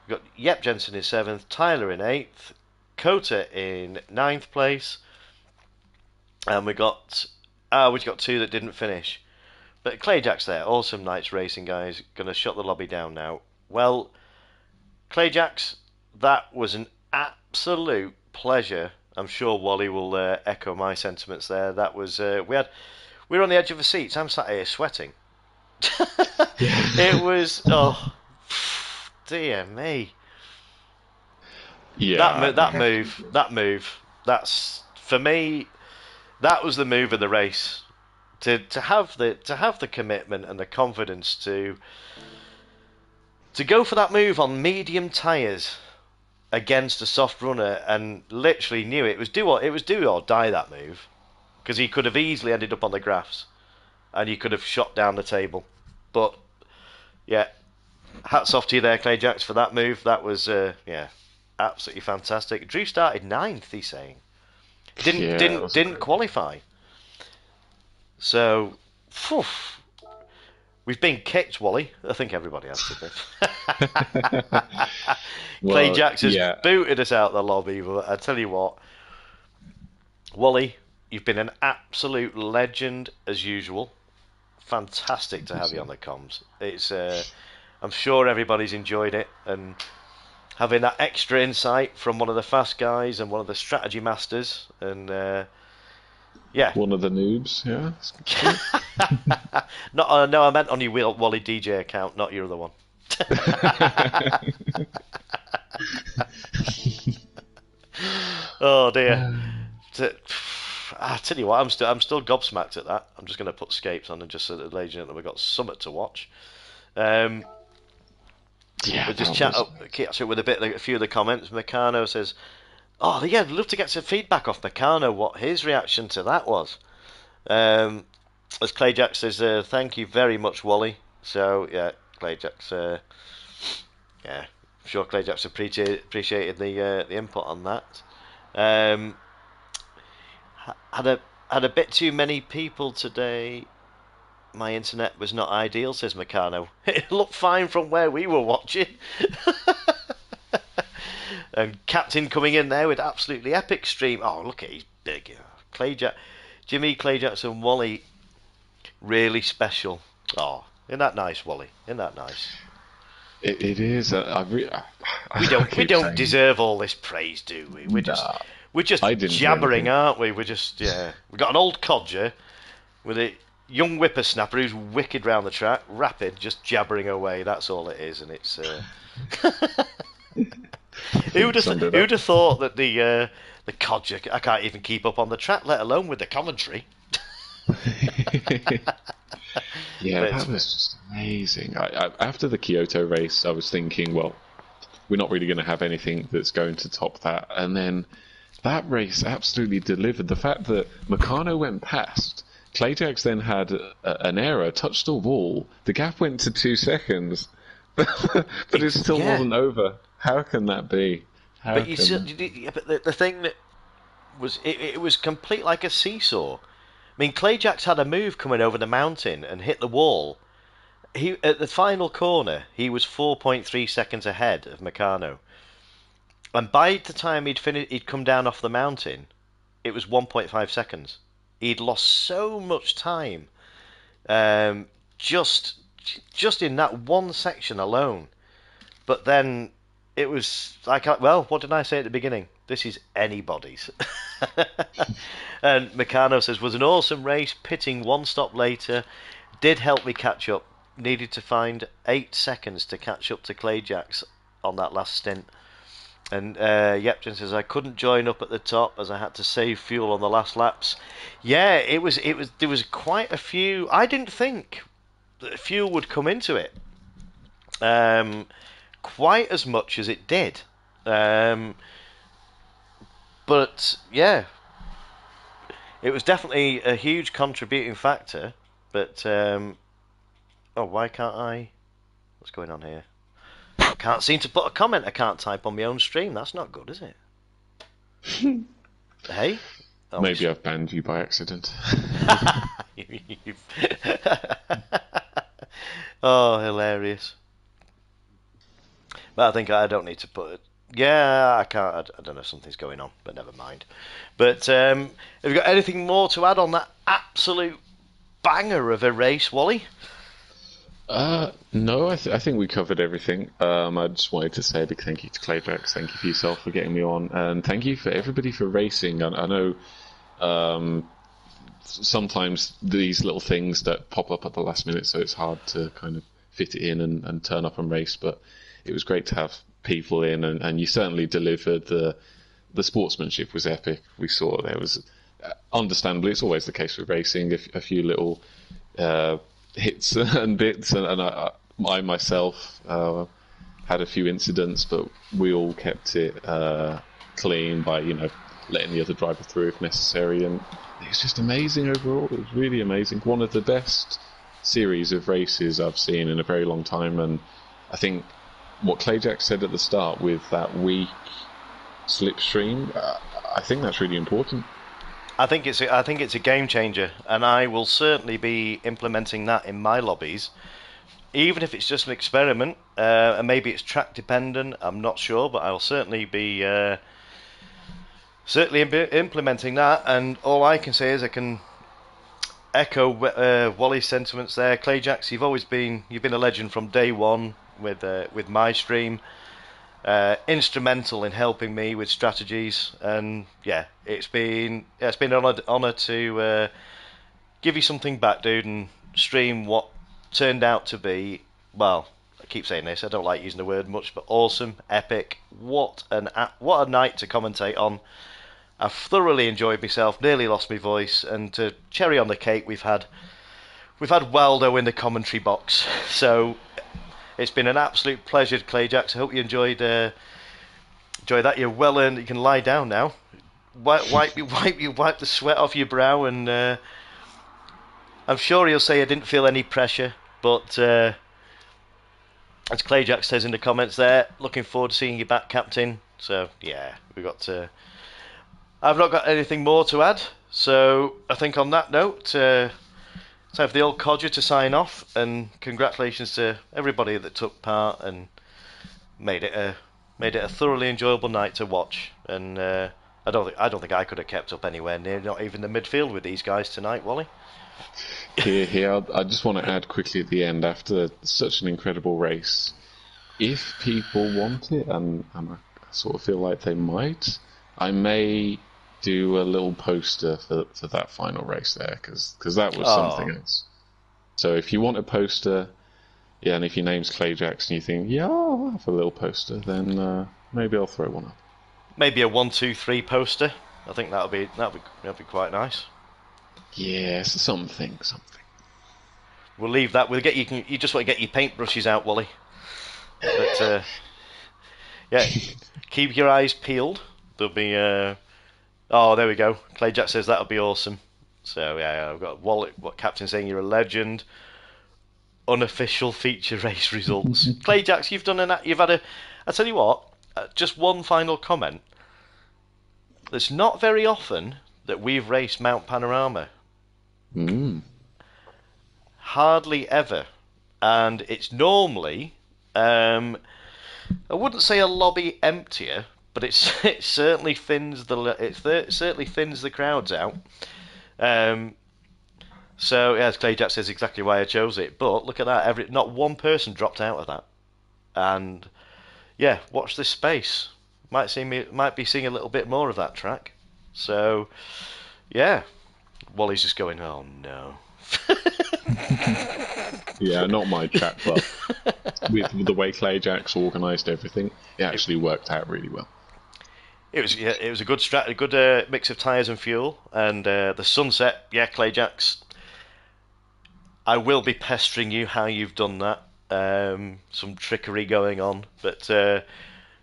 We've got Yep Jensen in 7th. Tyler in 8th. Kota in 9th place. And we've got 2 that didn't finish. But Clayjax there. Awesome Nights Racing, guys. Going to shut the lobby down now. Well, Clayjax, that was an absolute pleasure. I'm sure Wally will echo my sentiments there. That was we were on the edge of the seats. I'm sat here sweating. It was dear me. Yeah. That move. That's for me. That was the move of the race. To have the commitment and the confidence to go for that move on medium tyres against a soft runner, and literally knew it was do or die, that move, because he could have easily ended up on the graphs and you could have shot down the table. But yeah, hats off to you there, Clayjax, for that move. That was absolutely fantastic. Drew started 9th, he's saying. Didn't qualify. So we've been kicked, Wally. I think everybody has to be. Clayjax has booted us out the lobby, but I tell you what, Wally, you've been an absolute legend as usual. Fantastic to have you on the comms. It's I'm sure everybody's enjoyed it, and having that extra insight from one of the fast guys and one of the strategy masters, and one of the noobs. Yeah. No, I meant on your Wally DJ account, not your other one. Oh dear. I tell you what, I'm still gobsmacked at that. I'm just going to put Scapes on and just so that ladies and gentlemen, we've got something to watch. We'll just catch up with a few of the comments. Meccano says, "Oh yeah, I'd love to get some feedback off Meccano. What his reaction to that was." As Clayjax says, "Thank you very much, Wally." So yeah, Clayjax, sure Clayjack's appreciated the input on that. Um, had a bit too many people today. My internet was not ideal, says Meccano. It looked fine from where we were watching. And Captain coming in there with absolutely epic stream. Oh, look at his big Jimmy Clayjackson, Wally, really special. Oh, isn't that nice, Wally? Isn't that nice? It is. We don't deserve all this praise, do we? We're just jabbering, aren't we? We're just We got an old codger with a young whippersnapper who's wicked round the track, rapid, just jabbering away. That's all it is, and it's. Who'd have thought that the codger? I can't even keep up on the track, let alone with the commentary. Yeah, that was just amazing. After the Kyoto race, I was thinking, well, we're not really going to have anything that's going to top that. And then that race absolutely delivered. The fact that Meccano went past, Clayjax then had an error, touched the wall, the gap went to 2 seconds, but it still wasn't over. How can that be? But the thing that was, it was complete like a seesaw. I mean, Clayjax had a move coming over the mountain and hit the wall. At the final corner, he was 4.3 seconds ahead of Meccano. And by the time he'd come down off the mountain, it was 1.5 seconds. He'd lost so much time, just in that one section alone. But then it was like, well, what did I say at the beginning? This is anybody's. And Meccano says, was an awesome race, pitting one stop later, did help me catch up. Needed to find 8 seconds to catch up to Clayjax on that last stint. And Yepton says, I couldn't join up at the top as I had to save fuel on the last laps. Yeah, there was quite a few. I didn't think that fuel would come into it quite as much as it did. But yeah, it was definitely a huge contributing factor. But why can't I? What's going on here? I can't seem to put a comment. I can't type on my own stream. That's not good, is it? Hey? Maybe I've banned you by accident. Oh, hilarious. But I think I don't need to put it. Yeah, I can't. I don't know. Something's going on, but never mind. But have you got anything more to add on that absolute banger of a race, Wally? No, I think we covered everything. I just wanted to say a big thank you to Clayjax. Thank you for yourself for getting me on, and thank you for everybody for racing. I know sometimes these little things that pop up at the last minute, so it's hard to kind of fit it in and turn up and race. But it was great to have people in, and you certainly delivered. The sportsmanship was epic. We saw there was, understandably, it's always the case with racing, a few little hits and bits, and I myself had a few incidents, but we all kept it clean by letting the other driver through if necessary, and it was just amazing overall. It was really amazing. One of the best series of races I've seen in a very long time, and I think what Clayjax said at the start with that weak slipstream, I think that's really important. I think it's a game changer, and I will certainly be implementing that in my lobbies, even if it's just an experiment, and maybe it's track dependent. I'm not sure, but I'll certainly be implementing that. And all I can say is I can echo Wally's sentiments there. Clayjax, you've been a legend from day one with my stream. Instrumental in helping me with strategies, and it's been an honour to give you something back, dude, and stream what turned out to be, well, I keep saying this, I don't like using the word much, but awesome, epic. What a night to commentate on. I've thoroughly enjoyed myself, nearly lost my voice, and to cherry on the cake, we've had Waldo in the commentary box, so it's been an absolute pleasure, Clayjax. I hope you enjoyed that. You're well earned. You can lie down now. Wipe the sweat off your brow, and I'm sure he'll say I didn't feel any pressure. But As Clayjack says in the comments there, looking forward to seeing you back, Captain. So, yeah, we got to... I've not got anything more to add, so I think on that note, time for the old codger to sign off, and congratulations to everybody that took part and made it a thoroughly enjoyable night to watch. And I don't think I could have kept up anywhere near, not even the midfield with these guys tonight, Wally. Here, I just want to add quickly at the end, after such an incredible race, if people want it, and I sort of feel like they might, I may do a little poster for that final race there, because that was something else. So if you want a poster, yeah, and if your name's Clay Jackson, you think, yeah, I'll have a little poster, then maybe I'll throw one up. Maybe a 1, 2, 3 poster. I think that'll be quite nice. Yes, something. We'll leave that. We'll get you. You just want to get your paintbrushes out, Wally. But yeah, keep your eyes peeled. There'll be. Oh, there we go. Clayjack says that'll be awesome. So yeah, I've got Wally. What Captain saying? You're a legend. Unofficial feature race results. Clayjacks, you've had a. I tell you what. Just one final comment. It's not very often that we've raced Mount Panorama. Hardly ever, and it's normally I wouldn't say a lobby emptier, but it certainly thins the crowds out. So yeah, as Clayjack says, exactly why I chose it. But look at that, not one person dropped out of that, and yeah, watch this space. Might be seeing a little bit more of that track. So yeah, Wally's just going, oh no. Yeah, not my track, but with the way Clayjack's organised everything, it actually worked out really well. It was a good mix of tyres and fuel, and the sunset. Yeah, Clayjacks. I will be pestering you how you've done that. Some trickery going on, but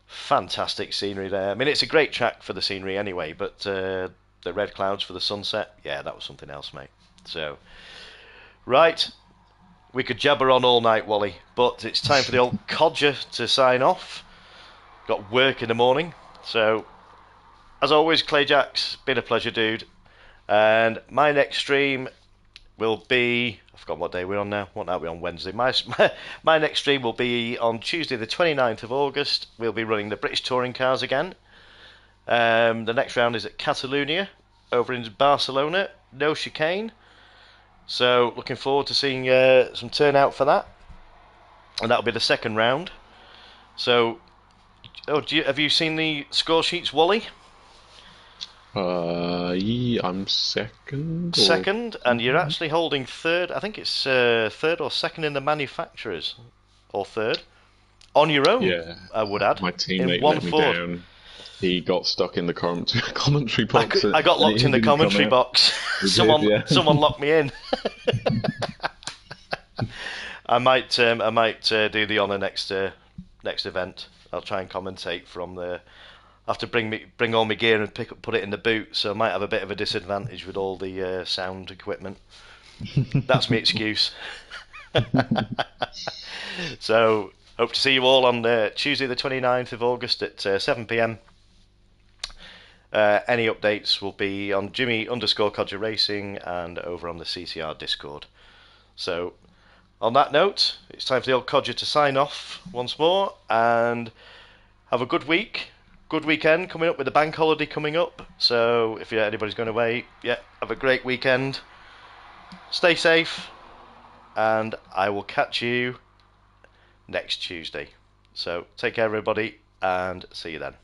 fantastic scenery there. I mean, it's a great track for the scenery anyway, but the red clouds for the sunset, yeah, that was something else, mate. So, right, we could jabber on all night, Wally, but it's time for the old codger to sign off. Got work in the morning, so as always, Clayjack's been a pleasure, dude. And my next stream will be... I forgot what day we're on now. What are we on? Wednesday. My next stream will be on Tuesday the 29th of August. We'll be running the British Touring Cars again. The next round is at Catalonia, over in Barcelona. No chicane. So looking forward to seeing some turnout for that. And that'll be the second round. So, have you seen the score sheets, Wally? Yeah, I'm second. Second, and you're actually holding third. I think it's third or second in the manufacturers, or third on your own. Yeah, I would add. My teammate let me down. He got stuck in the commentary box. I got locked in the commentary box. Someone locked me in. I might do the honour next event. I'll try and commentate from the. I have to bring all my gear and put it in the boot, so I might have a bit of a disadvantage with all the sound equipment. That's my excuse. So, hope to see you all on Tuesday the 29th of August at 7 p.m. Any updates will be on Jimmy_Codger Racing and over on the CCR Discord. So, on that note, it's time for the old Codger to sign off once more, and have a good week. Good weekend coming up with the bank holiday coming up. So if anybody's going away, yeah, have a great weekend. Stay safe, and I will catch you next Tuesday. So take care, everybody, and see you then.